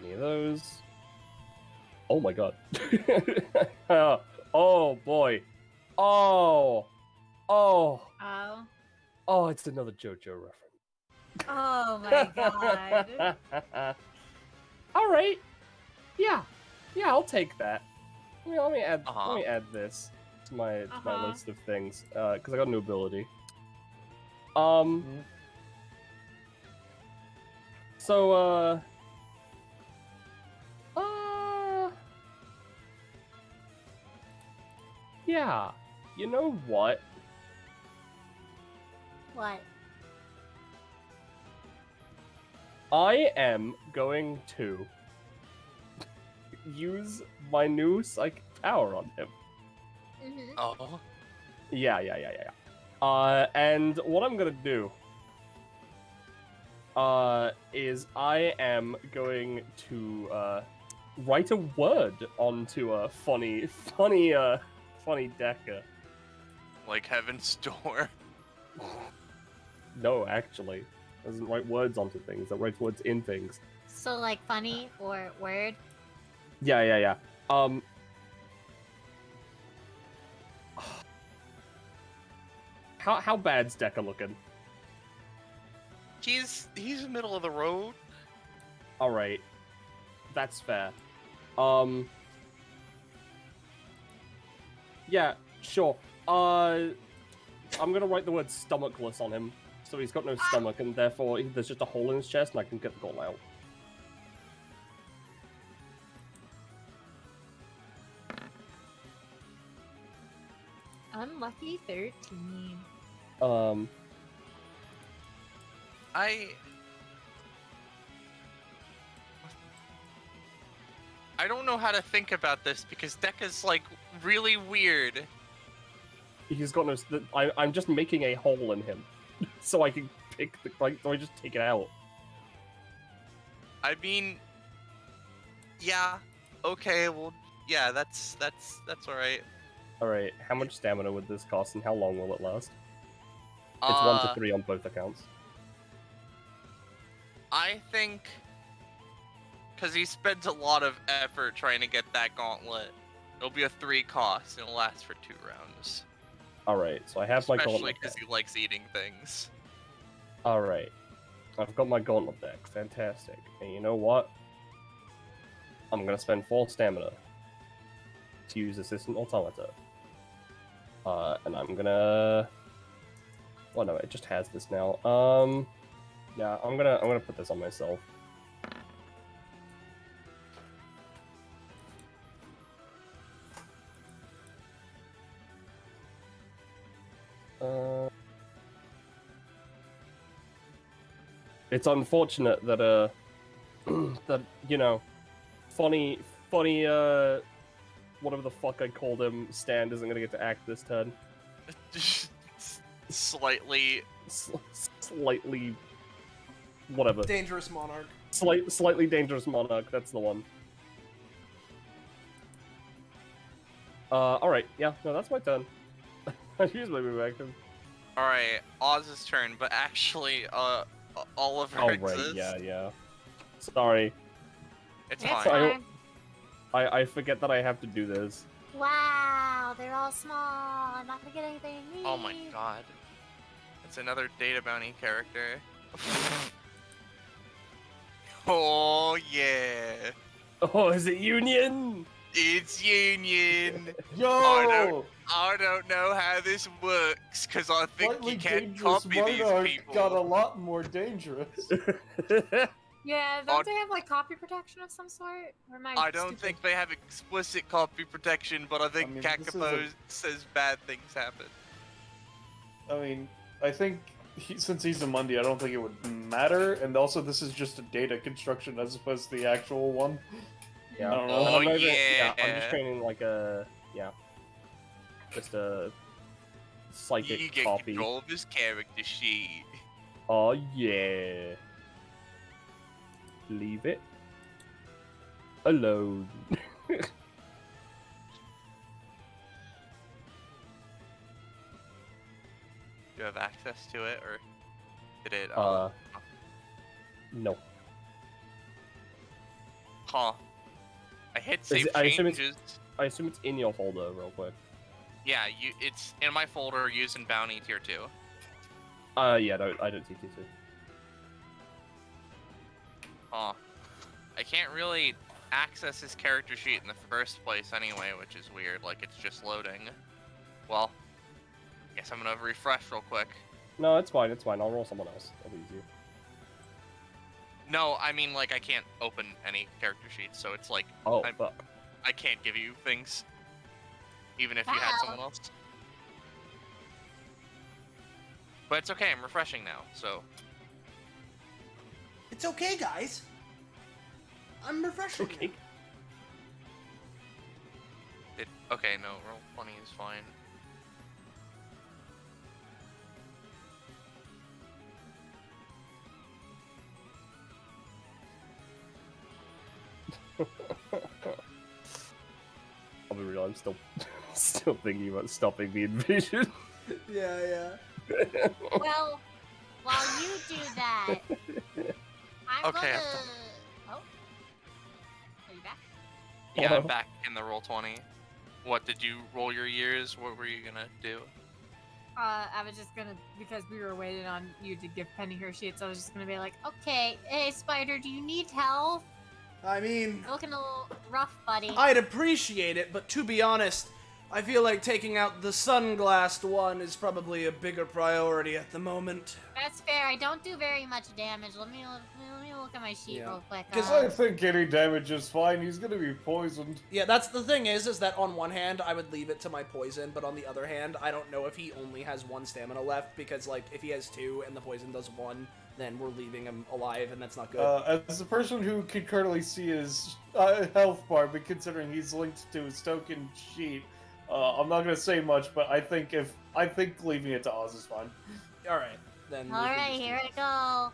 any of those? Oh my god. Oh boy. Oh. Oh. Oh, it's another JoJo reference. Oh my god. All right. Yeah, I'll take that. Let me add this to my list of things because I got a new ability. So yeah. You know what? What? I am going to use my new psychic power on him. Mm-hmm. Oh. Yeah. And what I'm gonna do is I am going to write a word onto a funny Decker. Like Heaven's Door. No, actually, doesn't write words onto things. It writes words in things. So like funny or word? Yeah. How bad's Decker looking? He's middle of the road. All right, that's fair. Yeah, sure. I'm gonna write the word stomachless on him, so he's got no stomach, and therefore there's just a hole in his chest, and I can get the goal out. Unlucky 13. I don't know how to think about this because Dekka's like really weird. He's got no. I'm just making a hole in him, so I can pick the. Like, so I just take it out. I mean, yeah, okay, well, yeah, that's all right. All right. How much stamina would this cost, and how long will it last? It's 1 to 3 on both accounts. I think because he spends a lot of effort trying to get that gauntlet, it'll be a 3 cost and it'll last for 2 rounds. Alright, so I have my Especially gauntlet because deck. he likes eating things. Alright. I've got my gauntlet deck. Fantastic. And you know what? I'm gonna spend 4 stamina to use Assistant Automata. And I'm gonna... Well, no, it just has this now. Yeah, I'm gonna put this on myself. It's unfortunate that that funny whatever the fuck I called him, Stand isn't gonna get to act this turn. Slightly whatever. Dangerous Monarch. Slightly dangerous monarch. That's the one. All right. Yeah. No, that's my turn. I use my move action. Alright, Oz's turn, but actually, Oliver Oh, exists. right, yeah. Sorry. It's It's fine. fine. I forget that I have to do this. Wow, they're all small. I'm not gonna get anything. Oh my god. It's another data bounty character. Oh yeah. Oh, is it Union? It's Union. Yo! I don't know how this works, because I think Slightly you can't dangerous copy these Monarch people. got a lot more dangerous. Yeah, Odd- don't they have like copy protection of some sort? Or am I don't stupid? think they have explicit copy protection, but I think I mean, this is Kakapo says bad things happen. I mean, I think since he's a Mundi, I don't think it would matter. And also, this is just a data construction as opposed to the actual one. Yeah. I don't know. Oh, I'm not even- yeah. I'm just training like a just a psychic You get copy. control of his character sheet. Oh yeah. Leave it alone. Do you have access to it, or did it? No. Huh. I hit Is save it- I assume it's- changes. I assume it's in your folder, real quick. Yeah, it's in my folder using bounty tier 2. Yeah, I don't see T2. Huh. I can't really access his character sheet in the first place anyway, which is weird. Like, it's just loading. Well, guess I'm gonna refresh real quick. No, it's fine. It's fine. I'll roll someone else. That'll be easier. No, I mean, like, I can't open any character sheets, so it's like, Oh, I'm- but I can't give you things. Even if you had Wow. someone else. But it's okay, I'm refreshing now, so. It's okay, guys. I'm refreshing. okay. Okay, no, roll 20 is fine. I'll be real. I'm still thinking about stopping the invasion. Yeah. Well, while you do that, I'm Okay, gonna. I've Oh, are you back? Yeah, I'm Oh. back in the roll 20. What, did you roll your years? What were you gonna do? I was just gonna, because we were waiting on you to give Penny her sheets, I was just gonna be like, Okay, hey Spider, do you need help? I mean, You're looking a little rough, buddy. I'd appreciate it, but to be honest, I feel like taking out the sunglassed one is probably a bigger priority at the moment. That's fair. I don't do very much damage. Let me look at my sheet Yeah. real quick. 'Cause I think any damage is fine. He's gonna be poisoned. Yeah, that's the thing is that on one hand, I would leave it to my poison, but on the other hand, I don't know if he only has 1 stamina left, because, like, if he has 2 and the poison does 1, then we're leaving him alive, and that's not good. As a person who can currently see his health bar, but considering he's linked to his token sheet, I'm not gonna say much. But I think leaving it to Oz is fine. Alright, then we can Alright, just do here that. I go.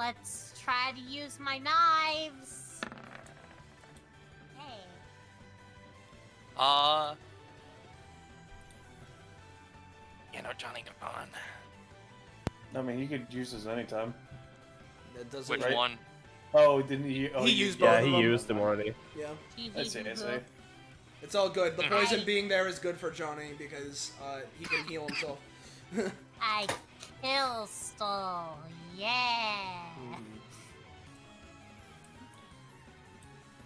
Let's try to use my knives. Hey. Johnny, come on. I mean, you could use this anytime. That doesn't Which Right. one? Oh, didn't he? Oh, He you- used both Yeah, of he them. used them already. Yeah, I see. it's all good. The Mhm. poison being there is good for Johnny, because he can heal himself. I kill stole. Yeah.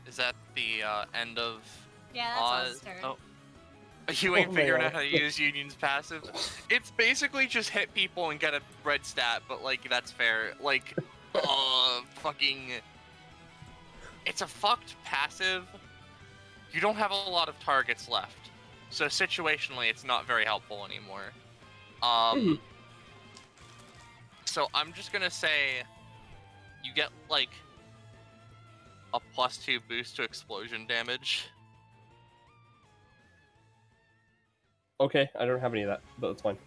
Is that the end of Yeah, that's Oz? Oz's turn. Oh. You ain't Oh, figuring man. out how to use Union's passive? It's basically just hit people and get a red stat, but, like, that's fair. Like, fucking... It's a fucked passive. You don't have a lot of targets left. So situationally, it's not very helpful anymore. So I'm just gonna say... You get, like... a +2 boost to explosion damage. Okay, I don't have any of that, but that's fine.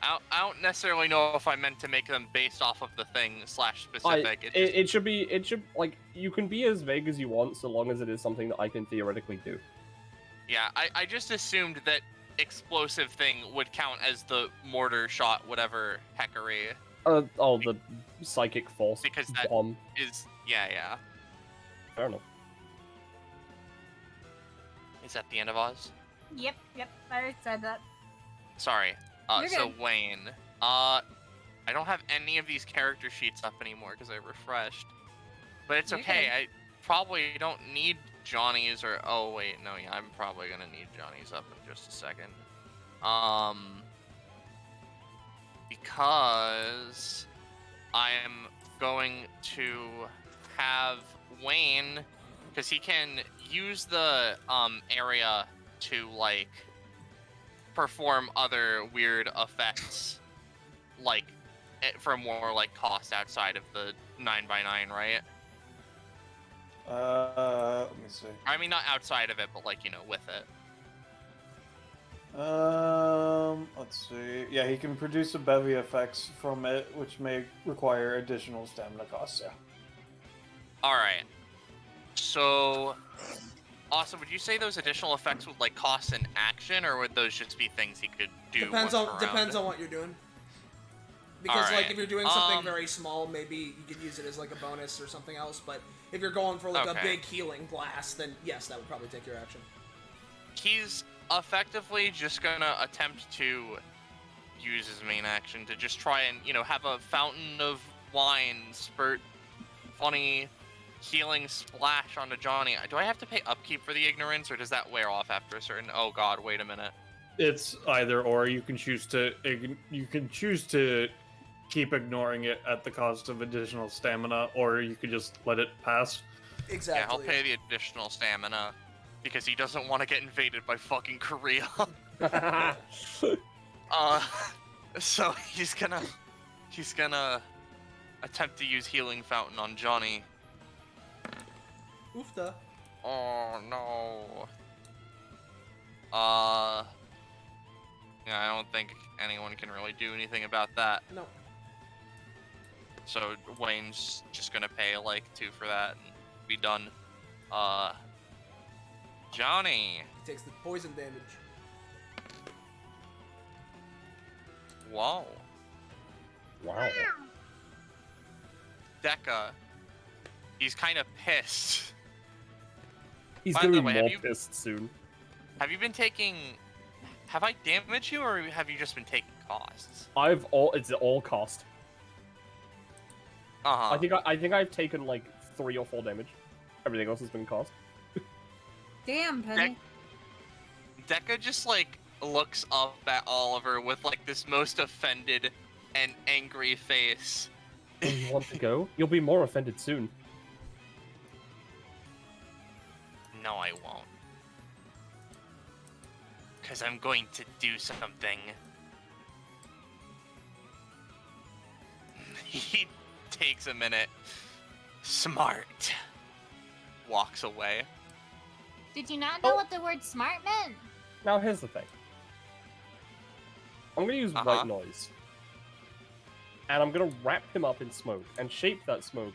I don't necessarily know if I meant to make them based off of the thing / specific. It should like, you can be as vague as you want, so long as it is something that I can theoretically do. Yeah, I just assumed that explosive thing would count as the mortar shot, whatever heckery. The psychic force Because that bomb. is, yeah. Fair enough. Is that the end of Oz? Yep, I already said that. Sorry. You're So good. Wayne, I don't have any of these character sheets up anymore because I refreshed. But it's You're okay. good. I probably don't need Johnny's or oh wait, no, yeah, I'm probably gonna need Johnny's up in just a second. Because I am going to have Wayne, because he can use the area to like perform other weird effects, like for more like cost outside of the 9x9, right? Let me see. I mean, not outside of it, but like, you know, with it. Let's see. Yeah, he can produce a bevy effects from it, which may require additional stamina costs. Yeah. All right. So, Austin, would you say those additional effects would like cost an action, or would those just be things he could do? Depends once on per round? what you're doing. Because Alright, like if you're doing something very small, maybe you could use it as like a bonus or something else. But if you're going for like a Okay. big healing blast, then yes, that would probably take your action. He's effectively just gonna attempt to use his main action to just try and, you know, have a fountain of wine spurt funny healing splash onto Johnny. Do I have to pay upkeep for the ignorance, or does that wear off after a certain? Oh God, wait a minute. It's either or. You can choose to keep ignoring it at the cost of additional stamina, or you could just let it pass. Exactly. Yeah, I'll pay the additional stamina because he doesn't want to get invaded by fucking Korea. So he's gonna attempt to use healing fountain on Johnny. Oofta. Oh no. Yeah, I don't think anyone can really do anything about that. No. So Wayne's just gonna pay like 2 for that and be done. Johnny. He takes the poison damage. Whoa. Wow. Deca. He's kind of pissed. He's By gonna the be way, more have you- pissed soon. Have you been taking? Have I damaged you, or have you just been taking costs? It's all cost. Uh-huh. I think I've taken like 3 or 4 damage. Everything else has been cost. Damn, Penny. Deca just like looks up at Oliver with like this most offended and angry face. Oh, you want to go? You'll be more offended soon. No, I won't. Because I'm going to do something. He takes a minute. Smart. Walks away. Did you not know what the word smart meant? Now here's the thing. I'm gonna use Uh-huh. white noise. And I'm gonna wrap him up in smoke and shape that smoke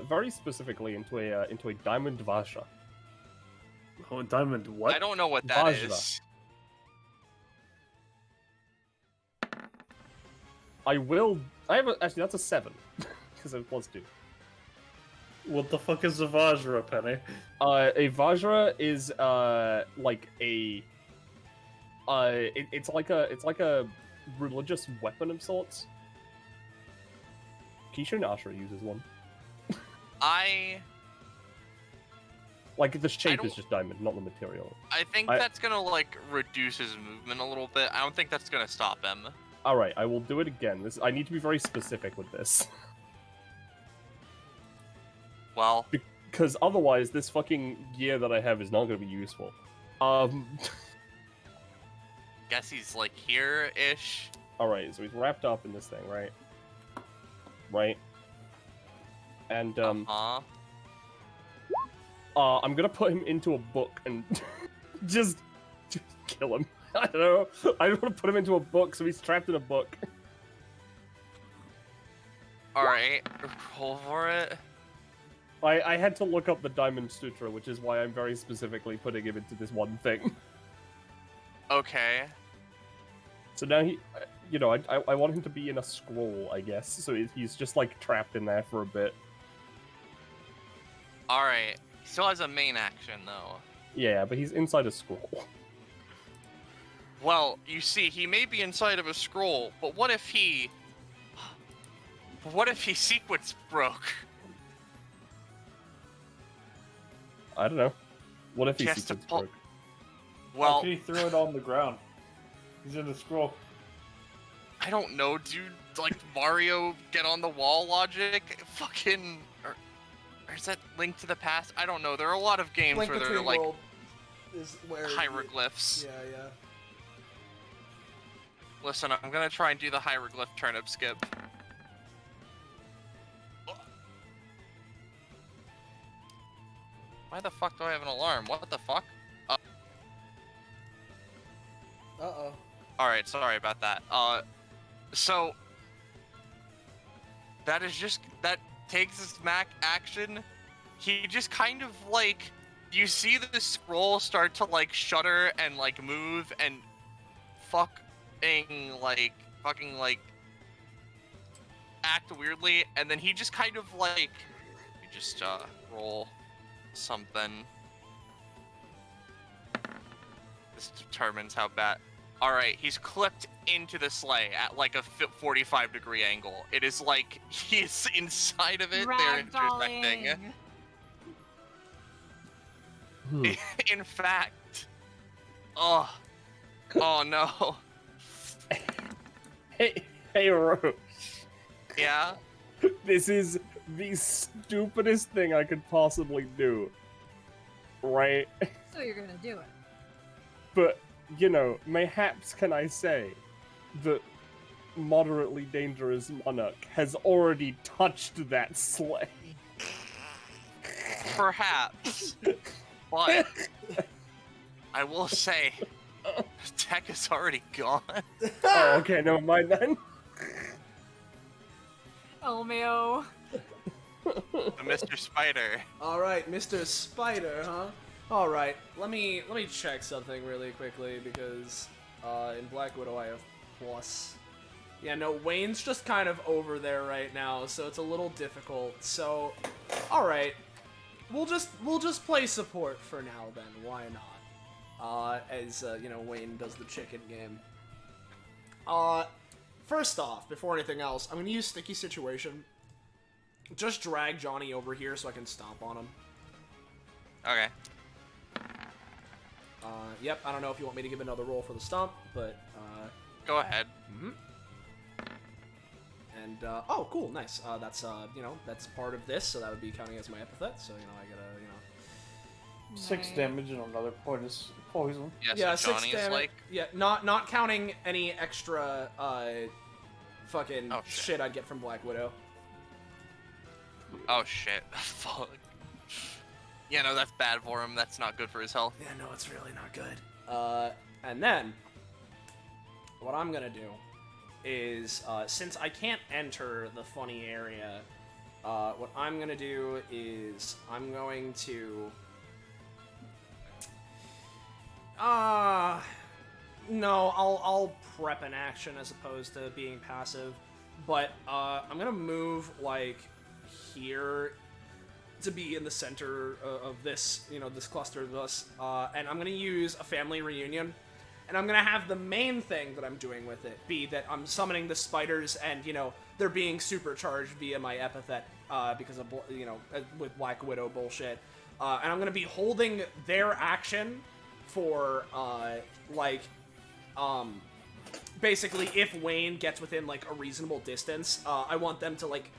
very specifically into a diamond Vajra. Oh, diamond what? I don't know what that Vajra. is. Actually, that's a 7. Because it was 2. What the fuck is a Vajra, Penny? A Vajra is like a it's like a religious weapon of sorts. Kisha Ashra uses one. Like the shape is don't- just diamond, not the material. I think that's gonna like reduce his movement a little bit. I don't think that's gonna stop him. All right, I will do it again. I need to be very specific with this. Well, Because otherwise, this fucking gear that I have is not going to be useful. guess he's like here-ish. Alright, so he's wrapped up in this thing, right? Right. And, Uh-huh. I'm gonna put him into a book and just kill him. I don't know. I don't want to put him into a book, so he's trapped in a book. Alright, roll for it. I had to look up the Diamond Sutra, which is why I'm very specifically putting him into this one thing. Okay. So now he, I want him to be in a scroll, I guess. So he's just like trapped in there for a bit. Alright. He still has a main action, though. Yeah, but he's inside a scroll. Well, you see, he may be inside of a scroll, but what if he... What if he sequence broke? I don't know. What if he Just to sequence pull- broke? How Well, can he throw it on the ground? He's in the scroll. I don't know, dude. Like Mario get on the wall logic? Fucking... Or is that Link to the Past? I don't know. There are a lot of games Link where they're Between like World is where hieroglyphs. Yeah. Listen, I'm gonna try and do the hieroglyph turnip skip. Why the fuck do I have an alarm? What the fuck? Uh-oh. Alright, sorry about that. So... That takes his Mac action. He just kind of, like... You see the scroll start to, like, shudder and, like, move and... fucking, like... act weirdly, and then he just kind of, like... You just, roll something. This determines how bad... Alright, he's clipped into the sleigh at like a 45-degree angle. It is like he's inside of it, they're intersecting. Ragdolling. In fact... Oh no. Hey, Roche. Yeah? This is the stupidest thing I could possibly do. Right? So you're gonna do it. But, mayhaps can I say that moderately dangerous monarch has already touched that sleigh. Perhaps. But... I will say... Tech is already gone. Oh, okay, never mind then. Oh, Meo. Mr. Spider. All right, Mr. Spider, huh? All right, let me check something really quickly because in Black Widow I have plus. Yeah, no, Wayne's just kind of over there right now, so it's a little difficult. So, all right, we'll just play support for now then. Why not? As Wayne does the chicken game. First off, before anything else, I'm gonna use Sticky Situation. Just drag Johnny over here so I can stomp on him. Okay. Yep, I don't know if you want me to give another roll for the stomp, but, Go ahead. And, oh, cool, nice. That's, that's part of this, so that would be counting as my epithet, so, I gotta, 6 damage and another point is poison. Yeah, so 6 Johnny is damage. like... Yeah, not counting any extra, fucking Oh, shit. shit. I'd get from Black Widow. Oh shit. Fuck. Yeah, no, that's bad for him. That's not good for his health. Yeah, no, it's really not good. And then, what I'm gonna do is, since I can't enter the funny area, what I'm gonna do is I'm going to... no, I'll prep an action as opposed to being passive, but, I'm gonna move, like, here to be in the center of this, this cluster of us, and I'm gonna use a family reunion, and I'm gonna have the main thing that I'm doing with it be that I'm summoning the spiders, and, they're being supercharged via my epithet, because of, with Black Widow bullshit, and I'm gonna be holding their action for, basically, if Wayne gets within, like, a reasonable distance, I want them to, like,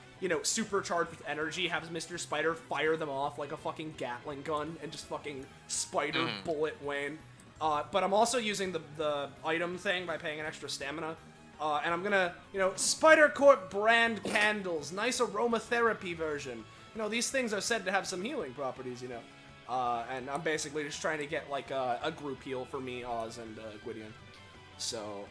supercharged with energy, have Mr. Spider fire them off like a fucking Gatling gun and just fucking spider bullet Wayne. But I'm also using the item thing by paying an extra stamina. And I'm gonna, Spider Corp brand candles, nice aromatherapy version. These things are said to have some healing properties, and I'm basically just trying to get, like, a group heal for me, Oz, and Gwydion. So,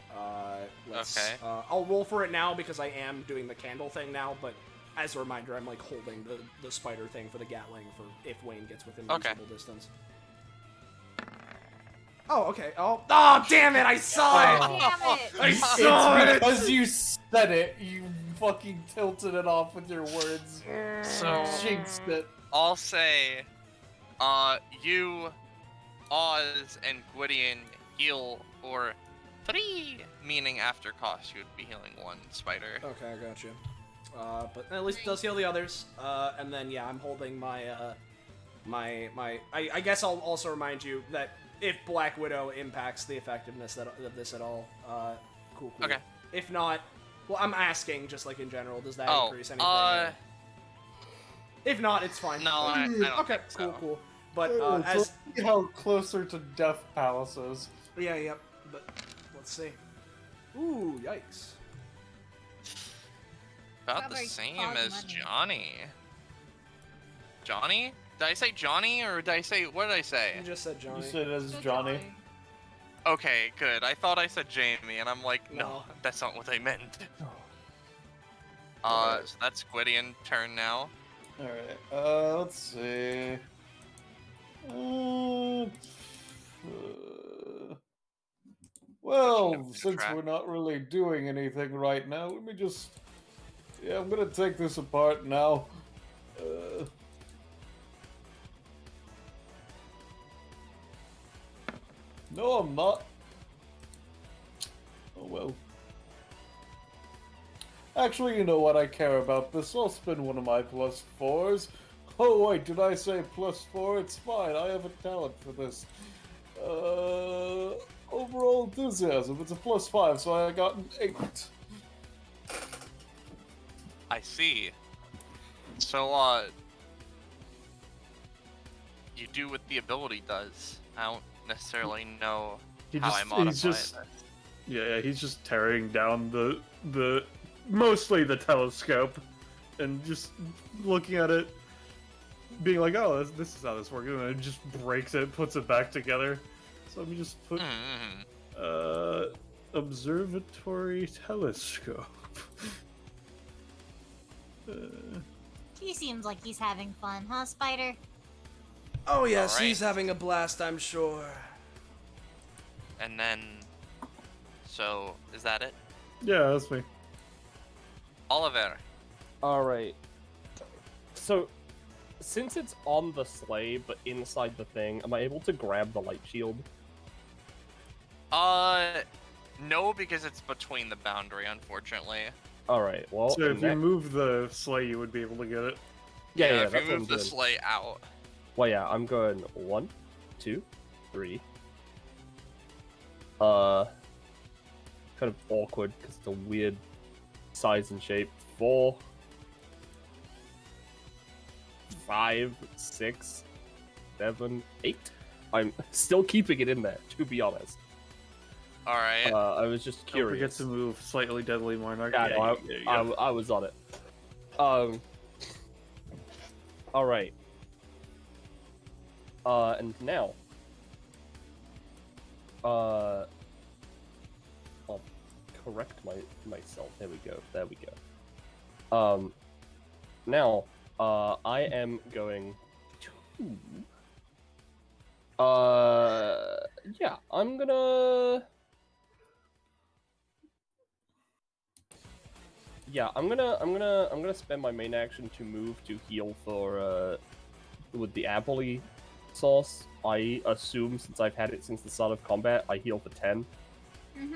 let's... Okay. I'll roll for it now because I am doing the candle thing now, but as a reminder, I'm, like, holding the spider thing for the Gatling for if Wayne gets within reasonable distance. Oh, okay. Oh, damn it! I saw it. Damn it! I saw It's it. because you said it. You fucking tilted it off with your words. So Jinxed it. I'll say, you, Oz, and Gwydion heal for 3, meaning after cost you would be healing 1 spider. Okay, I got you. But at least it does heal the others. And then yeah, I'm holding my I guess I'll also remind you that if Black Widow impacts the effectiveness of this at all, cool. Okay. If not, well, I'm asking just like in general, does that Oh, increase anything? If not, it's fine. No, I don't Okay, think so. cool. But So as see how closer to Death Palace is. yep. But let's see. Ooh, yikes. About Not the very same fun as money. Johnny. Johnny? Did I say Johnny or did I say, what did I say? You just said Johnny. You said it as Good Johnny. Okay, good. I thought I said Jamie, and I'm like, no, No. that's not what I meant. Alright. So that's Gwydion turn now. Alright, let's see. Well, Switching up the since track. we're not really doing anything right now, let me just... Yeah, I'm gonna take this apart now. No, I'm not. Oh well. Actually, you know what? I care about this. I'll spend one of my +4s. Oh wait, did I say +4? It's fine. I have a talent for this. Overall enthusiasm. It's a +5, so I got an 8. I see. So, you do what the ability does. I don't necessarily know how I modify he's just it. yeah, he's just tearing down the mostly the telescope and just looking at it, being like, oh, this is how this works, and then it just breaks it, puts it back together. So let me just put observatory telescope. He seems like he's having fun, huh, Spider? Oh yes, Alright. he's having a blast, I'm sure. And then, so, is that it? Yeah, that's me. Oliver. Alright. So, since it's on the sleigh, but inside the thing, am I able to grab the light shield? No, because it's between the boundary, unfortunately. Alright, well, So in if you that- move the sleigh, you would be able to get it. yeah, if that's you what I'm move the doing. sleigh out. Well, yeah, I'm going 1, 2, 3. Kind of awkward because it's a weird size and shape. 4, 5, 6, 7, 8. I'm still keeping it in there, to be honest. Alright. I was just Don't forget curious. to move slightly deadly Monarch. Yeah, no, there you go. I was on it. Alright. And now. I'll correct myself. There we go. There we go. Now, I am going to... yeah, I'm gonna... Yeah, I'm gonna spend my main action to move to heal for with the apple sauce. I assume since I've had it since the start of combat, I heal for 10. Mm-hmm.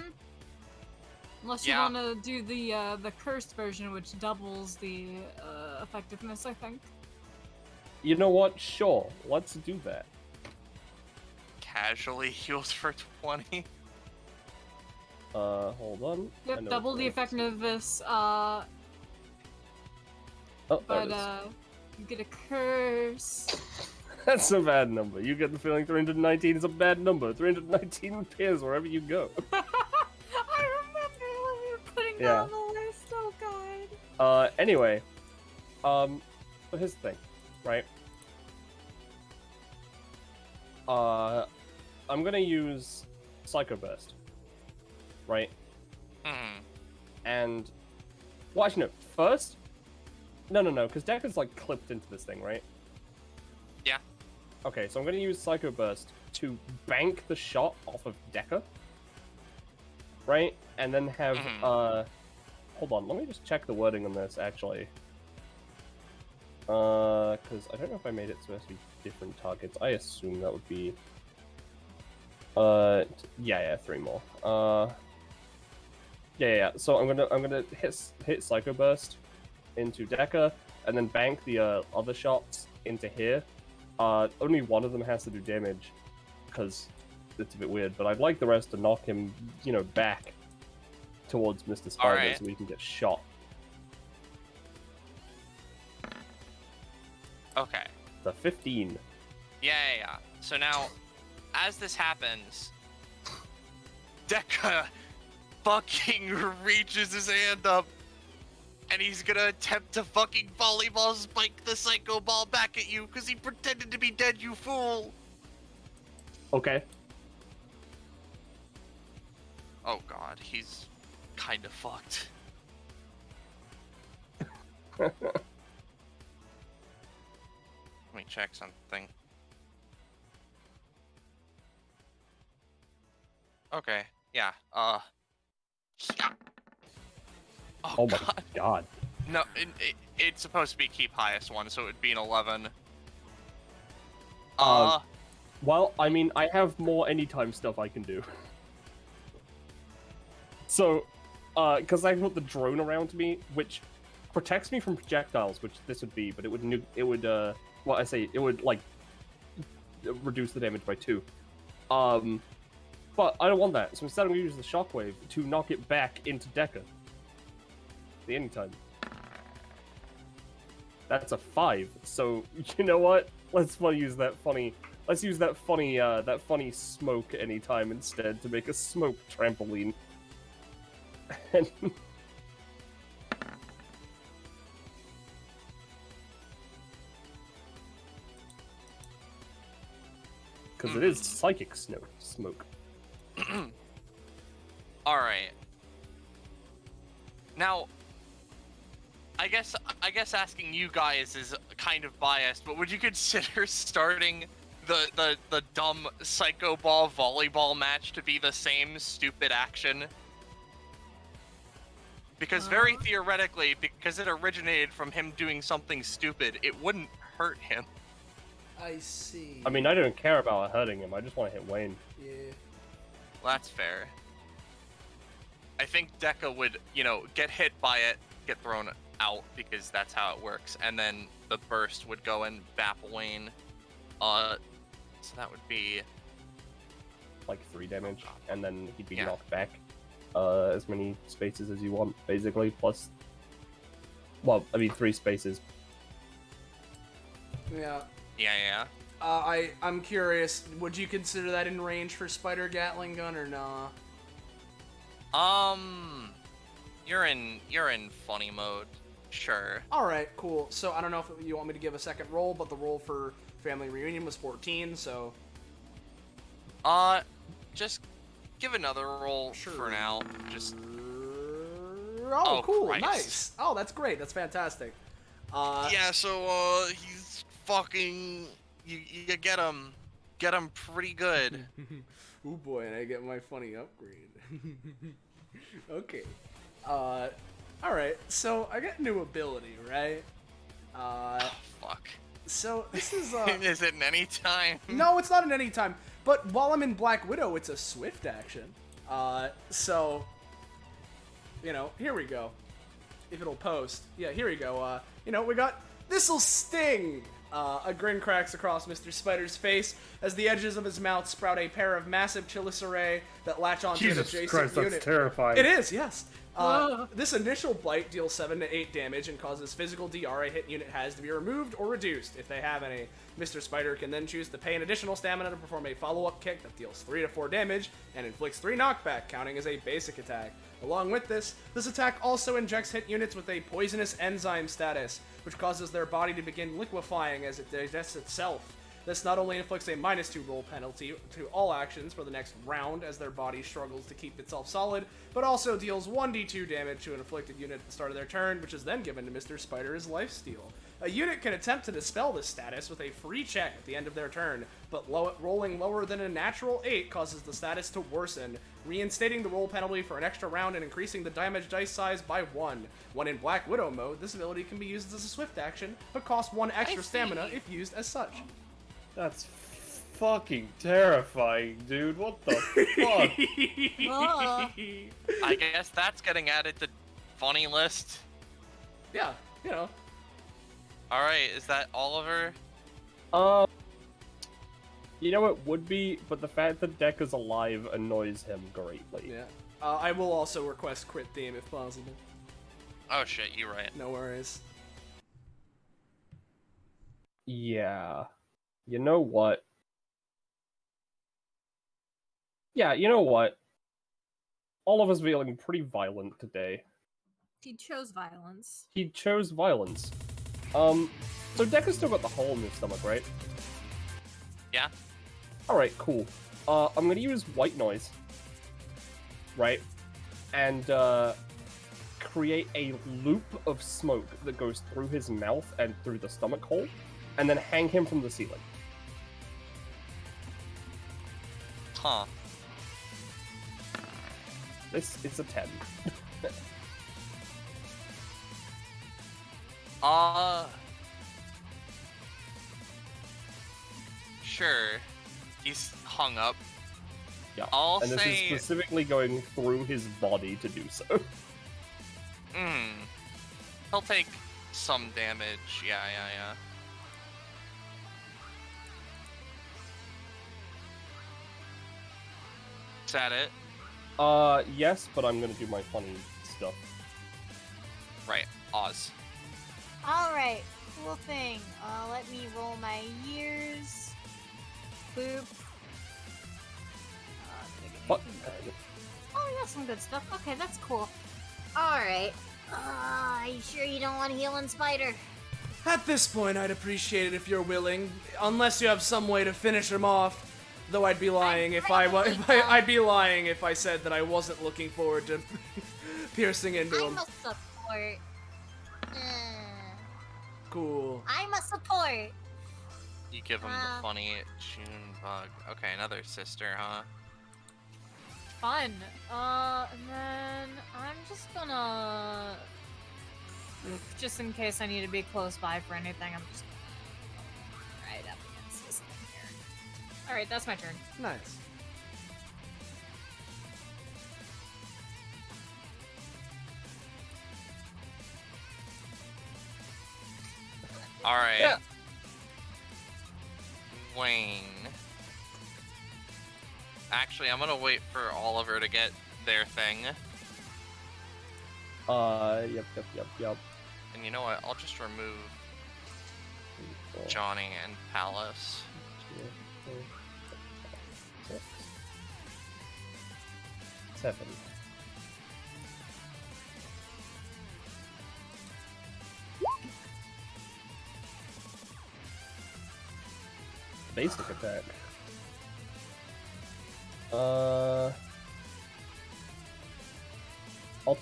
Unless you Yeah. want to do the cursed version, which doubles the effectiveness, I think. You know what? Sure, let's do that. Casually heals for 20. Hold on. I Yep, know double the it's- effectiveness. Oh, there But it is. you get a curse. That's a bad number. You get the feeling 319 is a bad number. 319 appears wherever you go. I remember when we were putting Yeah. down the list. Oh god. Anyway, so here's the thing, right? I'm gonna use Psycho Burst, right? And, well, actually, no. First, no, because Deck is like clipped into this thing, right? Yeah. Okay, so I'm gonna use Psycho Burst to bank the shot off of Decker, right? And then have hold on, let me just check the wording on this actually. Because I don't know if I made it supposed to be different targets. I assume that would be yeah, 3 more. Yeah. So I'm gonna hit Psycho Burst into Decker, and then bank the other shots into here. Only one of them has to do damage, because it's a bit weird. But I'd like the rest to knock him, back towards Mr. Spider so he can get shot. Okay. The 15. Yeah. So now, as this happens, Deca fucking reaches his hand up, and he's gonna attempt to fucking volleyball spike the Psycho Ball back at you because he pretended to be dead, you fool! Okay. Oh god, he's kind of fucked. Let me check something. Okay, yeah, Oh Oh my god. No, it's supposed to be keep highest one, so it'd be an 11. Well, I mean, I have more anytime stuff I can do. So, because I put the drone around me, which protects me from projectiles, which this would be, but it would, it would, like, reduce the damage by 2. But I don't want that, so instead I'm going to use the shockwave to knock it back into Decker. The anytime. That's a 5, so, you know what? Let's use that funny smoke anytime instead to make a smoke trampoline. Because it is psychic smoke. Alright. Now, I guess asking you guys is kind of biased, but would you consider starting the dumb Psycho Ball volleyball match to be the same stupid action? Because very theoretically, because it originated from him doing something stupid, it wouldn't hurt him. I see. I mean, I don't care about hurting him, I just want to hit Wayne. Yeah. Well, that's fair. I think Deca would, get hit by it, get thrown out, because that's how it works, and then the burst would go and bap Wayne. So that would be... like 3 damage, and then he'd be knocked back as many spaces as you want, basically, plus... Well, I mean, 3 spaces. Yeah. Yeah. I'm curious, would you consider that in range for Spider Gatling gun or nah? You're in funny mode. Sure. Alright, cool. So I don't know if you want me to give a second roll, but the roll for Family Reunion was 14, so... Just give another roll for now. Just... Oh, cool, Christ. nice. Oh, that's great, that's fantastic. Yeah, so, he's fucking... You get him pretty good. Ooh boy, and I get my funny upgrade. Okay. Alright, so I got new ability, right? Fuck. So, this is, Is it an anytime? No, it's not an anytime, but while I'm in Black Widow, it's a swift action. So, here we go. If it'll post. Yeah, here we go. We got This'll Sting! A grin cracks across Mr. Spider's face as the edges of his mouth sprout a pair of massive chelicerae that latch onto an adjacent Christ, unit. that's terrifying. It is, yes. This initial bite deals 7 to 8 damage and causes physical DR a hit unit has to be removed or reduced if they have any. Mr. Spider can then choose to pay an additional stamina to perform a follow-up kick that deals 3 to 4 damage and inflicts 3 knockback, counting as a basic attack. Along with this attack also injects hit units with a poisonous enzyme status, which causes their body to begin liquefying as it digests itself. This not only inflicts a -2 roll penalty to all actions for the next round as their body struggles to keep itself solid, but also deals 1d2 damage to an afflicted unit at the start of their turn, which is then given to Mr. Spider as lifesteal. A unit can attempt to dispel this status with a free check at the end of their turn, but rolling lower than a natural 8 causes the status to worsen, reinstating the roll penalty for an extra round and increasing the damage dice size by 1. When in Black Widow mode, this ability can be used as a swift action, but costs 1 extra stamina if used as such. That's fucking terrifying, dude. What the fuck? I guess that's getting added to funny list. Yeah, you know. Alright, is that Oliver? You know it would be, but the fact that Deck is alive annoys him greatly. Yeah. I will also request crit theme if possible. Oh shit, you're right. No worries. Yeah. You know what? Yeah, you know what? Oliver's feeling pretty violent today. He chose violence. He chose violence. So Decker's still got the hole in his stomach, right? Yeah. Alright, cool. I'm gonna use white noise. Right? And, create a loop of smoke that goes through his mouth and through the stomach hole, and then hang him from the ceiling. Huh. It's a 10. Sure. He's hung up. Yeah. I'll and this say... is specifically going through his body to do so. He'll take some damage. Yeah. Is that it? Yes, but I'm gonna do my funny stuff. Right. Oz. Alright, cool thing. Let me roll my years. Boop. What? Oh, you got some good stuff. Okay, that's cool. Alright. Are you sure you don't want healing spider? At this point, I'd appreciate it if you're willing, unless you have some way to finish him off. Though I'd be lying I'd be lying if I said that I wasn't looking forward to piercing into him. I'm a support. Cool. I'm a support. You give him the funny June bug. Okay, another sister, huh? Fun. And then I'm just gonna, just in case I need to be close by for anything, I'm just right up against this thing here. All right, that's my turn. Nice. Alright. Yeah. Wayne. Actually, I'm gonna wait for Oliver to get their thing. Yep. And you know what? I'll just remove Johnny and Palace. 6, 7. Basic attack. I'll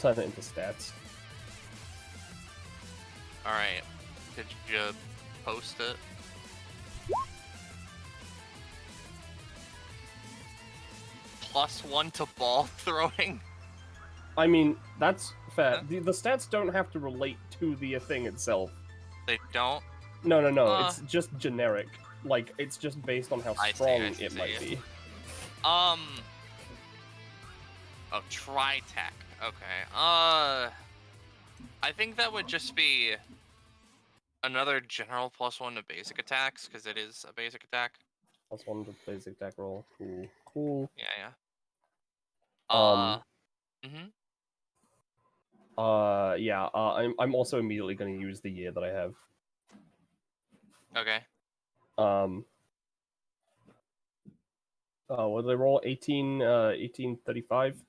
turn it into stats. Alright. Did you post it? +1 to ball throwing? I mean, that's fair. The stats don't have to relate to the thing itself. They don't? No. It's just generic. Like, it's just based on how strong it might be. Oh, Tri-Tech. Okay. I think that would just be another general +1 to basic attacks, because it is a basic attack. +1 to basic attack roll. Cool. Yeah. I'm also immediately going to use the year that I have. Okay. What did I roll? 1835?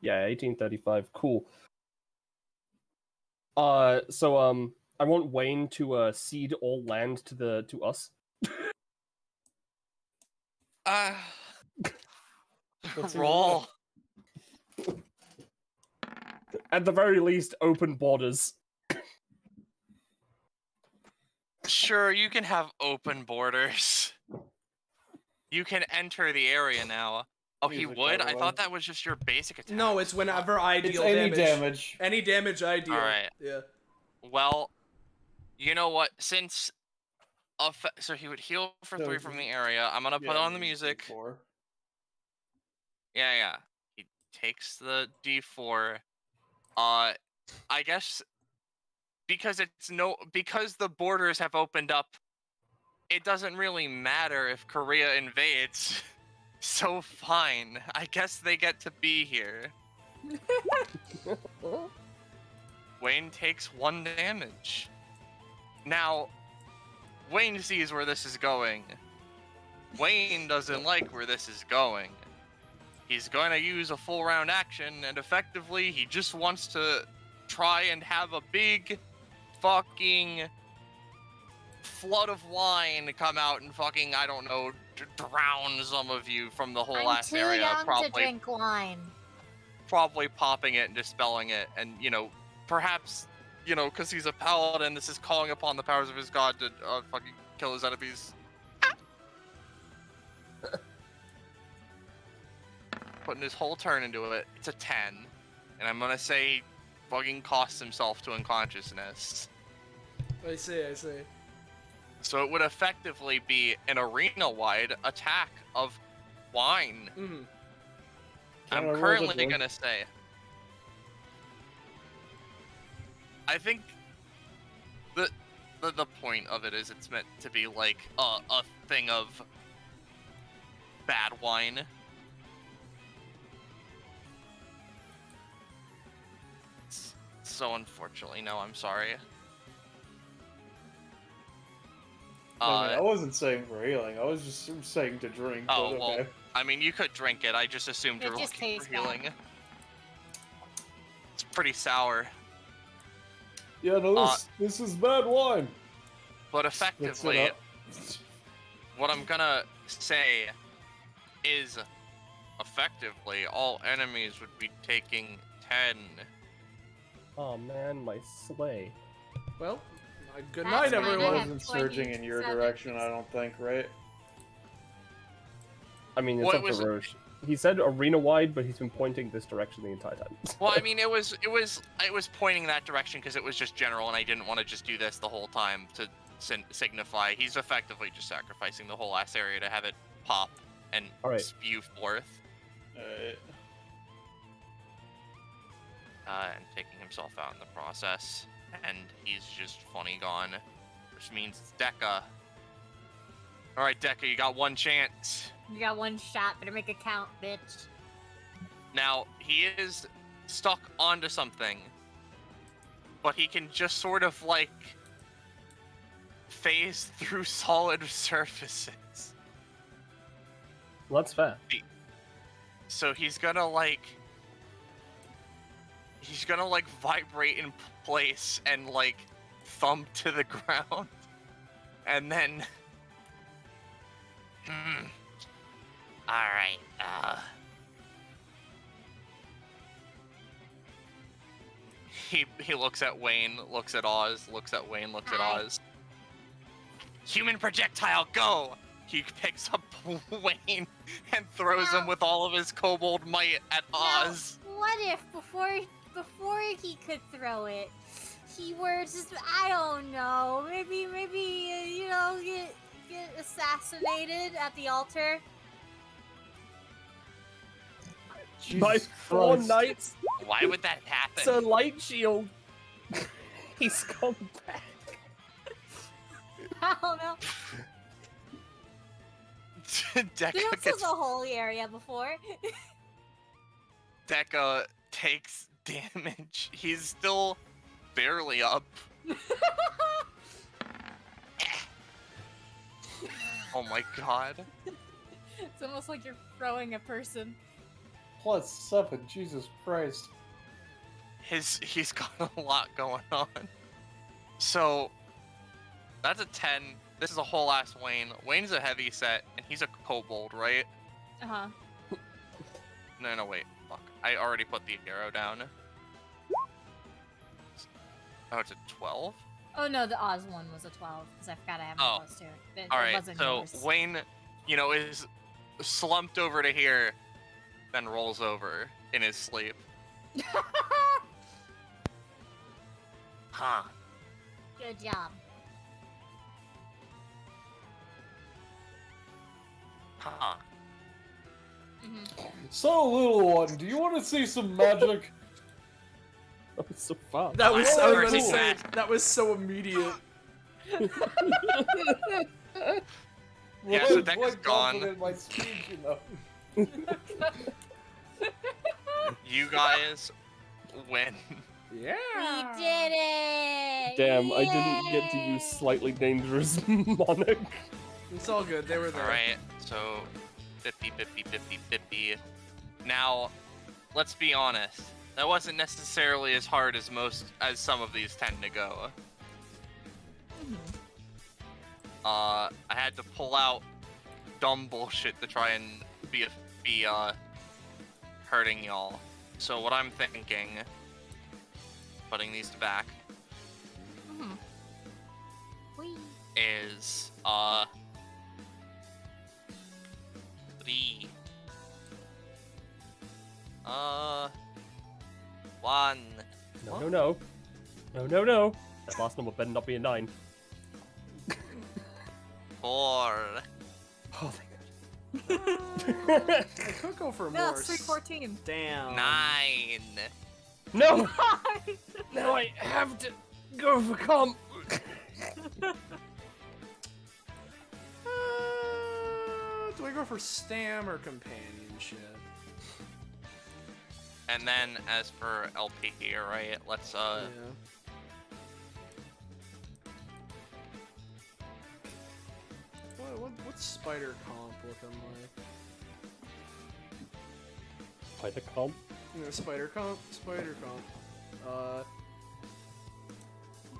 Yeah, 1835. Cool. So I want Wayne to cede all land to us. Roll. At the very least, open borders. Sure, you can have open borders. You can enter the area now. Oh, he Music, would? by the I way. thought that was just your basic attack. No, it's whenever I It's deal any damage. damage. Any damage I deal. Alright. Yeah. Well, you know what? Since so he would heal for 3 from the area. I'm gonna put on the music. D4. Yeah. He takes the D4. I guess because because the borders have opened up, it doesn't really matter if Korea invades. So fine. I guess they get to be here. Wayne takes 1 damage. Now, Wayne sees where this is going. Wayne doesn't like where this is going. He's going to use a full round action, and effectively, he just wants to try and have a big fucking flood of wine come out and fucking, I don't know, drown some of you from the whole I'm last too area. young to drink wine. Probably popping it and dispelling it, and, perhaps, because he's a paladin, this is calling upon the powers of his god to fucking kill his enemies. Putting his whole turn into it. It's a 10. And I'm gonna say he fucking costs himself to unconsciousness. I see. So it would effectively be an arena-wide attack of wine. Mm-hmm. I'm currently gonna say, I think the point of it is it's meant to be like a thing of bad wine. So unfortunately, no, I'm sorry. I wasn't saying for healing. I was just saying to drink. Oh, but well, okay. I mean, you could drink it. I just assumed you It were just looking for tastes bad. healing. It's pretty sour. Yeah, no, this is bad wine. But Mix it effectively, up. what I'm gonna say is, effectively, all enemies would be taking 10. Oh man, my sleigh. Well, good That's night, fine, I It everyone. have wasn't surging in your 27. direction, I don't think, right? I mean, it's What up was to it? Roche. He said arena wide, but he's been pointing this direction the entire time. Well, I mean, it was pointing that direction because it was just general, and I didn't want to just do this the whole time to signify. He's effectively just sacrificing the whole ass area to have it pop and Alright. spew forth, and taking himself out in the process. And he's just funny gone, which means it's Dekka. All right, Dekka, you got 1 chance. You got 1 shot. Better make it count, bitch. Now, he is stuck onto something, but he can just sort of, like, phase through solid surfaces. Well, that's fair. So he's gonna, like, vibrate in place and, like, thump to the ground. And then... Alright, He looks at Wayne, looks at Oz, looks at Wayne, looks at Hi. Oz. Human projectile, go! He picks up Wayne and throws him No. with all of his kobold might at Oz. Now, what if before he could throw it, he were just, I don't know, maybe get assassinated at the altar? By Jesus 4 Christ. knights, Why would that happen? it's a light shield. He's come back. I don't know. Dekka This was gets a holy area before. Dekka takes damage. He's still barely up. Oh my god. It's almost like you're throwing a person. +7, Jesus Christ. He's got a lot going on. So that's a 10. This is a whole ass Wayne. Wayne's a heavy set, and he's a kobold, right? Uh-huh. No, wait. Fuck. I already put the arrow down. Oh, it's a 12? Oh no, the Oz one was a 12 because I forgot I have my plus 2. It All right, wasn't so yours. Wayne, is slumped over to here, then rolls over in his sleep. Huh. Good job. Huh. So, little one, do you want to see some magic? That was so fast. That was, Oh, I was I gonna see say, that. that was so immediate. Yeah, Well, so I'm Deck is quite gone. confident in my speech, You guys win. Yeah. We did it! Damn, I didn't get to use slightly dangerous Monarch. It's all good. They were there. Alright, so 50, 50, 50, 50. Now, let's be honest. That wasn't necessarily as hard as some of these tend to go. I had to pull out dumb bullshit to try and be hurting y'all. So what I'm thinking, putting these to back, Whee. is 3. 1. No. That last number better not be a 9. 4. Oh, thank I could go for No, more. it's 314. Damn. 9. No! Now I have to go for comp. Do I go for Stam or Companionship? And then as for LP here, right? Let's Yeah. What's Spider Comp looking like? By the comp. Yeah, Spider Comp.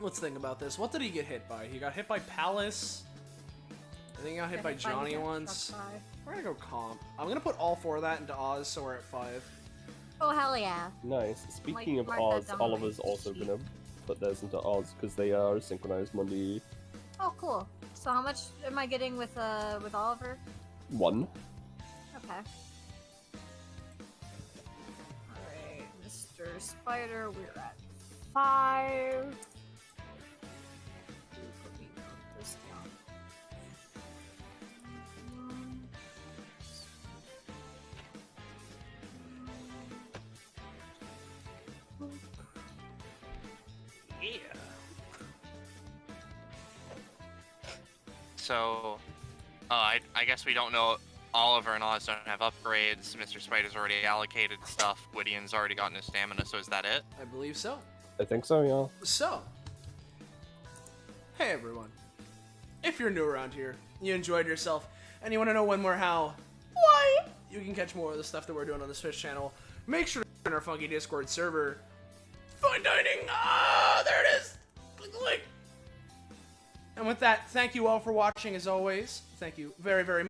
Let's think about this. What did he get hit by? He got hit by Palace. I think he got hit by Johnny once. We're gonna go Comp. I'm gonna put all 4 of that into Oz, so we're at 5. Oh, hell yeah. Nice. Speaking of mark that Oz, down on my Oliver's also sheet. gonna put theirs into Oz because they are synchronized Monday Oh, cool. So how much am I getting with Oliver? 1. Okay. Alright, Mr. Spider, we're at 5. Let me note this down. Yeah. So, I guess we don't know. Oliver and Oz don't have upgrades. Mr. Spider's already allocated stuff. Gwydian's already gotten his stamina, so is that it? I believe so. I think so, yeah. So, hey everyone. If you're new around here, you enjoyed yourself, and you want to know when, where, how, why, you can catch more of the stuff that we're doing on the Twitch channel. Make sure to join our funky Discord server. Fine dining! Ah, there it is! Click the link! And with that, thank you all for watching as always. Thank you very, very much.